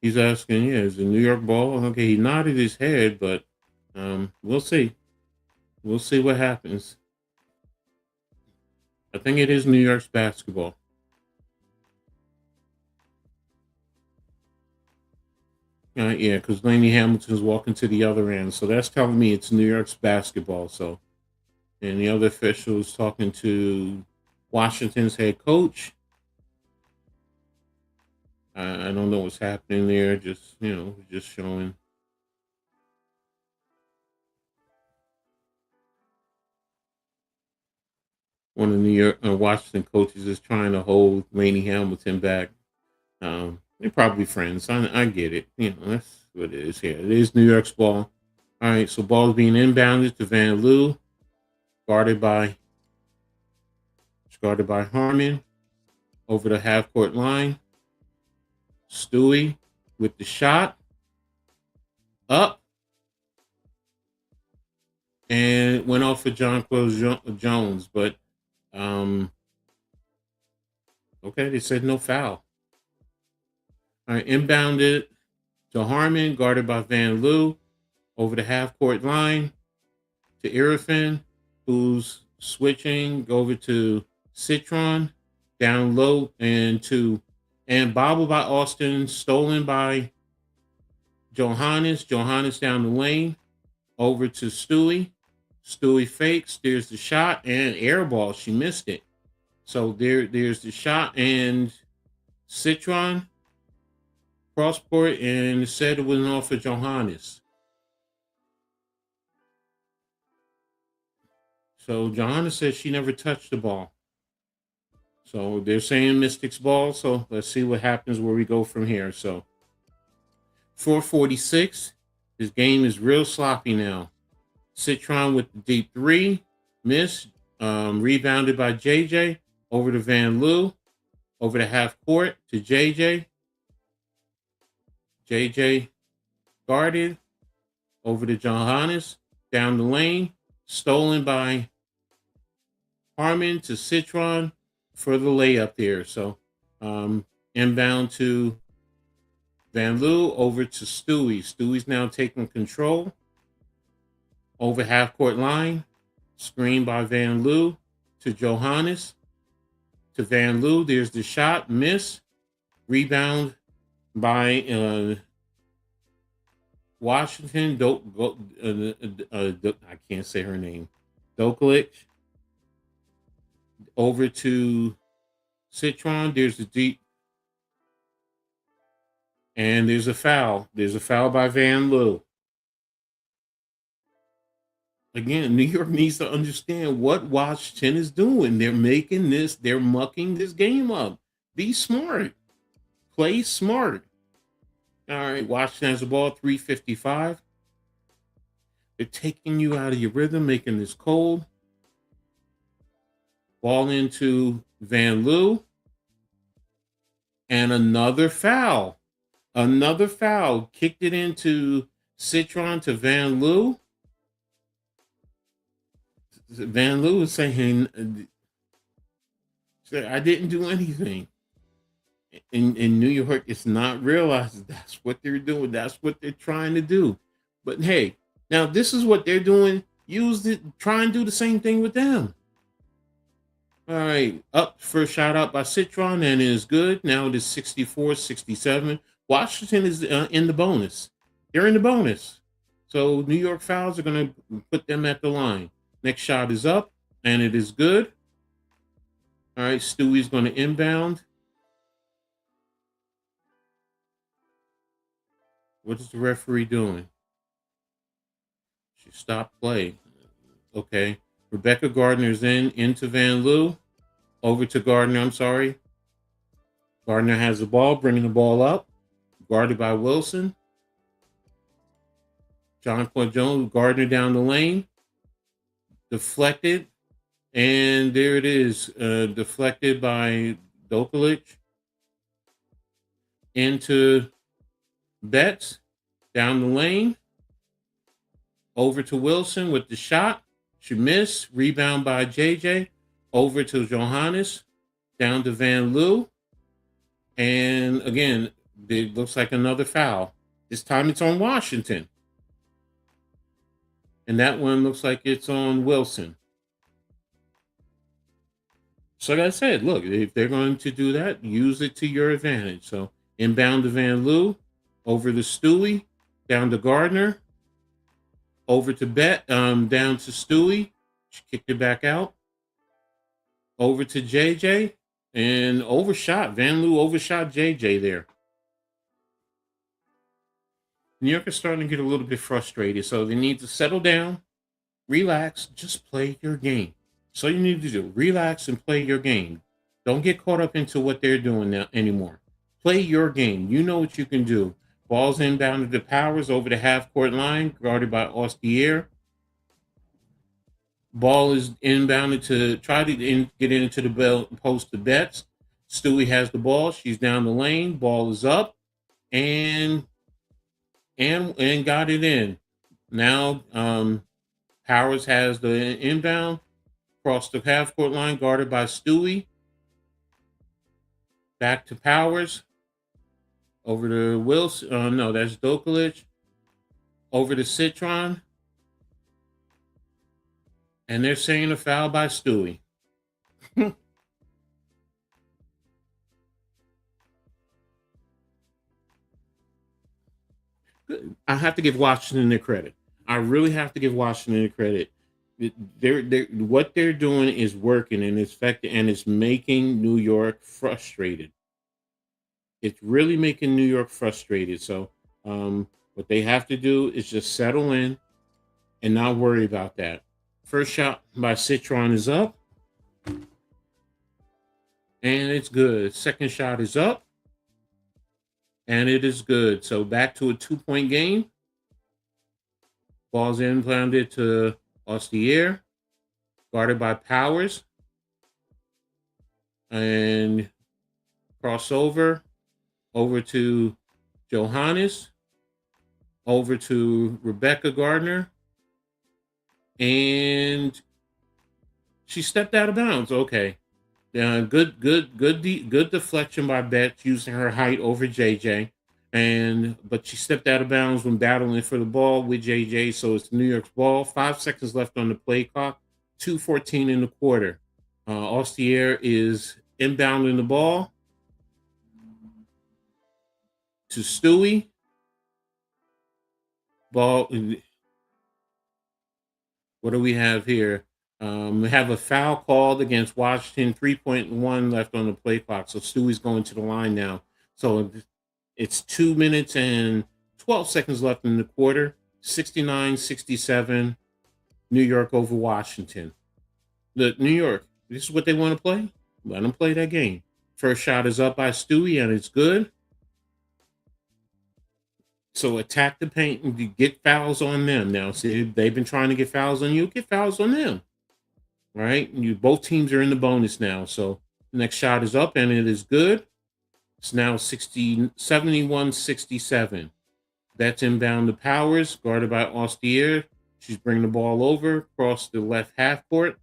He's asking, yeah, is the New York ball? Okay, he nodded his head, but we'll see. We'll see what happens. I think it is New York's basketball. Yeah, because Laney Hamilton's walking to the other end. So that's telling me it's New York's basketball. So, and the other official is talking to Washington's head coach. I don't know what's happening there. Just, just showing one of the New York Washington coaches is trying to hold Laney Hamilton back. They're probably friends. I get it. That's what it is here. It is New York's ball. All right, so ball is being inbounded to Van Loo, guarded by Harmon over the half court line. Stewie with the shot up and it went off for John Jones, but okay, they said no foul. All right, inbounded to Harmon, guarded by Van Loo over the half court line to Irfin, who's switching over to Citron, down low and bobbled by Austin, stolen by Johannes. Johannes down the lane over to Stewie. Stewie fakes, there's the shot and air ball. She missed it. So there's the shot and Citron cross court and said it was off of Johannes. So Johannes says she never touched the ball. So they're saying Mystics ball. So let's see what happens where we go from here. So 4:46. This game is real sloppy now. Citron with the deep three. Miss. Rebounded by JJ. Over to Van Loo. Over the half court to JJ. JJ guarded. Over to Johannes. Down the lane. Stolen by Harmon to Citron for the layup there. So inbound to Van Loo over to Stewie. Stewie's now taking control. Over half court line. Screen by Van Loo to Johannes. To Van Loo. There's the shot. Miss. Rebound by Washington. I can't say her name. Doklich. Over to Citron. There's the deep. And there's a foul. There's a foul by Van Loo. Again, New York needs to understand what Washington is doing. They're mucking this game up. Be smart. Play smart. All right, Washington has the ball, 3:55. They're taking you out of your rhythm, making this cold. Ball into Van Loo. And another foul. Another foul. Kicked it into Citron to Van Loo. Van Loo is saying, I didn't do anything. In New York, it's not realized that's what they're doing. That's what they're trying to do. But hey, now this is what they're doing. Try and do the same thing with them. All right, up for a shout out by Citron, and it is good. Now it is 64-67. Washington is in the bonus. They're in the bonus. So New York fouls are going to put them at the line. Next shot is up, and it is good. All right, Stewie's going to inbound. What is the referee doing? She stopped play. Okay. Rebecca Gardner's into Van Loo. Over to Gardner, I'm sorry. Gardner has the ball, bringing the ball up. Guarded by Wilson. John Paul Jones, Gardner down the lane. Deflected. And there it is. Deflected by Doklich. Into Betts. Down the lane. Over to Wilson with the shot. She missed. Rebound by JJ. Over to Johannes. Down to Van Loo. And again, it looks like another foul. This time it's on Washington. And that one looks like it's on Wilson. So like I said, look, if they're going to do that, use it to your advantage. So inbound to Van Loo. over to Stewie, down to Gardner, over to down to Stewie. She kicked it back out. Over to JJ and overshot. Van Loo overshot JJ there. New York is starting to get a little bit frustrated, so they need to settle down, relax, just play your game. So you need to do relax and play your game. Don't get caught up into what they're doing now anymore. Play your game. You know what you can do. Ball's inbounded to Powers over the half court line, guarded by Austier. Ball is inbounded to try to get into the post to Betts. Stewie has the ball. She's down the lane. Ball is up, and got it in. Now Powers has the inbound across the half court line, guarded by Stewie. Back to Powers. Over to Wilson. No, that's Dokulic. Over to Citron. And they're saying a foul by Stewie. I have to give Washington their credit. I really have to give Washington their credit. What they're doing is working, and it's effective, and it's making New York frustrated. It's really making New York frustrated. So what they have to do is just settle in and not worry about that. First shot by Citron is up, and it's good. Second shot is up, and it is good. So back to a 2-point game. Ball's inbounded to Austier, guarded by Powers, and crossover over to Johannes, over to Rebecca Gardner, and she stepped out of bounds. Okay, good deflection by Betts using her height over JJ, but she stepped out of bounds when battling for the ball with JJ. So it's New York's ball. 5 seconds left on the play clock. 2:14 in the quarter. Austier is inbounding the ball to Stewie. Ball. What do we have here? We have a foul called against Washington. 3.1 left on the play clock. So Stewie's going to the line now. So it's 2 minutes and 12 seconds left in the quarter. 69-67. New York over Washington. The New York, this is what they want to play. Let them play that game. First shot is up by Stewie, and it's good. So attack the paint and get fouls on them. Now, see, they've been trying to get fouls on you. Get fouls on them. Right? Both teams are in the bonus now. So the next shot is up, and it is good. It's now 71-67. That's inbound to Powers, guarded by Austier. She's bringing the ball over across the left half court.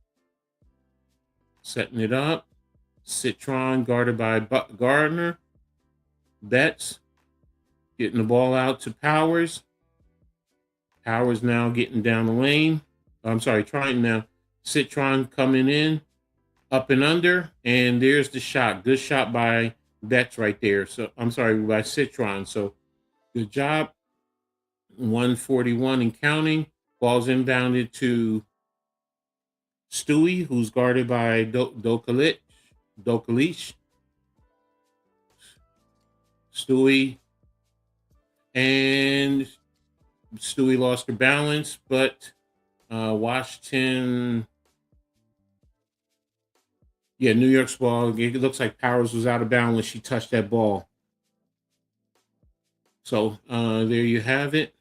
Setting it up. Citron, guarded by Gardner. Betts getting the ball out to Powers. Powers now getting down the lane. I'm sorry, trying now. Citron coming in, up and under, and there's the shot. Good shot by Betts right there. So I'm sorry, by Citron. So good job. 141 and counting. Ball's inbounded to Stewie, who's guarded by Dokulic. Stewie. And Stewie lost her balance, but Washington, New York's ball. It looks like Powers was out of bounds when she touched that ball. So there you have it.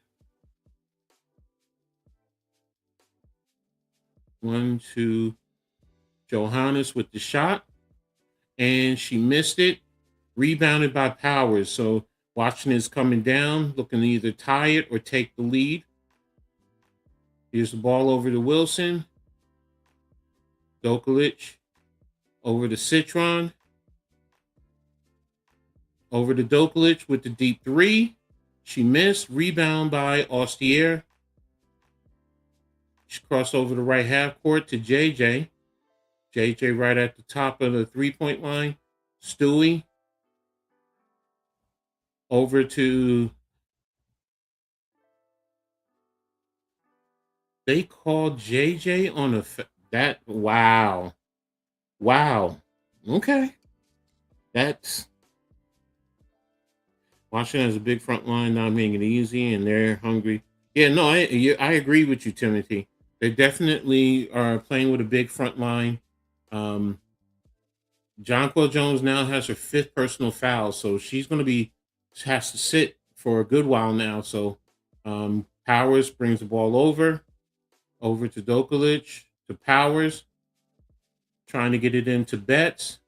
1-2, Johannes with the shot, and she missed it. Rebounded by Powers. So Washington is coming down, looking to either tie it or take the lead. Here's the ball over to Wilson. Dokulic over to Citron. Over to Dokulic with the deep three. She missed. Rebound by Austier. She crossed over the right half court to JJ. JJ right at the top of the three-point line. Stewie over to They called JJ on that. Wow. Wow. Okay. That's Washington has a big front line, not making it easy, and they're hungry. Yeah, no, I agree with you, Timothy. They definitely are playing with a big front line. Um, Jonquil Jones now has her fifth personal foul, so she's going to be has to sit for a good while now. So Powers brings the ball over to Dokalic to Powers, trying to get it into Betts,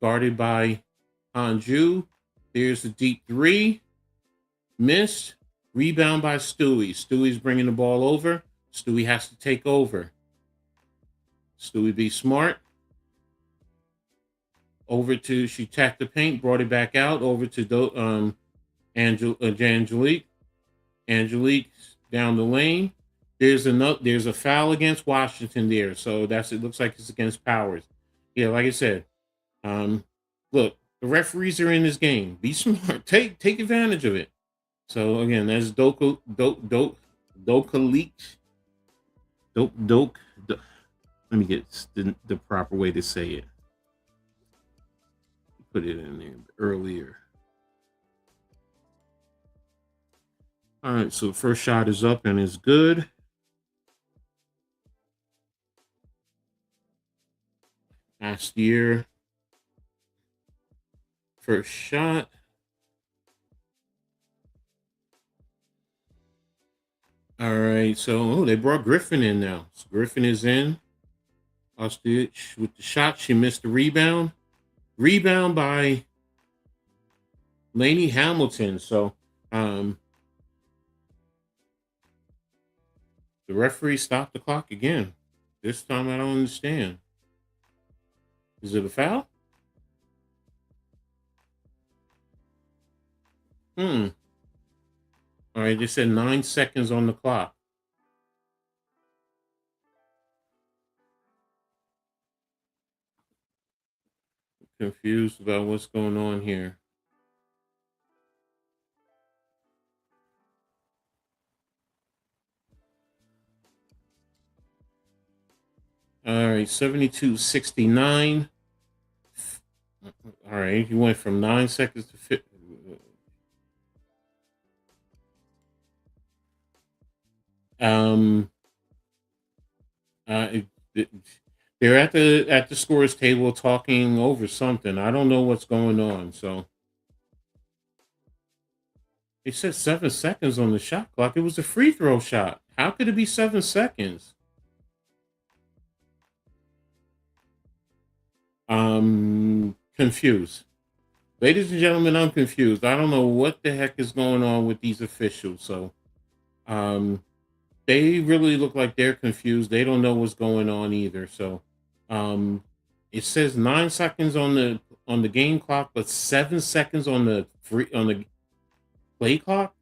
guarded by Hanju. There's the deep three. Missed. Rebound by Stewie. Stewie's bringing the ball over. Stewie has to take over. Stewie be smart. She tapped the paint, brought it back out over to Angelique. Angelique down the lane. There's a foul against Washington there. So it looks like it's against Powers. Yeah, like I said, look, the referees are in this game. Be smart. Take advantage of it. So again, that's Dokalic. Let me get the proper way to say it. Put it in there earlier. All right, so first shot is up and is good. Last year, first shot. All right, so they brought Griffin in now. So Griffin is in. Ostoich with the shot. She missed the rebound. Rebound by Lainey Hamilton. So the referee stopped the clock again. This time I don't understand. Is it a foul? All right, they said 9 seconds on the clock. Confused about what's going on here. All right, 72-69. All right, you went from 9 seconds to 50. They're at the scores table talking over something. I don't know what's going on. So it said 7 seconds on the shot clock. It was a free throw shot. How could it be 7 seconds? Confused. Ladies and gentlemen, I'm confused. I don't know what the heck is going on with these officials. So they really look like they're confused. They don't know what's going on either. So it says 9 seconds on the game clock, but 7 seconds on the play clock.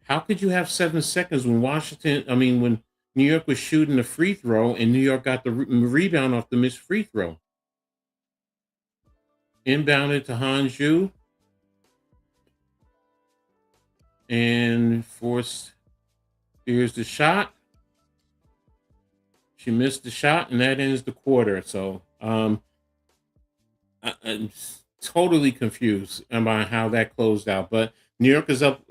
How could you have 7 seconds when when New York was shooting a free throw and New York got the rebound off the missed free throw? Inbounded to Hanju and forced. Here's the shot. She missed the shot, and that ends the quarter. So I'm totally confused about how that closed out. But New York is up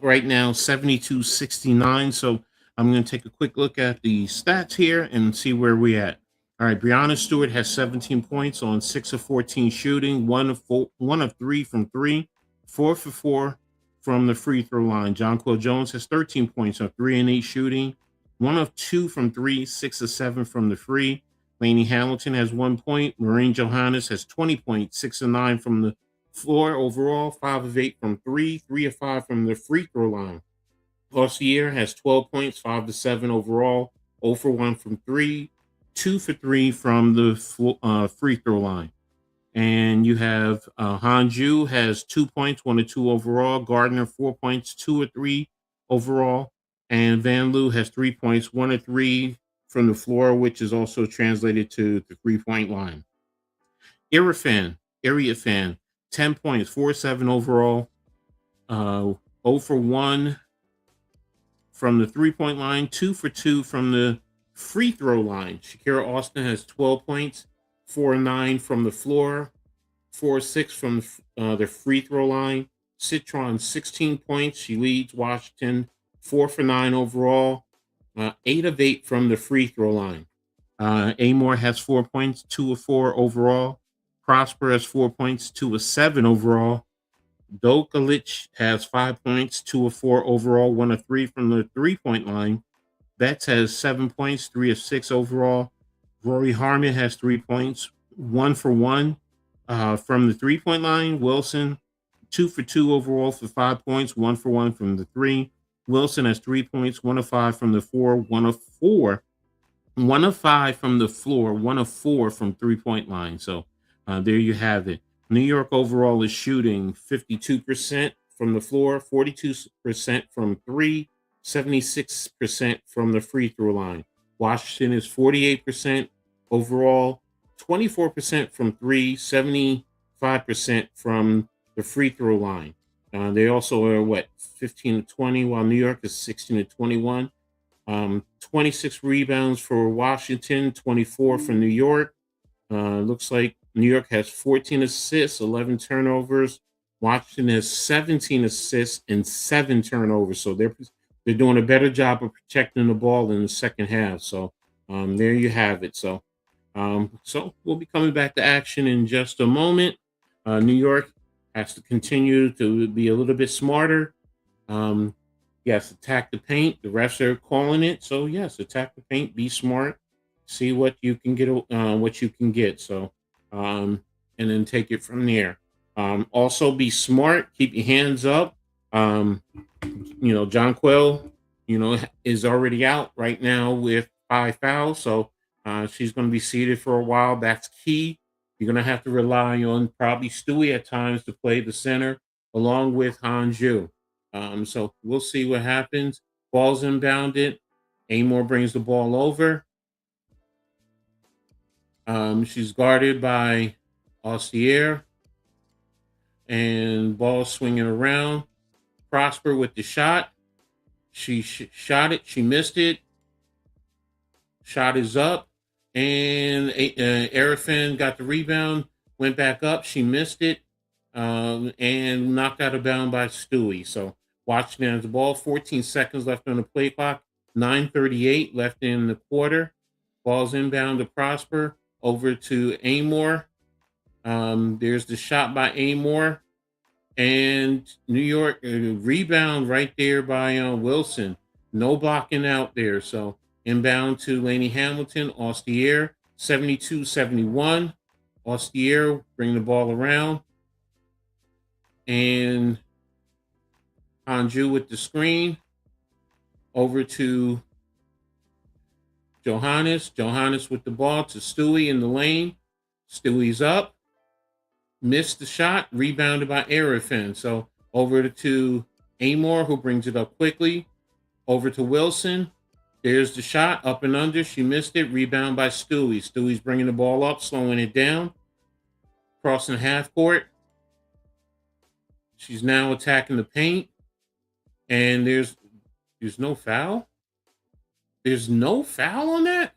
right now, 72-69. So I'm going to take a quick look at the stats here and see where we're at. All right, Breonna Stewart has 17 points on 6 of 14 shooting, 1 of 3 from 3, 4 for 4 from the free throw line. Jonquil Jones has 13 points on 3 and 8 shooting, 1 of 2 from 3, 6 of 7 from the free. Lainey Hamilton has 1 point. Maureen Johannes has 20 points, 6 of 9 from the floor overall, 5 of 8 from 3, 3 of 5 from the free throw line. Lausier has 12 points, 5 of 7 overall, 0 for 1 from 3, 2 for 3 from the free throw line. And you have Hanju has 2 points, 1 of 2 overall. Gardner, 4 points, 2 of 3 overall. And Van Loo has 3 points, 1 of 3 from the floor, which is also translated to the 3-point line. Area fan, 10 points, 4 of 7 overall. 0 for 1 from the 3-point line, 2 for 2 from the free throw line. Shakira Austin has 12 points, 4 and 9 from the floor, 4 6 from the free throw line. Citron 16 points. She leads Washington 4 for 9 overall, 8 of 8 from the free throw line. Amore has 4 points, 2 of 4 overall. Prosper has 4 points, 2 of 7 overall. Dokalic has 5 points, 2 of 4 overall, 1 of 3 from the 3-point line. Betts has 7 points, 3 of 6 overall. Rory Harmon has 3 points, 1 for 1 from the 3-point line. Wilson, 2 for 2 overall for 5 points, 1 for 1 from the 3. Wilson has 3 points, 1 of 5 from the 4, 1 of 4. 1 of 5 from the floor, 1 of 4 from 3-point line. So there you have it. New York overall is shooting 52% from the floor, 42% from 3, 76% from the free throw line. Washington is 48% overall, 24% from 3, 75% from the free throw line. They also are 15 to 20, while New York is 16 to 21. 26 rebounds for Washington, 24 for New York. Looks like New York has 14 assists, 11 turnovers. Washington has 17 assists and 7 turnovers. So they're doing a better job of protecting the ball in the second half. So there you have it. So we'll be coming back to action in just a moment. New York has to continue to be a little bit smarter. Yes, attack the paint. The refs are calling it. So yes, attack the paint. Be smart. See what you can get. What you can get. So, and then take it from there. Also, be smart. Keep your hands up. John Quell, is already out right now with 5 fouls. So she's going to be seated for a while. That's key. You're going to have to rely on probably Stewie at times to play the center along with Hanju. So we'll see what happens. Ball's inbounded. Amore brings the ball over. She's guarded by Austier. And ball swinging around. Prosper with the shot. She shot it. She missed it. Shot is up. And Arifin got the rebound. Went back up. She missed it. And knocked out of bound by Stewie. So Washington has the ball. 14 seconds left on the play clock. 9:38 left in the quarter. Ball's inbound to Prosper. Over to Amore. There's the shot by Amore. And New York rebound right there by Wilson. No blocking out there. So inbound to Laney Hamilton. Austier, 72-71. Austier bring the ball around. And Hanju with the screen. Over to Johannes. Johannes with the ball to Stewie in the lane. Stewie's up. Missed the shot. Rebounded by Arifin. So over to Amore, who brings it up quickly. Over to Wilson. There's the shot. Up and under. She missed it. Rebound by Stewie. Stewie's bringing the ball up, slowing it down. Crossing half court. She's now attacking the paint. And there's no foul. There's no foul on that?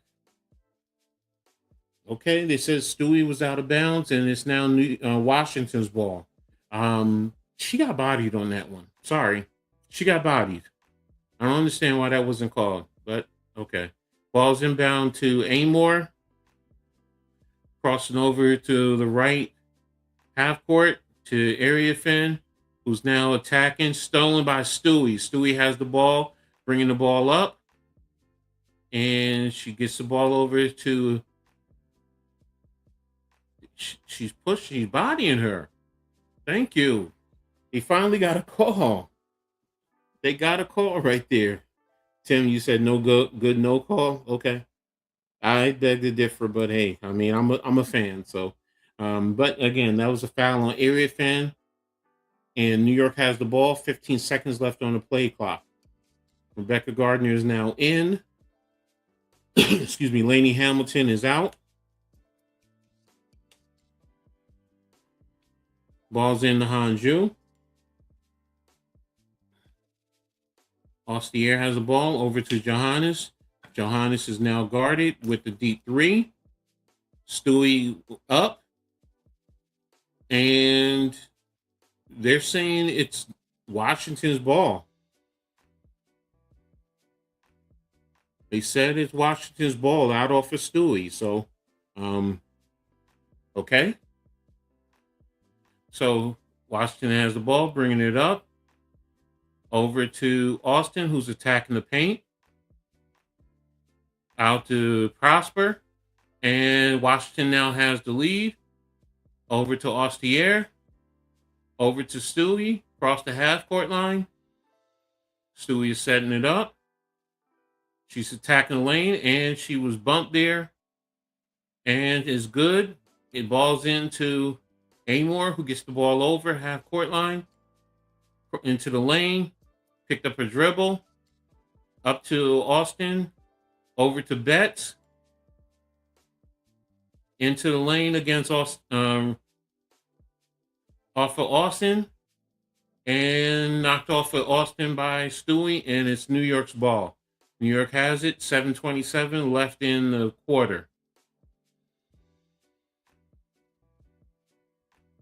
Okay, they said Stewie was out of bounds, and it's now Washington's ball. She got bodied on that one. Sorry. She got bodied. I don't understand why that wasn't called, but okay. Ball's inbound to Amore. Crossing over to the right half court to Arifin, who's now attacking. Stolen by Stewie. Stewie has the ball, bringing the ball up. And she gets the ball over to... She's pushing, she's bodying her. Thank you. He finally got a call. They got a call right there. Tim, you said no good no call. Okay. I beg to differ, but hey, I mean, I'm a fan. So, but again, that was a foul on Arifin. And New York has the ball. 15 seconds left on the play clock. Rebecca Gardner is now in. Excuse me. Laney Hamilton is out. Ball's in the Hanju. Ostier has the ball over to Johannes. Johannes is now guarded with the deep three. Stewie up. And they're saying it's Washington's ball. They said it's Washington's ball out off of Stewie. So, okay. So Washington has the ball, bringing it up over to Austin, who's attacking the paint. Out to Prosper. And Washington now has the lead. Over to Ostier. Over to Stewie. Across the half-court line. Stewie is setting it up. She's attacking the lane, and she was bumped there. And is good. It balls into Amor, who gets the ball over half-court line. Into the lane. Picked up a dribble. Up to Austin. Over to Betts. Into the lane against off of Austin. And knocked off of Austin by Stewie. And it's New York's ball. New York has it. 7:27 left in the quarter.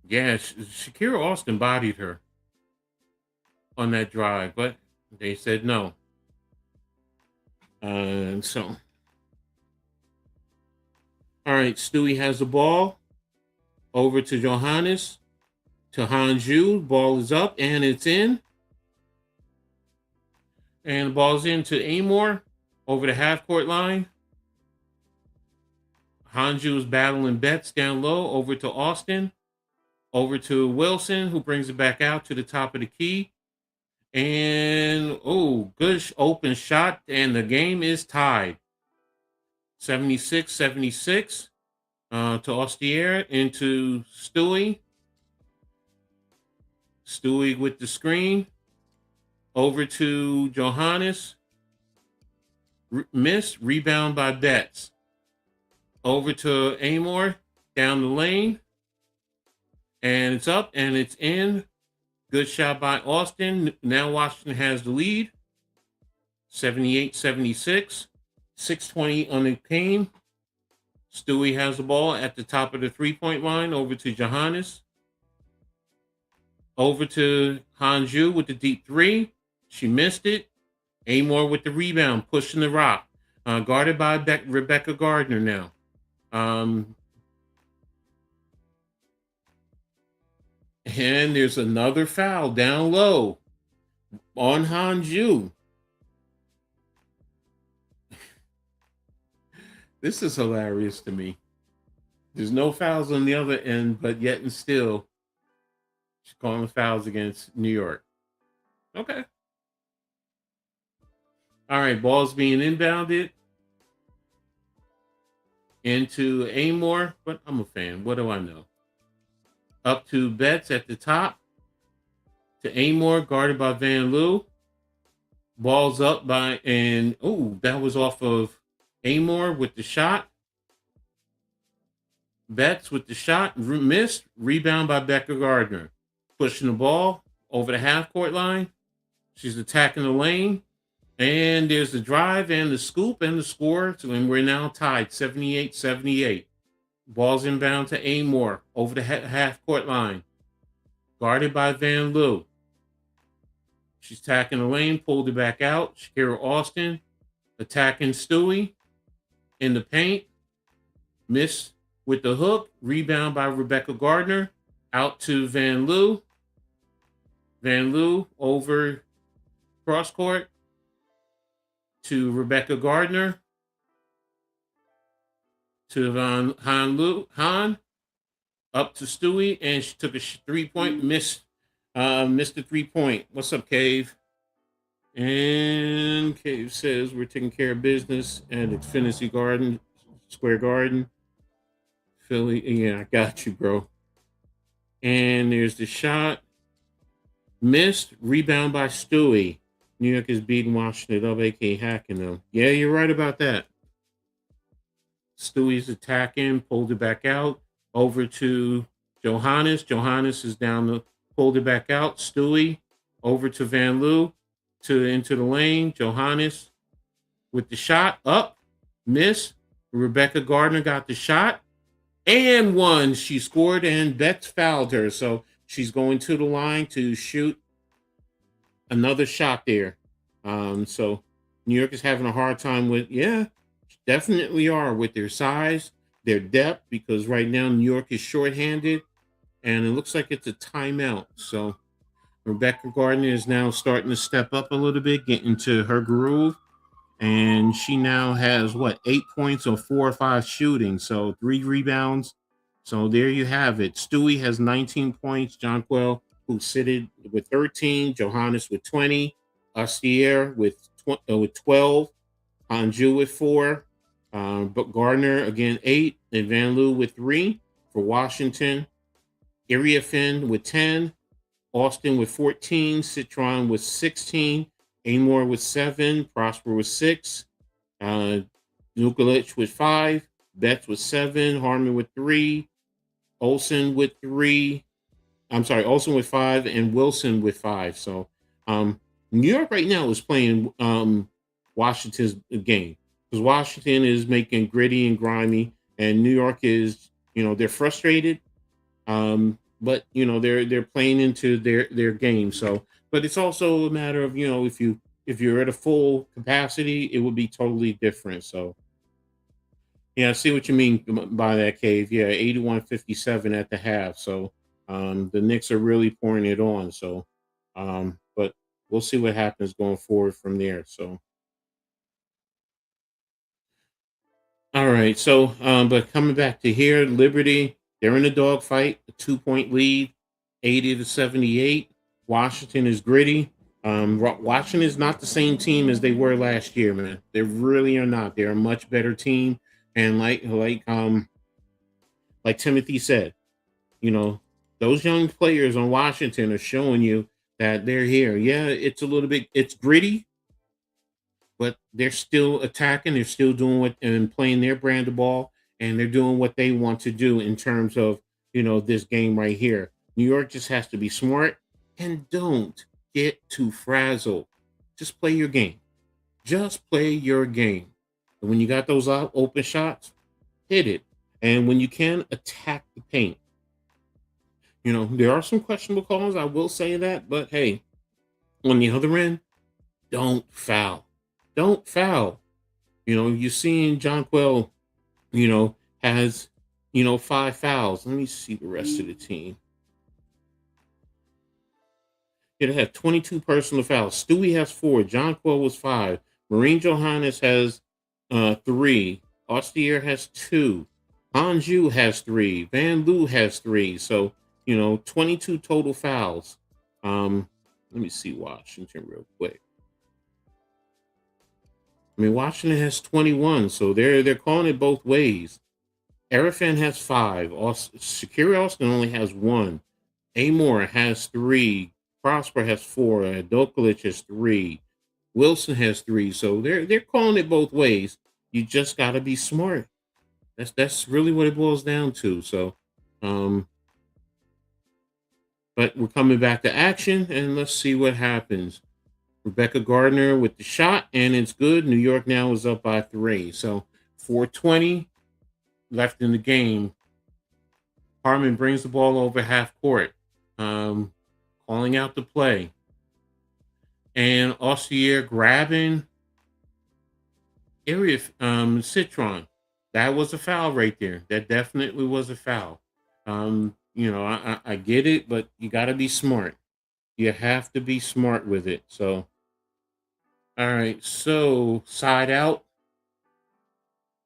Yeah, Shakira Austin bodied her on that drive, but they said no. So, all right, Stewie has the ball over to Johannes, to Hanju. Ball is up and it's in. And the ball's into Amor over the half-court line. Hanju is battling Betts down low over to Austin. Over to Wilson, who brings it back out to the top of the key. And, good open shot, and the game is tied. 76-76 to Ostier into Stewie. Stewie with the screen. Over to Johannes. Miss. Rebound by Betts. Over to Amor. Down the lane. And it's up and it's in. Good shot by Austin. Now Washington has the lead. 78-76. 6:20 on the game. Stewie has the ball at the top of the three-point line. Over to Johannes. Over to Hanju with the deep three. She missed it. Amor with the rebound, pushing the rock. Guarded by Rebecca Gardner now. And there's another foul down low on Hanju. This is hilarious to me. There's no fouls on the other end, but yet and still, she's calling fouls against New York. Okay. All right, ball's being inbounded into Amor, but I'm a fan. What do I know? Up to Betts at the top. To Amor, guarded by Van Loo. Ball's up by, and that was off of Amor with the shot. Betts with the shot, missed. Rebound by Becca Gardner. Pushing the ball over the half-court line. She's attacking the lane. And there's the drive and the scoop and the score. And we're now tied 78-78. Ball's inbound to Amor over the half-court line. Guarded by Van Loo. She's attacking the lane, pulled it back out. Shakira Austin attacking Stewie in the paint. Missed with the hook. Rebound by Rebecca Gardner. Out to Van Loo. Van Loo over cross court to Rebecca Gardner. To Han up to Stewie, and she took a three-point, missed the three-point. What's up, Cave? And Cave says we're taking care of business at Xfinity Garden, Square Garden, Philly. Yeah, I got you, bro. And there's the shot. Missed. Rebound by Stewie. New York is beating Washington up, a.k.a. hacking them. Yeah, you're right about that. Stewie's attacking, pulled it back out. Over to Johannes. Johannes is down, pulled it back out. Stewie over to Van Loo. to into the lane. Johannes with the shot up, miss. Rebecca Gardner got the shot and one. She scored, and Betts fouled her, so she's going to the line to shoot another shot there. So New York is having a hard time with, yeah, definitely are, with their size, their depth, because right now New York is shorthanded, and it looks like it's a timeout. So Rebecca Gardner is now starting to step up a little bit, get into her groove, and she now has what, 8 points or 4 or 5 shooting, so 3 rebounds. So there you have it. Stewie has 19 points. Jonquel, who sitted with 13. Johannes with 20. Astier with 12. Anju with 4. But Gardner again 8. And Van Loo with 3 for Washington. Iriafin with 10. Austin with 14. Citron with 16. Amor with 7. Prosper with 6. Nukulich with 5. Betts with 7. Harmon with 3. Olsen with 3. I'm sorry, Olsen with 5, and Wilson with 5. So New York right now is playing Washington's game, because Washington is making gritty and grimy, and New York is, they're frustrated, but they're playing into their game. So, but it's also a matter of, if you're at a full capacity, it would be totally different. So yeah, I see what you mean by that, Cave. Yeah, 81-57 at the half. So the Knicks are really pouring it on. So but we'll see what happens going forward from there. So all right. So but coming back to here, Liberty, they're in a dogfight, a 2 point lead, 80-78. Washington is gritty. Washington is not the same team as they were last year, man. They really are not. They're a much better team. And like Timothy said, you know, those young players on Washington are showing you that they're here. Yeah, it's a little bit, it's gritty, but they're still attacking. They're still doing what and playing their brand of ball, and they're doing what they want to do in terms of, this game right here. New York just has to be smart and don't get too frazzled. Just play your game. Just play your game. And when you got those open shots, hit it. And when you can, attack the paint. There are some questionable calls, I will say that, but hey, on the other end, don't foul. Don't foul. You're seeing Jonquel, has, 5 fouls. Let me see the rest of the team. It had 22 personal fouls. Stewie has 4. Jonquel was 5. Marine Johannes has 3. Austier has 2. Anju has 3. Van Loo has 3. So, 22 total fouls. Let me see Washington real quick. I mean, Washington has 21, so they're calling it both ways. Arafan has 5. Shakiri Austin only has 1. Amor has 3. Prosper has 4. Dokalic has 3. Wilson has 3. So they're calling it both ways. You just got to be smart. That's really what it boils down to. So, but we're coming back to action, and let's see what happens. Rebecca Gardner with the shot, and it's good. New York now is up by 3. So 4:20 left in the game. Harmon brings the ball over half court, calling out the play. And Ossier grabbing Citron. That was a foul right there. That definitely was a foul. I get it, but you got to be smart. You have to be smart with it. So, all right. So, side out.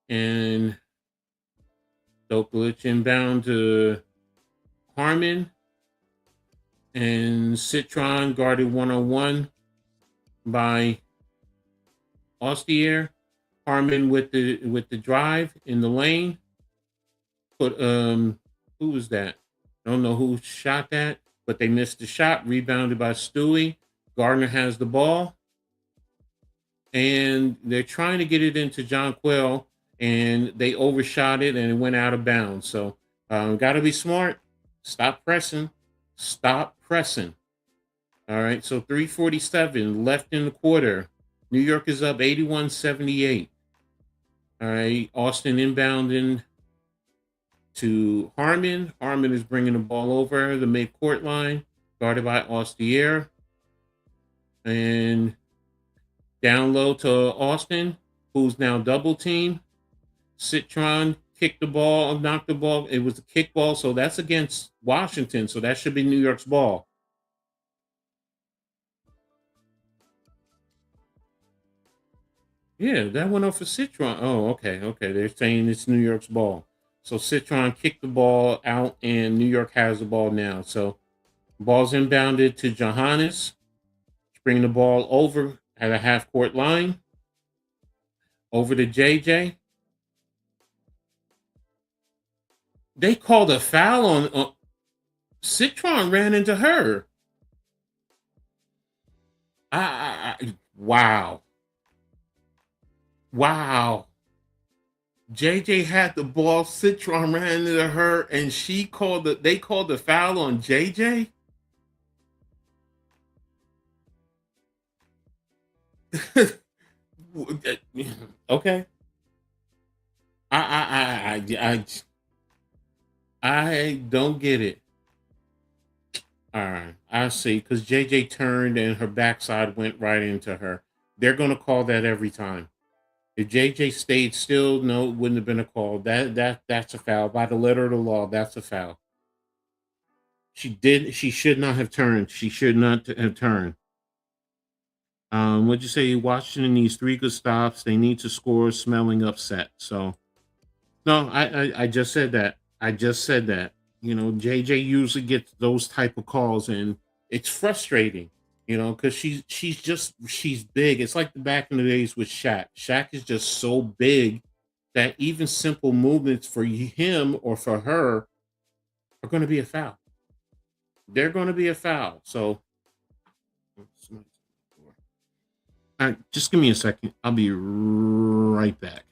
And Dokalic inbound to Harmon. And Citron guarded 1-on-1 by Austier. Harmon with the drive in the lane. Put who was that? I don't know who shot that, but they missed the shot. Rebounded by Stewie. Gardner has the ball, and they're trying to get it into Jonquel, and they overshot it, and it went out of bounds. So, got to be smart. Stop pressing. Stop pressing. All right, so 3:47 left in the quarter. New York is up 81-78. All right, Austin inbounding to Harmon. Harmon is bringing the ball over the mid-court line, guarded by Austier. And down low to Austin, who's now double teamed. Citron kicked the ball, knocked the ball. It was a kick ball, so that's against Washington. So that should be New York's ball. Yeah, that went off for Citron. Oh, okay, okay. They're saying it's New York's ball. So Citron kicked the ball out, and New York has the ball now. So ball's inbounded to Johannes, bringing the ball over at a half court line, over to JJ. They called a foul on Citron ran into her. Wow. Wow. JJ had the ball, Citron ran into her, and they called the foul on JJ. Okay. I don't get it. All right, I see. Because JJ turned and her backside went right into her. They're gonna call that every time. If JJ stayed still, no, it wouldn't have been a call. That's a foul. By the letter of the law, that's a foul. She should not have turned. She should not have turned. What'd you say? Washington needs 3 good stops. They need to score, smelling upset. So no, I just said that. I just said that. JJ usually gets those type of calls, and it's frustrating. Because she's big. It's like the back in the days with Shaq. Shaq is just so big that even simple movements for him or for her are going to be a foul. They're going to be a foul. So, all right, just give me a second. I'll be right back.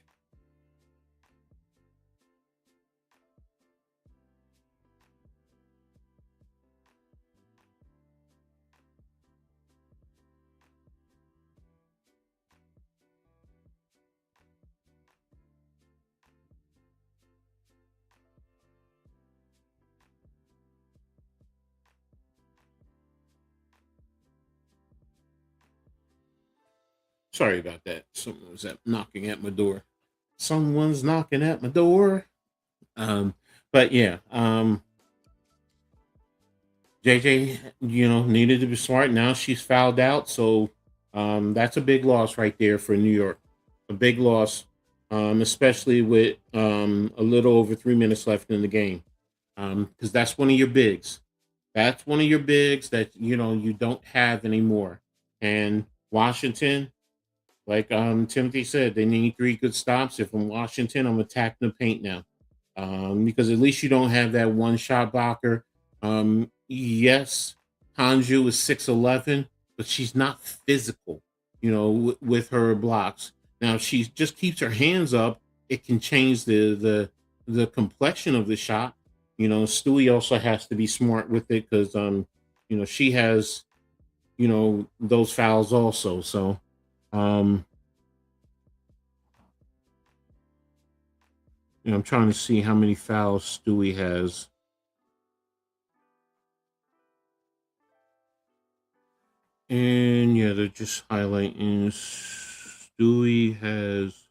Sorry about that. Someone was knocking at my door. Someone's knocking at my door. Um, but yeah, JJ, needed to be smart. Now she's fouled out, so that's a big loss right there for New York. A big loss, especially with a little over 3 minutes left in the game, because that's one of your bigs. That's one of your bigs that you don't have anymore. And Washington, like Timothy said, they need 3 good stops. If I'm Washington, I'm attacking the paint now, because at least you don't have that one shot blocker. Yes, Hanju is 6'11", but she's not physical, with her blocks. Now, if she just keeps her hands up, it can change the complexion of the shot. Stewie also has to be smart with it because she has those fouls also. So um I'm trying to see how many fouls Stewie has. And yeah, they're just highlighting Stewie has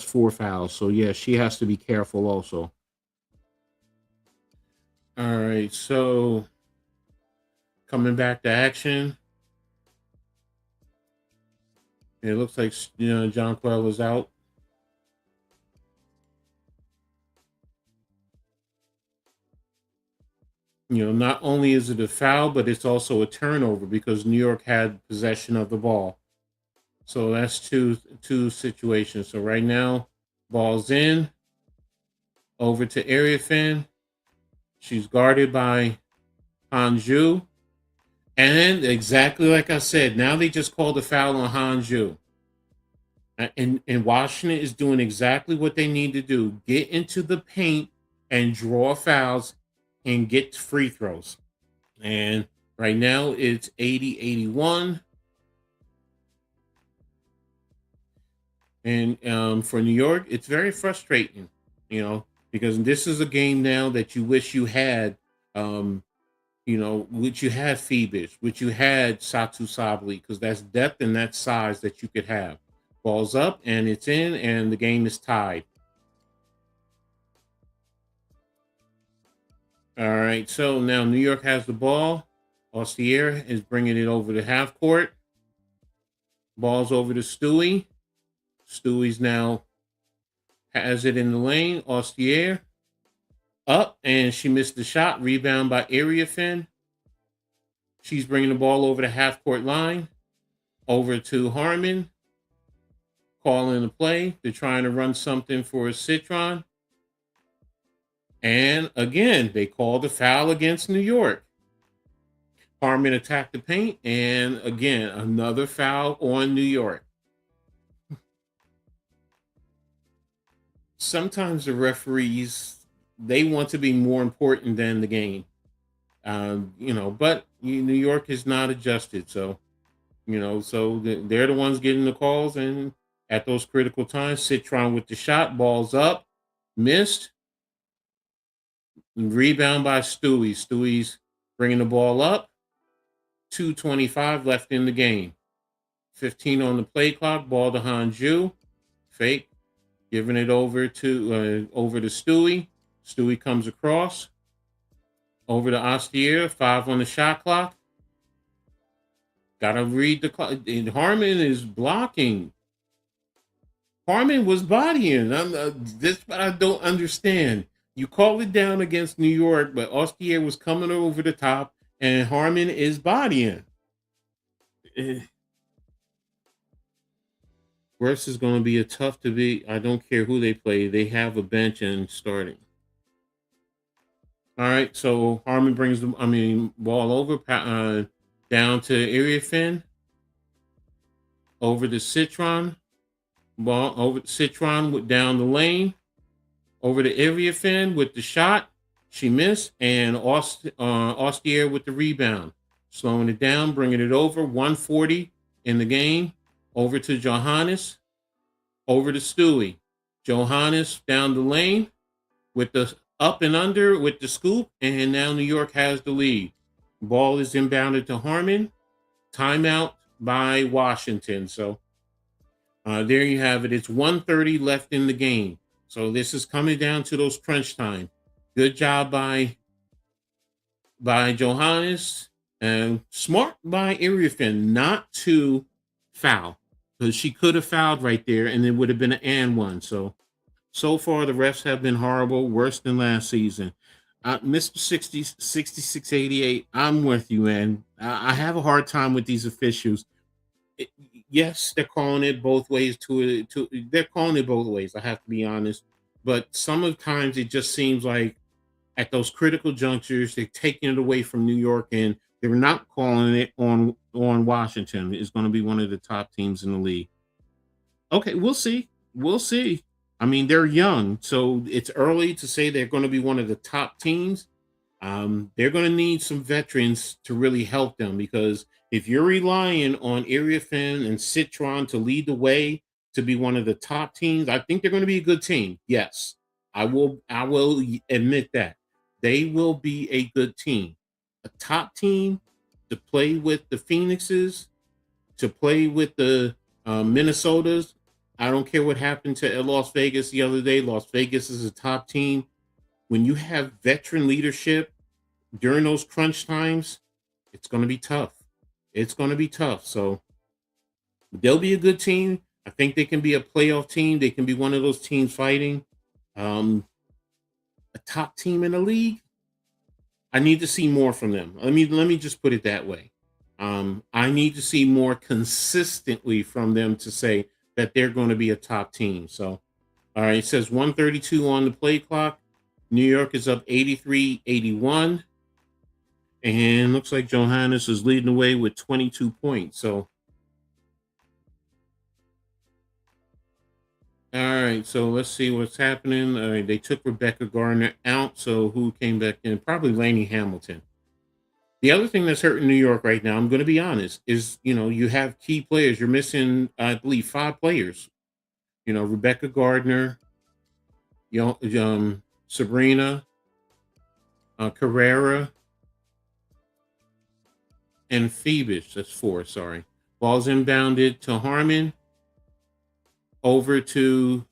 4 fouls. So yeah, she has to be careful also. All right, so coming back to action. It looks like John Quell is out. Not only is it a foul, but it's also a turnover because New York had possession of the ball. So that's two situations. So right now, ball's in, over to Area Fan. She's guarded by Hanju. And then exactly like I said, now they just called a foul on Hanju. And Washington is doing exactly what they need to do. Get into the paint and draw fouls and get free throws. And right now it's 80-81. And for New York, it's very frustrating, because this is a game now that you wish you had, um, which you had Phoebus, which you had Satu Sabli, because that's depth and that size that you could have. Ball's up and it's in, and the game is tied. All right, so now New York has the ball. Ostier is bringing it over to half court. Ball's over to Stewie. Stewie's now has it in the lane. Ostier up, and she missed the shot. Rebound by Area Fin. She's bringing the ball over the half court line. Over to Harmon. Calling the play. They're trying to run something for Citron. And again, they called a foul against New York. Harmon attacked the paint, and again, another foul on New York. Sometimes the referees, they want to be more important than the game. But New York is not adjusted. So, they're the ones getting the calls. And at those critical times, Citron with the shot, balls up, missed. Rebound by Stewie. Stewie's bringing the ball up. 2:25 left in the game. 15 on the play clock. Ball to Hanju. Fake. Giving it over to Stewie. Stewie comes across. Over to Ostier. 5 on the shot clock. Gotta read the clock. And Harmon is blocking. Harmon was bodying. This I don't understand. You call it down against New York, but Ostier was coming over the top, and Harmon is bodying. Russ is going to be a tough to beat. I don't care who they play. They have a bench and starting. All right, so Harmon brings the ball over down to Area Fin. Over to Citron. Ball over to Citron down the lane. Over to Area Fin with the shot. She missed. And Ostier with the rebound. Slowing it down, bringing it over. 140 in the game. Over to Johannes. Over to Stewie. Johannes down the lane with the up and under with the scoop. And now New York has the lead. Ball is inbounded to Harmon. Timeout by Washington. So there you have it. It's 1:30 left in the game. So this is coming down to those crunch time. Good job by Johannes, and smart by Iriafin not to foul, because she could have fouled right there and it would have been an and one. So far the refs have been horrible, worse than last season. Mr. 6688, I'm with you, man. I have a hard time with these officials. Yes, they're calling it both ways. They're calling it both ways. I have to be honest, but sometimes it just seems like at those critical junctures they're taking it away from New York, and they're not calling it on Washington. It's going to be one of the top teams in the league. Okay, we'll see. We'll see. I mean, they're young, so it's early to say they're going to be one of the top teams. They're going to need some veterans to really help them, because if you're relying on Iriafin and Citron to lead the way to be one of the top teams, I think they're going to be a good team. Yes, I will admit that. They will be a good team. A top team to play with the Phoenixes, to play with the Minnesotas. I don't care what happened to Las Vegas the other day. Las Vegas is a top team. When you have veteran leadership during those crunch times, it's going to be tough. It's going to be tough. So they'll be a good team. I think they can be a playoff team. They can be one of those teams fighting. A top team in the league, I need to see more from them. Let me just put it that way. I need to see more consistently from them to say that they're going to be a top team. So, all right, it says 132 on the play clock. New York is up 83-81. And looks like Johannes is leading the way with 22 points. So, all right, so let's see what's happening. All right, they took Rebecca Gardner out. So who came back in? Probably Lainey Hamilton. The other thing that's hurting New York right now, I'm going to be honest, is you have key players. You're missing, I believe, 5 players. Rebecca Gardner, Sabrina, Carrera, and Phoebus. That's 4. Sorry. Ball's inbounded to Harmon, over to,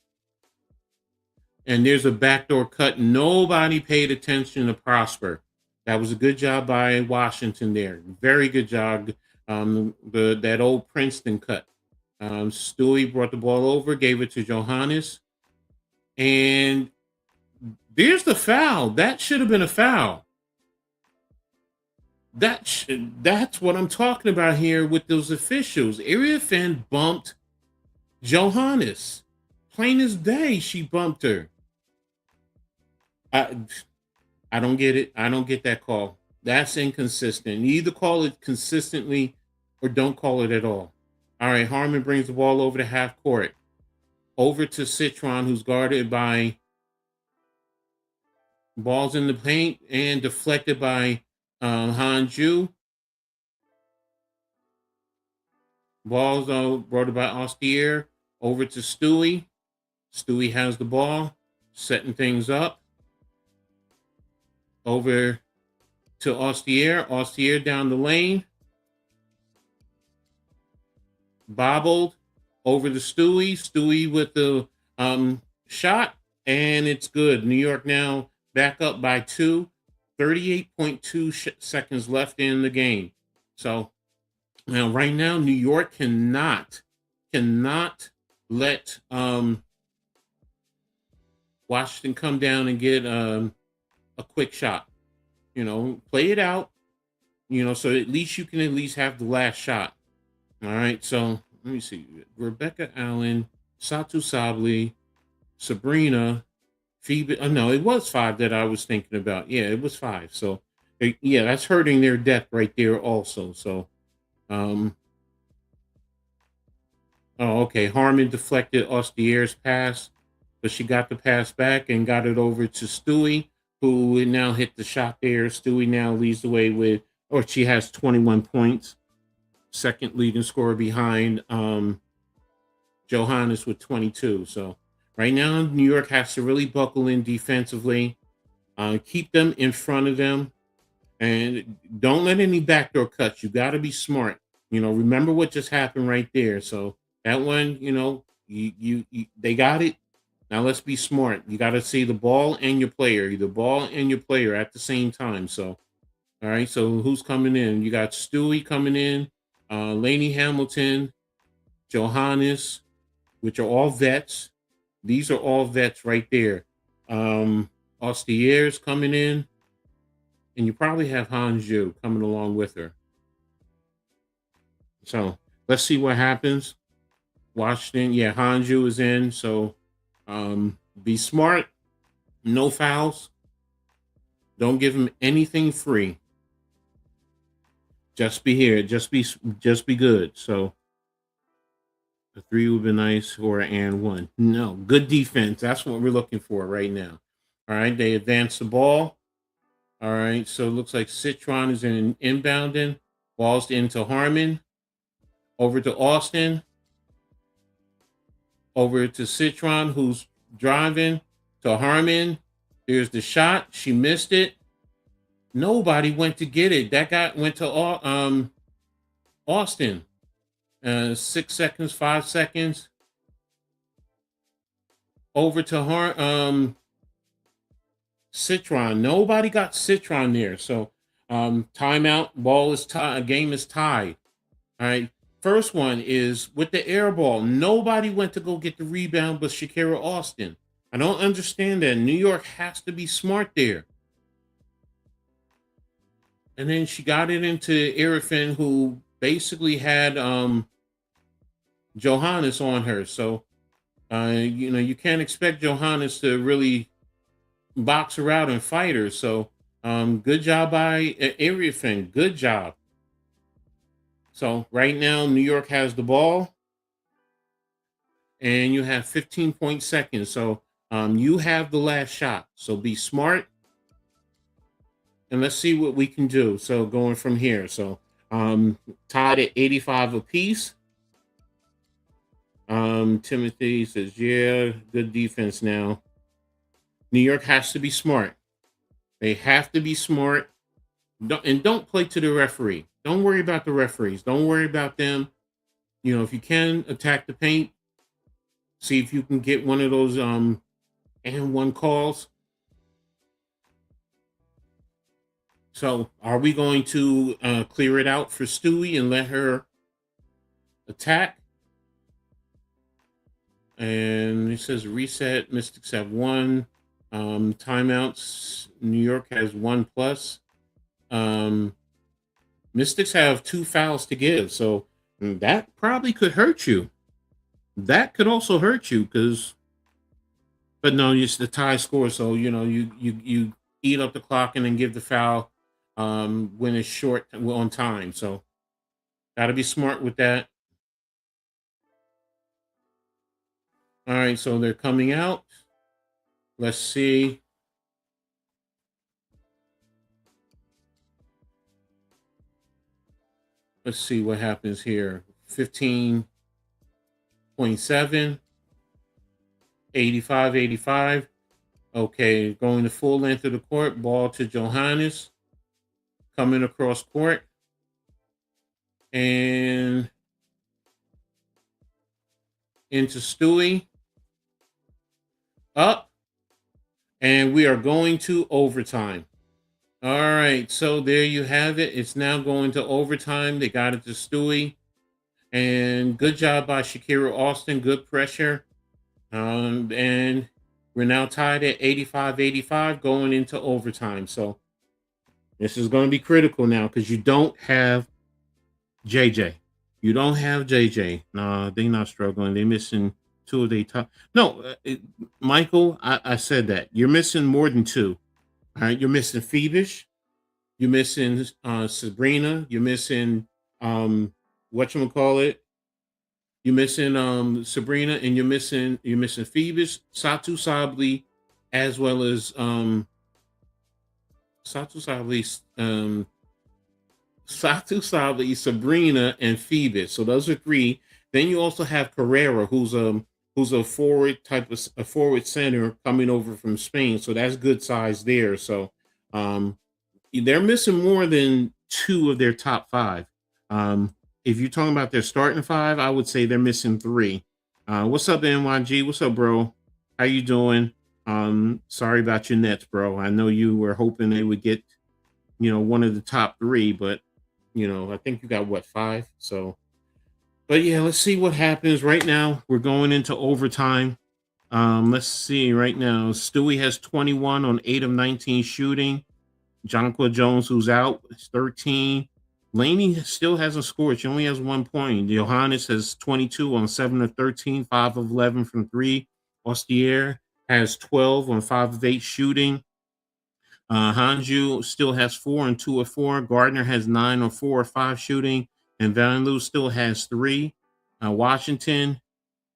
and there's a backdoor cut. Nobody paid attention to Prosper. That was a good job by Washington there. Very good job. That old Princeton cut. Stewie brought the ball over, gave it to Johannes, and there's the foul. That should have been a foul. That's what I'm talking about here with those officials. Area fan bumped Johannes. Plain as day, she bumped her. I I don't get it. I don't get that call. That's inconsistent. You either call it consistently or don't call it at all. All right, Harmon brings the ball over to half court. Over to Citron, who's guarded by balls in the paint and deflected by Hanju. Balls brought by Austier. Over to Stewie. Stewie has the ball, setting things up. Over to Austier. Austier down the lane. Bobbled over to Stewie. Stewie with the shot, and it's good. New York now back up by 2. 38.2 seconds left in the game. So now, right now, New York cannot let Washington come down and get a quick shot. Play it out. So at least you can at least have the last shot. All right. So let me see. Rebecca Allen, Satu Sabli, Sabrina, Phoebe. No, it was 5 that I was thinking about. Yeah, it was 5. So yeah, that's hurting their depth right there also. So oh, okay. Harmon deflected Austier's pass, but she got the pass back and got it over to Stewie, who now hit the shot there. Stewie now leads the way with, or she has 21 points. Second leading scorer behind Johannes with 22. So right now, New York has to really buckle in defensively, keep them in front of them, and don't let any backdoor cuts. You got to be smart. Remember what just happened right there. So that one, you they got it. Now let's be smart. You got to see the ball and your player, the ball and your player at the same time. So, all right. So who's coming in? You got Stewie coming in, Lainey Hamilton, Johannes, which are all vets. These are all vets right there. Austier's coming in, and you probably have Hanju coming along with her. So let's see what happens. Washington, yeah, Hanju is in. So be smart. No fouls. Don't give him anything free. Just be here. Just be good. So a 3 would be nice, or and 1. No, good defense. That's what we're looking for right now. All right, they advance the ball. All right, so it looks like Citron is in inbounding. Balls into Harmon. Over to Austin. Over to Citron, who's driving to Harmon. There's the shot. She missed it. Nobody went to get it. That guy went to Austin. 6 seconds, 5 seconds. Over to Citron. Nobody got Citron there. So timeout. Ball is tied. Game is tied. All right. First one is with the air ball. Nobody went to go get the rebound but Shakira Austin. I don't understand that. New York has to be smart there. And then she got it into Arifin, who basically had Johannes on her. So, you can't expect Johannes to really box her out and fight her. So, good job by Arifin. Good job. So right now, New York has the ball, and you have 15 seconds. So you have the last shot. So be smart. and let's see what we can do. So going from here. So tied at 85 apiece. Timothy says, yeah, good defense now. New York has to be smart. They have to be smart. Don't play to the referee. Don't worry about the referees. Don't worry about them. You know, if you can attack the paint, see if you can get one of those and one calls. So are we going to clear it out for Stewie and let her attack? And it says reset. Mystics have one. Timeouts. New York has one plus. Mystics have 2 fouls to give. So that probably could hurt you. That could also hurt you because, but no, it's the tie score. So, you know, you eat up the clock and then give the foul when it's short on time. So got to be smart with that. All right, so they're coming out. Let's see. Let's see what happens here. 15.7, 85, 85. Okay, going the full length of the court. Ball to Johannes. Coming across court. And into Stewie. Up. And we are going to overtime. All right, so there you have it. It's now going to overtime. They got it to Stewie. And good job by Shakira Austin. Good pressure. And we're now tied at 85-85 going into overtime. So this is going to be critical now because you don't have JJ. You don't have JJ. No, they're not struggling. They're missing 2 of their top. No, Michael, I said that. You're missing more than 2. All right, you're missing Phoebus. You're missing Sabrina. You're missing whatchamacallit. You're missing Sabrina, and you're missing Phoebus, Satu Sabli, as well as Satu Sabli, Sabrina, and Phoebus. So those are 3. Then you also have Carrera, who's a forward type of a forward center coming over from Spain. So that's good size there. So they're missing more than 2 of their top 5. If you're talking about their starting 5, I would say they're missing 3. What's up, NYG? What's up, bro? How you doing? Sorry about your Nets, bro. I know you were hoping they would get, one of the top 3, but I think you got what, 5? So, but yeah, let's see what happens right now. We're going into overtime. Let's see right now. Stewie has 21 on 8 of 19 shooting. Jonquil Jones, who's out, is 13. Laney still hasn't scored. She only has 1 point. Johannes has 22 on 7 of 13, 5 of 11 from 3. Ostier has 12 on 5 of 8 shooting. Hanju still has 4 and 2 of 4. Gardner has 9 on 4 or 5 shooting. And Van Loo still has 3. Washington,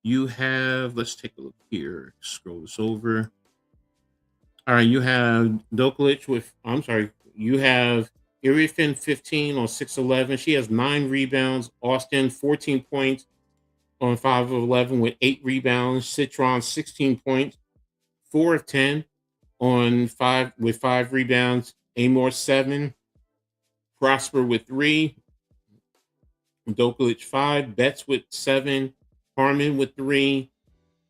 you have, let's take a look here. Scroll this over. All right, you have Doklich you have Irifin 15 on 6-11. She has 9 rebounds. Austin 14 points on 5 of 11 with 8 rebounds. Citron 16 points, 4 of 10 on 5 with 5 rebounds. Amor 7. Prosper with 3. Doklich 5. Betts with 7. Harmon with 3.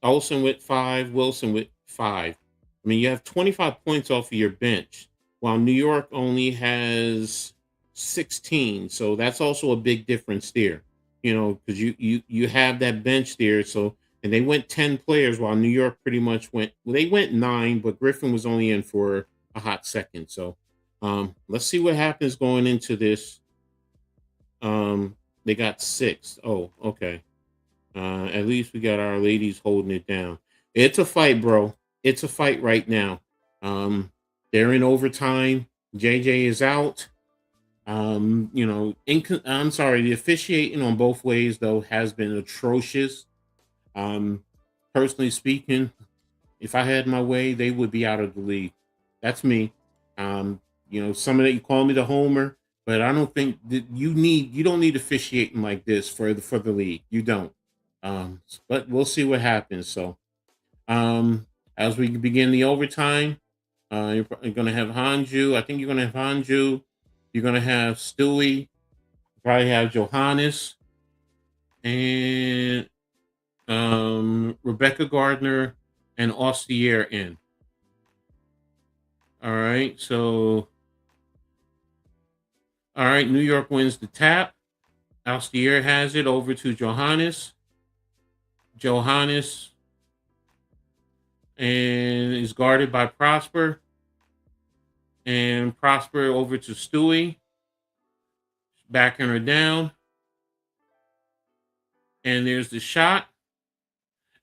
Olsen with 5. Wilson with 5. I mean, you have 25 points off of your bench, while New York only has 16. So that's also a big difference there, because you have that bench there. So, and they went 10 players, while New York pretty much they went 9, but Griffin was only in for a hot second. So let's see what happens going into this. They got 6. Oh, okay. At least we got our ladies holding it down. It's a fight, bro. It's a fight right now. They're in overtime. JJ is out. I'm sorry. The officiating on both ways, though, has been atrocious. Personally speaking, if I had my way, they would be out of the league. That's me. Some of that you call me the homer, but I don't think that you don't need officiating like this for the league. You don't. But we'll see what happens. So um, as we begin the overtime, you're going to have Hanju. I think you're going to have Hanju. You're going to have Stewie. Probably have Johannes and Rebecca Gardner and Ostier in. All right. So, all right. New York wins the tap. Ostier has it over to Johannes. Johannes and is guarded by Prosper. And Prosper over to Stewie. Backing her down. And there's the shot.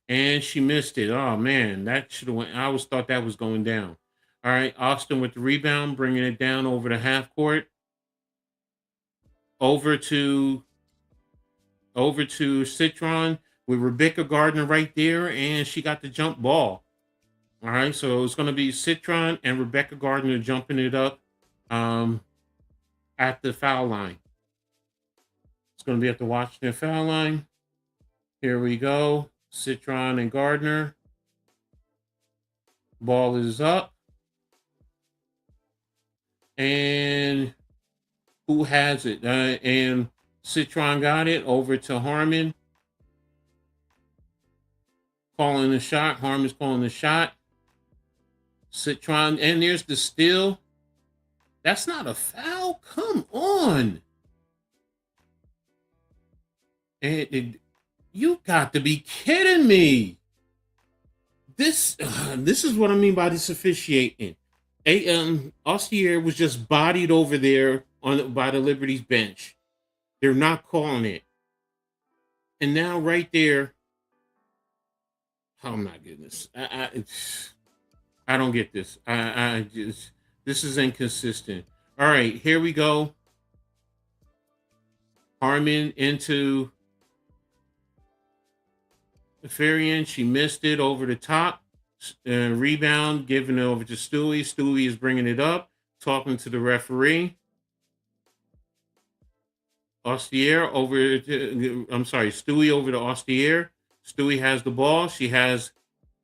And she missed it. Oh, man. That should have went. I always thought that was going down. All right. Austin with the rebound, bringing it down over the half court. Over to Citron with Rebecca Gardner right there. And she got the jump ball. All right. So it's going to be Citron and Rebecca Gardner jumping it up at the foul line. It's going to be at the Washington foul line. Here we go. Citron and Gardner. Ball is up. And who has it? And Citron got it over to Harmon. Calling the shot. Harmon's calling the shot. Citron. And there's the steal. That's not a foul? Come on. And you got to be kidding me. This is what I mean by this officiating. Ostier was just bodied over there by the Liberty's bench. They're not calling it. And now right there, oh my goodness. I don't get this. This is inconsistent. All right, here we go. Harmon into Farian. She missed it over the top. Rebound, giving it over to Stewie. Stewie is bringing it up, talking to the referee. Stewie over to Ostier. Stewie has the ball. She has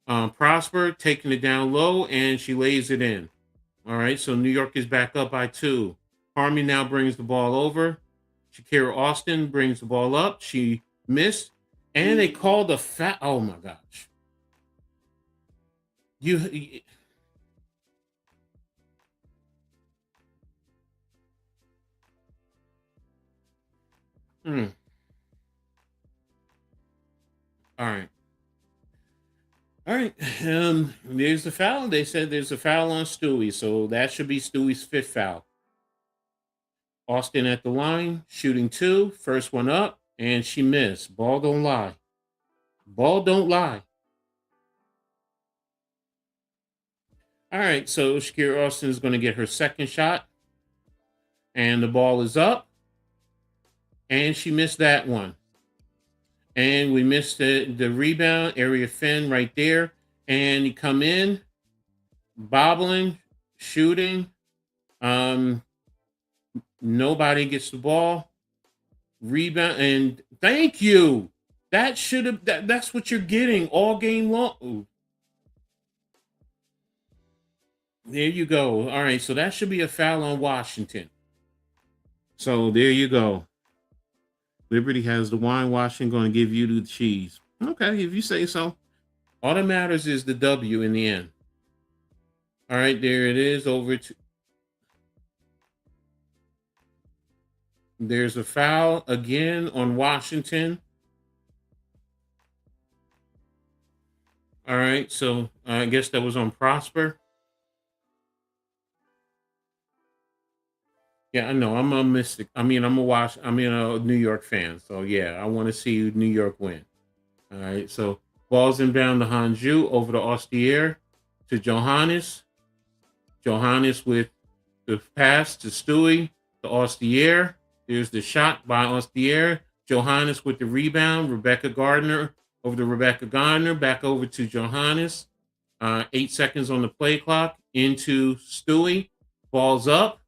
Prosper taking it down low, and she lays it in. All right, so New York is back up by 2. Harmon now brings the ball over. Shakira Austin brings the ball up. She missed, and they called a foul. Oh my gosh! All right. All right. There's the foul. They said there's a foul on Stewie, so that should be Stewie's 5th foul. Austin at the line, shooting 2. First one up, and she missed. Ball don't lie. Ball don't lie. All right, so Shakira Austin is going to get her 2nd shot. And the ball is up. And she missed that one. And we missed the rebound, area Finn right there. And you come in, bobbling, shooting. Nobody gets the ball. Rebound, and thank you. That should have that's what you're getting all game long. Ooh. There you go. All right, so that should be a foul on Washington. So there you go. Liberty has the wine. Washington going to give you the cheese. Okay, if you say so. All that matters is the W in the end. All right, there it is. There's a foul again on Washington. All right, so I guess that was on Prosper. Yeah, I know. I'm a Mystic. I'm a New York fan. So yeah, I want to see New York win. All right. So balls inbound to Hanju over to Ostier to Johannes. Johannes with the pass to Stewie to Ostier. There's the shot by Ostier. Johannes with the rebound. Rebecca Gardner over to Rebecca Gardner. Back over to Johannes. 8 seconds on the play clock into Stewie. Ball's up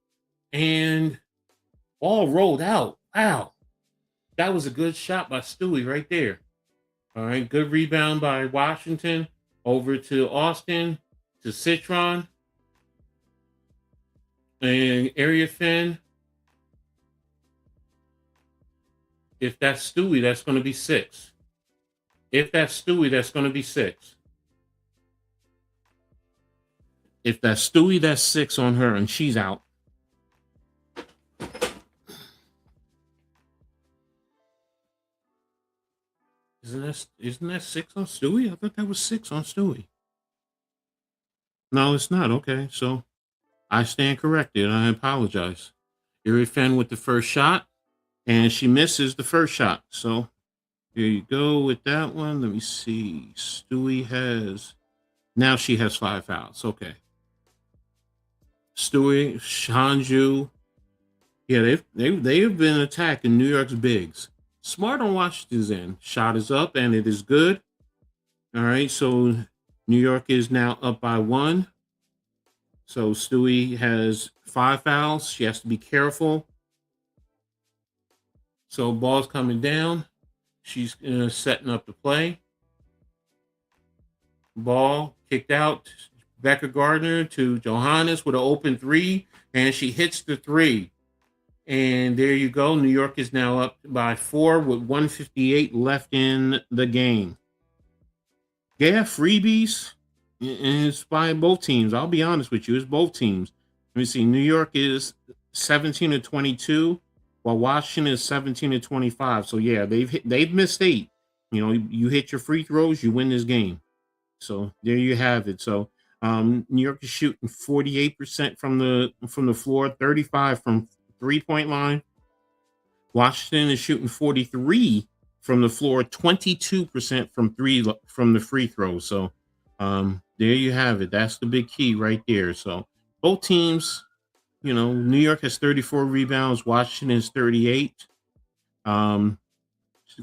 and ball rolled out. Wow. That was a good shot by Stewie right there. All right. Good rebound by Washington over to Austin to Citron and Area Fin. If that's Stewie, that's going to be 6. If that's Stewie, that's going to be 6. If that's Stewie, that's 6 on her, and she's out. Isn't that 6 on Stewie? I thought that was 6 on Stewie. No, it's not. Okay, so I stand corrected. I apologize. Erie Fenn with the first shot, and she misses the first shot. So here you go with that one. Let me see. Stewie has now she has 5 fouls. Okay. Stewie, Shanju. Yeah, they have been attacking New York's bigs. Smart on Washington's end. Shot is up and it is good. All right, so New York is now up by 1. So Stewie has 5 fouls. She has to be careful. So ball's coming down. She's setting up the play. Ball kicked out. Becca Gardner to Johannes with an open 3, and she hits the 3. And there you go. New York is now up by 4 with 1:58 left in the game. Yeah, freebies. And it's by both teams. I'll be honest with you. It's both teams. Let me see. New York is 17-22, while Washington is 17-25. So yeah, they've missed 8. You know, you hit your free throws, you win this game. So there you have it. So New York is shooting 48% from the floor, 35 from 3-point line. Washington is shooting 43 from the floor, 22% from the free throws. So there you have it. That's the big key right there. So both teams, you know, New York has 34 rebounds, Washington is 38.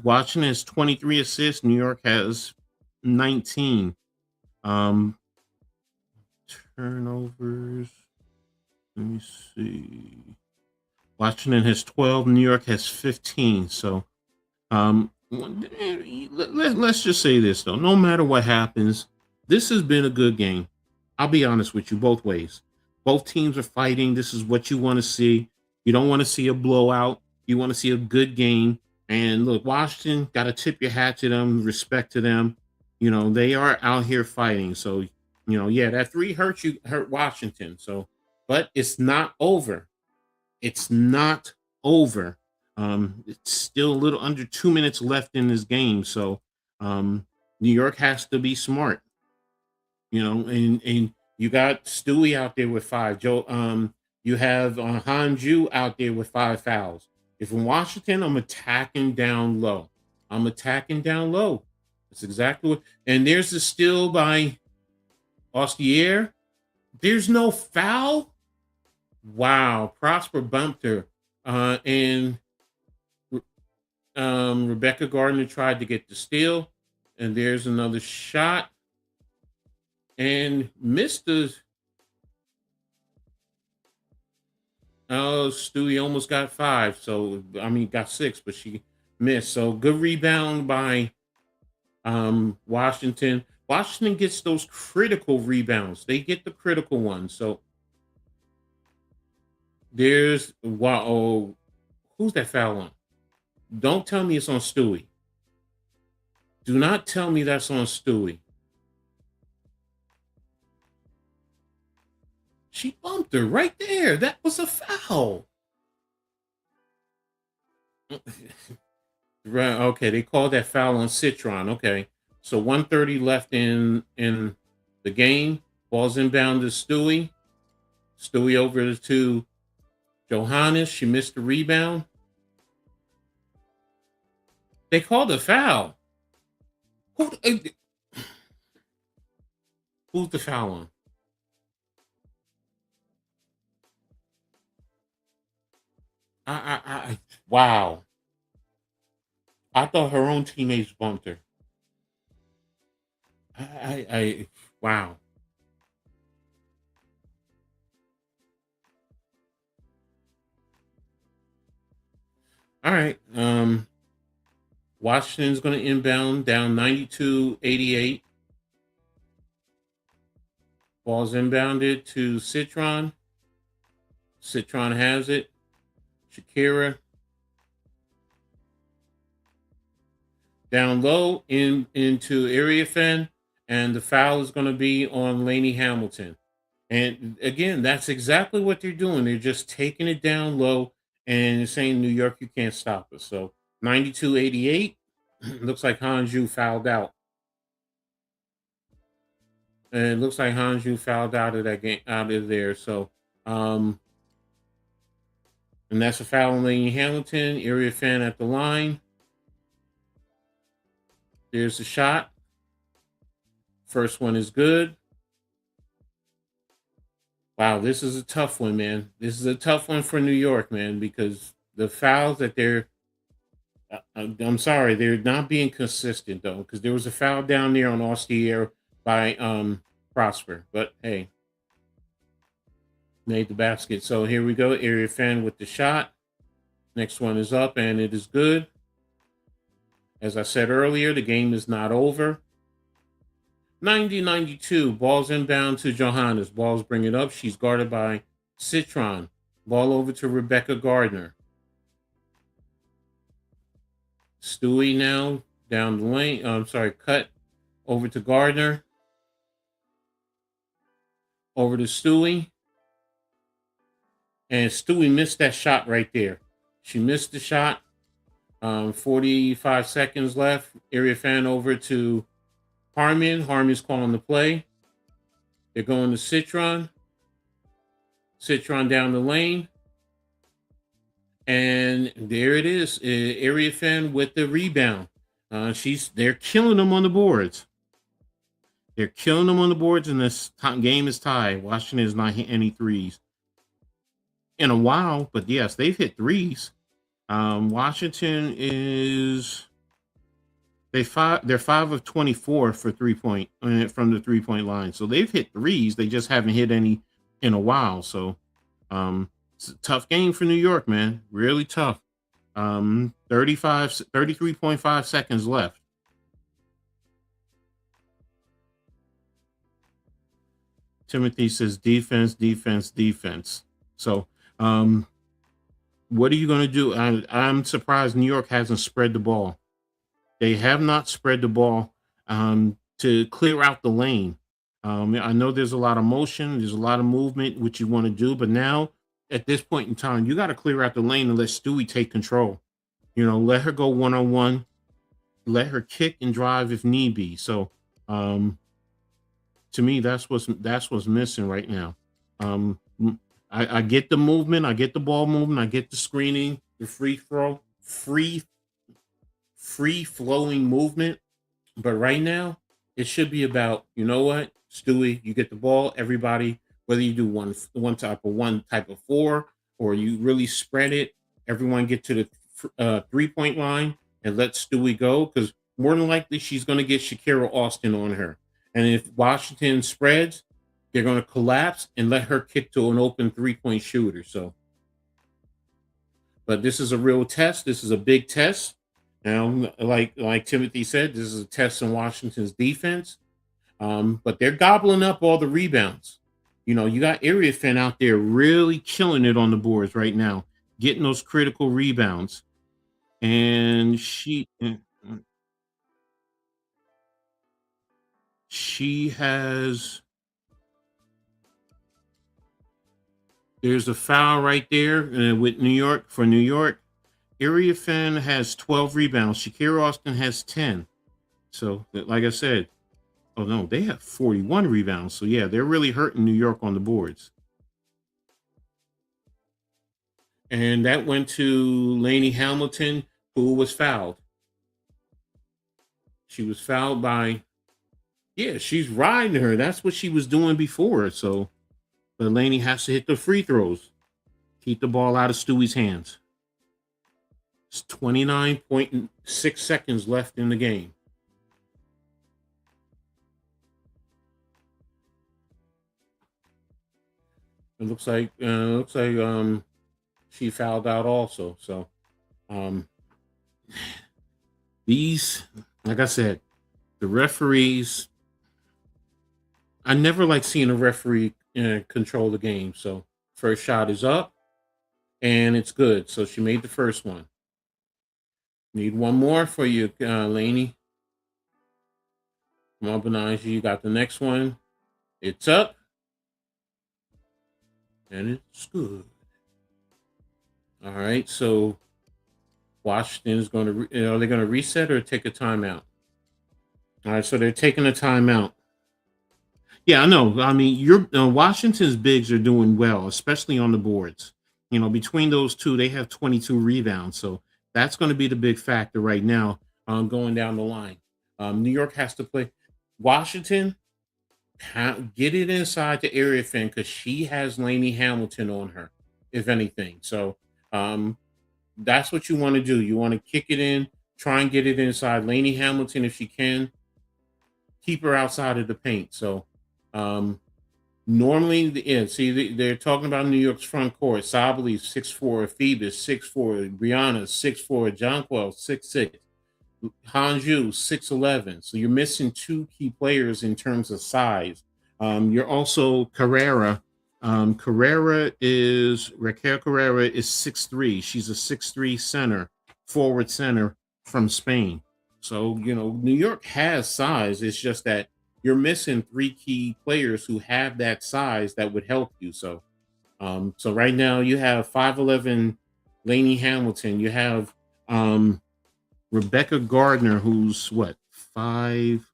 Washington has 23 assists, New York has 19. Turnovers. Let me see. Washington has 12. New York has 15. So let's just say this, though. No matter what happens, this has been a good game. I'll be honest with you, both ways. Both teams are fighting. This is what you want to see. You don't want to see a blowout. You want to see a good game. And look, Washington, got to tip your hat to them, respect to them. You know, they are out here fighting. So, you know, yeah, that 3 hurt Washington. So, but it's not over. It's not over. It's still a little under 2 minutes left in this game. So, New York has to be smart, you know, and you got Stewie out there with 5. You have Hanju out there with 5 fouls. If in Washington, I'm attacking down low. That's exactly what. And there's the steal by Ostier. There's no foul. Wow, Prosper bumped her, and Rebecca Gardner tried to get the steal, and there's another shot, and missed the. Oh, Stewie almost got 5, so I mean got 6, but she missed. So good rebound by Washington. Washington gets those critical rebounds. They get the critical ones. So there's wow. Oh, who's that foul on? Don't tell me it's on Stewie. Do not tell me that's on Stewie. She bumped her right there. That was a foul. Right. Okay. They called that foul on Citron. Okay. So 1:30 left in the game. Ball's inbound to Stewie. Stewie over to Johannes. She missed the rebound. They called a foul. Who's the foul on? Wow. I thought her own teammates bumped her. Wow. All right. Washington's going to inbound down 92-88. Ball's inbounded to Citron. Citron has it. Shakira down low into area fan, and the foul is going to be on Laney Hamilton. And again, that's exactly what they're doing. They're just taking it down low and saying, New York, you can't stop us. So 92-88. Looks like Hanju fouled out. And it looks like Hanju fouled out of that game, out of there. So, and that's a foul on Laney Hamilton. Area fan at the line. There's the shot. First one is good. Wow, this is a tough one, man. This is a tough one for New York, man, because the fouls that they're I'm sorry, they're not being consistent though, because there was a foul down there on Ostier by Prosper. But hey, made the basket. So here we go. Area fan with the shot. Next one is up and it is good. As I said earlier, the game is not over. 90-92. Ball's inbound to Johannes. Ball's bring it up. She's guarded by Citron. Ball over to Rebecca Gardner. Stewie now down the lane. Cut over to Gardner. Over to Stewie. And Stewie missed that shot right there. She missed the shot. 45 seconds left. Area fan over to Harmon. Harmon's calling the play. They're going to Citron. Citron down the lane. And there it is. Area fan with the rebound. They're killing them on the boards. They're killing them on the boards, and this game is tied. Washington is not hitting any threes in a while, but yes, they've hit threes. Washington is they're 5 of 24 for 3-point from the 3-point line. So they've hit threes. They just haven't hit any in a while. So it's a tough game for New York, man. Really tough. 33.5 seconds left. Timothy says defense, defense, defense. So what are you going to do? I'm surprised New York hasn't spread the ball. They have not spread the ball to clear out the lane. I know there's a lot of motion, there's a lot of movement, which you want to do, but now at this point in time, you got to clear out the lane and let Stewie take control. Let her go one-on-one, let her kick and drive if need be. So to me, that's what's missing right now. I get the movement, I get the ball movement, I get the screening, the free flowing movement. But right now, it should be about, Stewie, you get the ball, everybody, whether you do one type of four or you really spread it, everyone get to the 3-point line and let Stewie go, because more than likely she's going to get Shakira Austin on her. And if Washington spreads, they're going to collapse and let her kick to an open 3-point shooter. So, but this is a real test. This is a big test. Now, like Timothy said, this is a test in Washington's defense. But they're gobbling up all the rebounds. You got Area Fan out there really killing it on the boards right now, getting those critical rebounds. And she has, there's a foul right there with New York. For New York, Area Fan has 12 rebounds. Shakira Austin has 10. So, like I said, oh no, they have 41 rebounds. So yeah, they're really hurting New York on the boards. And that went to Laney Hamilton, who was fouled. She was fouled by, she's riding her. That's what she was doing before. So, but Laney has to hit the free throws. Keep the ball out of Stewie's hands. It's 29.6 seconds left in the game. It looks like she fouled out also. So Um, these, like I said, the referees. I never like seeing a referee control the game. So first shot is up and it's good. So she made the first one. Need one more for you, Laney. Come on, Benaji. You got the next one. It's up and it's good. All right. So Washington is going to. Are they going to reset or take a timeout? All right. So they're taking a timeout. Yeah, I know. I mean, your Washington's bigs are doing well, especially on the boards. Between those two, they have 22 rebounds, so that's going to be the big factor right now. Going down the line, New York has to play. Washington, get it inside the area fan because she has Laney Hamilton on her, if anything. So um, that's what you want to do. You want to kick it in, try and get it inside Laney Hamilton if she can. Keep her outside of the paint. So. Um, Normally, yeah, see, they're talking about New York's front court. Sabali 6'4", Phoebus 6'4", Brianna 6'4", Jonquil 6'6", Hanju 6'11". So you're missing two key players in terms of size. You're also Carrera. Raquel Carrera is 6'3". She's a 6'3" center, forward center from Spain. So New York has size. It's just that you're missing three key players who have that size that would help you. So right now you have 5'11" Laney Hamilton. You have Rebecca Gardner, who's what, 5.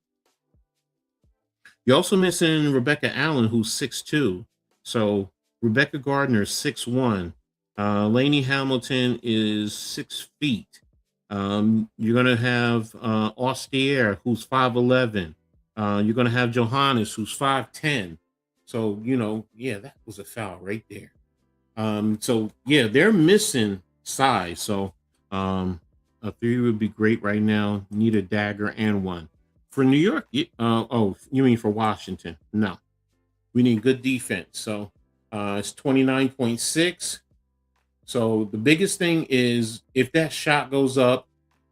You're also missing Rebecca Allen, who's 6'2". So Rebecca Gardner is 6'1". Laney Hamilton is 6 feet. You're gonna have Austier, who's 5'11". You're gonna have Johannes, who's 5'10". So yeah, that was a foul right there. So yeah, they're missing size. So a 3 would be great right now. Need a dagger and one. For New York, oh, you mean for Washington? No, we need good defense. So it's 29.6. So the biggest thing is if that shot goes up,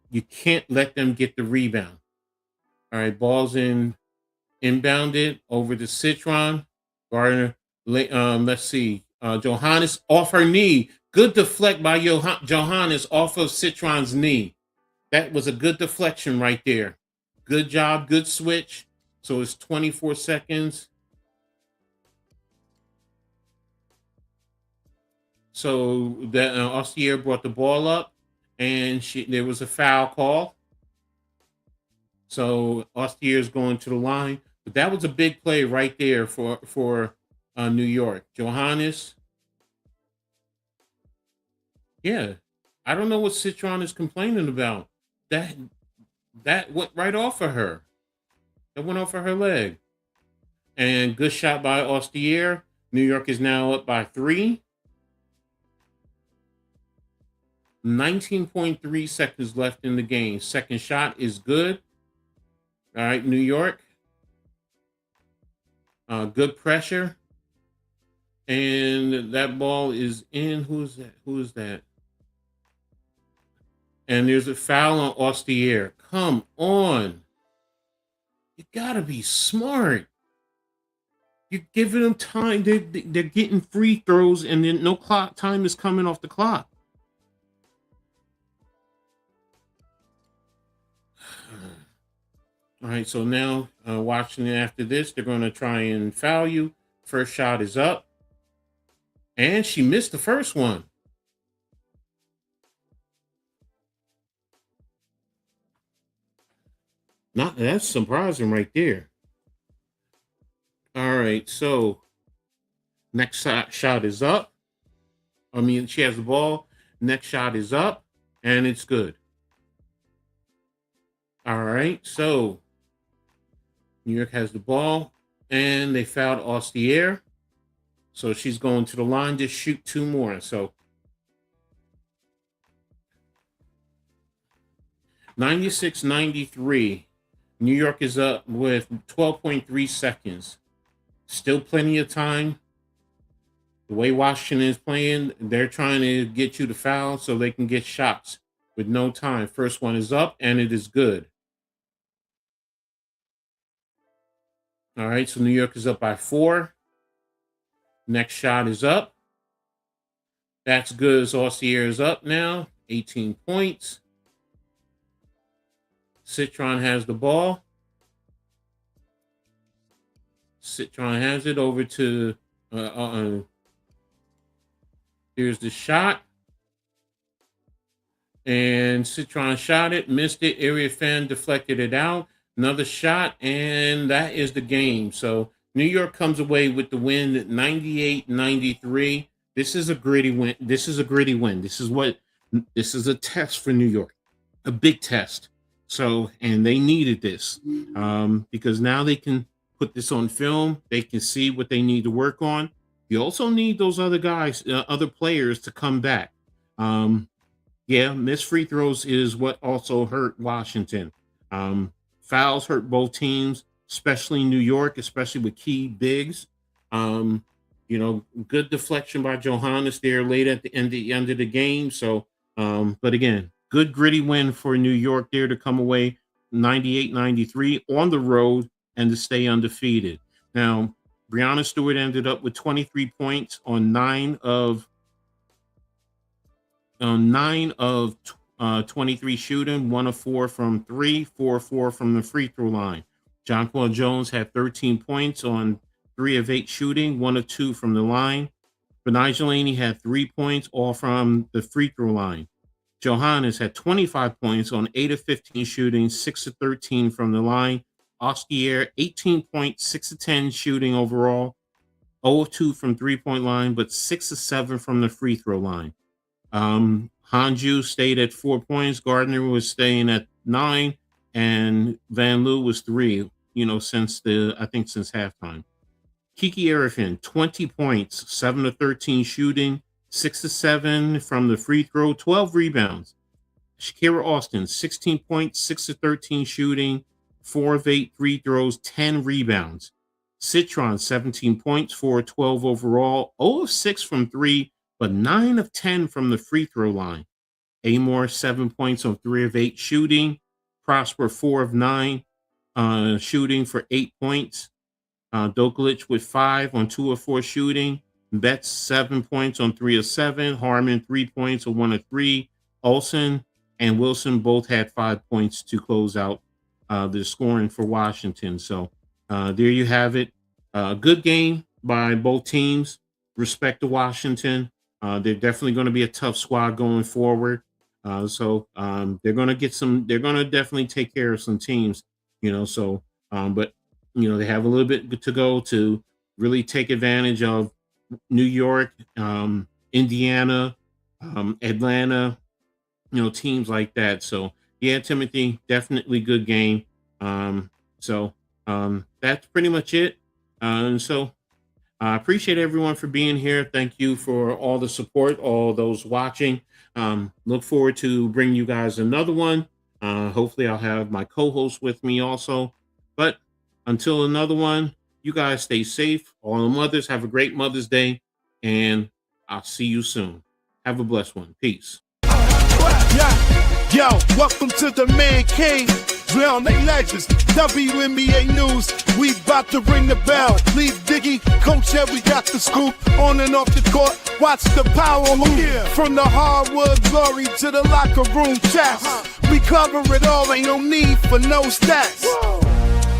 you can't let them get the rebound. All right, balls inbounded over to Citron. Gardner, let's see. Johannes off her knee. Good deflect by Johannes off of Citron's knee. That was a good deflection right there. Good job, good switch. So it's 24 seconds. So that Austier brought the ball up, and there was a foul call. So Austier is going to the line, but that was a big play right there for New York. Johannes, yeah, I don't know what Citron is complaining about. That that went right off of her. That went off of her leg. And good shot by Austier. New York is now up by 3. 19.3 seconds left in the game. Second shot is good. All right, New York. Good pressure. And that ball is in. Who is that? Who is that? And there's a foul on Austier. Come on. You got to be smart. You're giving them time. They're getting free throws, and then no clock time is coming off the clock. All right, so now watching it after this, they're going to try and foul you. First shot is up. And she missed the first one. That's surprising right there. All right, so next shot is up. I mean, she has the ball. Next shot is up, and it's good. All right, so New York has the ball, and they fouled Austier. So she's going to the line to shoot 2 more. So 96-93. New York is up with 12.3 seconds. Still plenty of time. The way Washington is playing, they're trying to get you to foul so they can get shots with no time. First one is up, and it is good. All right, so New York is up by 4. Next shot is up. That's good. Saucier is up now, 18 points. Citron has the ball. Citron has it over to, here's the shot. And Citron shot it, missed it. Area fan deflected it out. Another shot, and that is the game. So New York comes away with the win at 98-93. This is a gritty win. This is a gritty win. This is a test for New York, a big test. So, and they needed this because now they can put this on film. They can see what they need to work on. You also need those other guys, other players to come back. Yeah, missed free throws is what also hurt Washington. Fouls hurt both teams, especially New York, especially with key bigs. You know, good deflection by Johannes there late at the end of the game. So, but again, good gritty win for New York there to come away 98-93 on the road and to stay undefeated. Now, Breanna Stewart ended up with 23 points on 9 of 23 shooting, 1 of 4 from 3, 4 of 4 from the free throw line. Jonquel Jones had 13 points on 3 of 8 shooting, 1 of 2 from the line. Benigel Laney had 3 points, all from the free throw line. Johannes had 25 points on 8 of 15 shooting, 6 of 13 from the line. Oskier, 18 points, 6 of 10 shooting overall, 0 of 2 from three-point line, but 6 of 7 from the free throw line. Hanju stayed at 4 points. Gardner was staying at 9, and Van Loo was 3. You know, since halftime. Kiki Arifin, 20 points, 7 of 13 shooting, 6 of 7 from the free throw, 12 rebounds. Shakira Austin, 16 points, 6 of 13 shooting, 4 of 8 free throws, 10 rebounds. Citron, 17 points, 4 of 12 overall, 0 of 6 from 3, but 9 of 10 from the free throw line. Amor, 7 points on 3 of 8 shooting. Prosper, 4 of 9 shooting for 8 points. Dokalic with 5 on 2 of 4 shooting. Betts, 7 points on 3 of 7. Harmon, 3 points on 1 of 3. Olsen and Wilson both had 5 points to close out the scoring for Washington. So there you have it. Good game by both teams. Respect to Washington. They're definitely going to be a tough squad going forward. So they're going to definitely take care of some teams, you know, so, but, you know, they have a little bit to go to really take advantage of New York, Indiana, Atlanta, you know, teams like that. So yeah, Timothy, definitely good game. So that's pretty much it. So I appreciate everyone for being here. Thank you for all the support, all those watching. Look forward to bringing you guys another one. Hopefully I'll have my co-host with me also. But until another one, you guys stay safe. All the mothers, have a great Mother's Day, and I'll see you soon. Have a blessed one. Peace. Yo, welcome to the Man Cave. Drown they legends, WNBA news. We about to ring the bell. Leave Diggy, Coach, yeah, we got the scoop. On and off the court, watch the power move. Yeah. From the hardwood glory to the locker room chats. We cover it all, ain't no need for no stats. Whoa.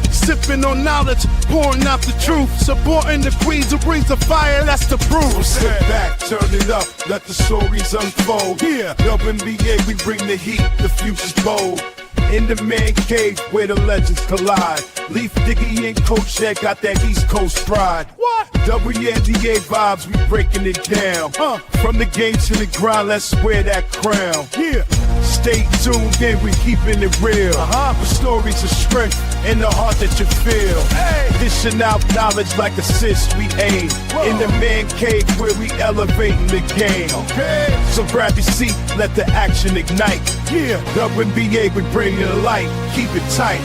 Sipping on knowledge, pouring out the truth. Supporting the queens who brings the fire, that's the proof. So sit back, turn it up, let the stories unfold. Yeah, WNBA, we bring the heat, the future's bold. In the Man Cave where the legends collide. Leaf Diggy and Coach Ed got that East Coast pride. What? WNBA vibes, we breaking it down. From the game to the grind, let's wear that crown. Yeah. Stay tuned in, we keeping it real. With stories of strength and the heart that you feel. Hey. Dishing out knowledge like assists we aim. Whoa. In the Man Cave where we elevating the game. Okay. So grab your seat, let the action ignite. Yeah. WNBA, we bring it to light. Keep it tight.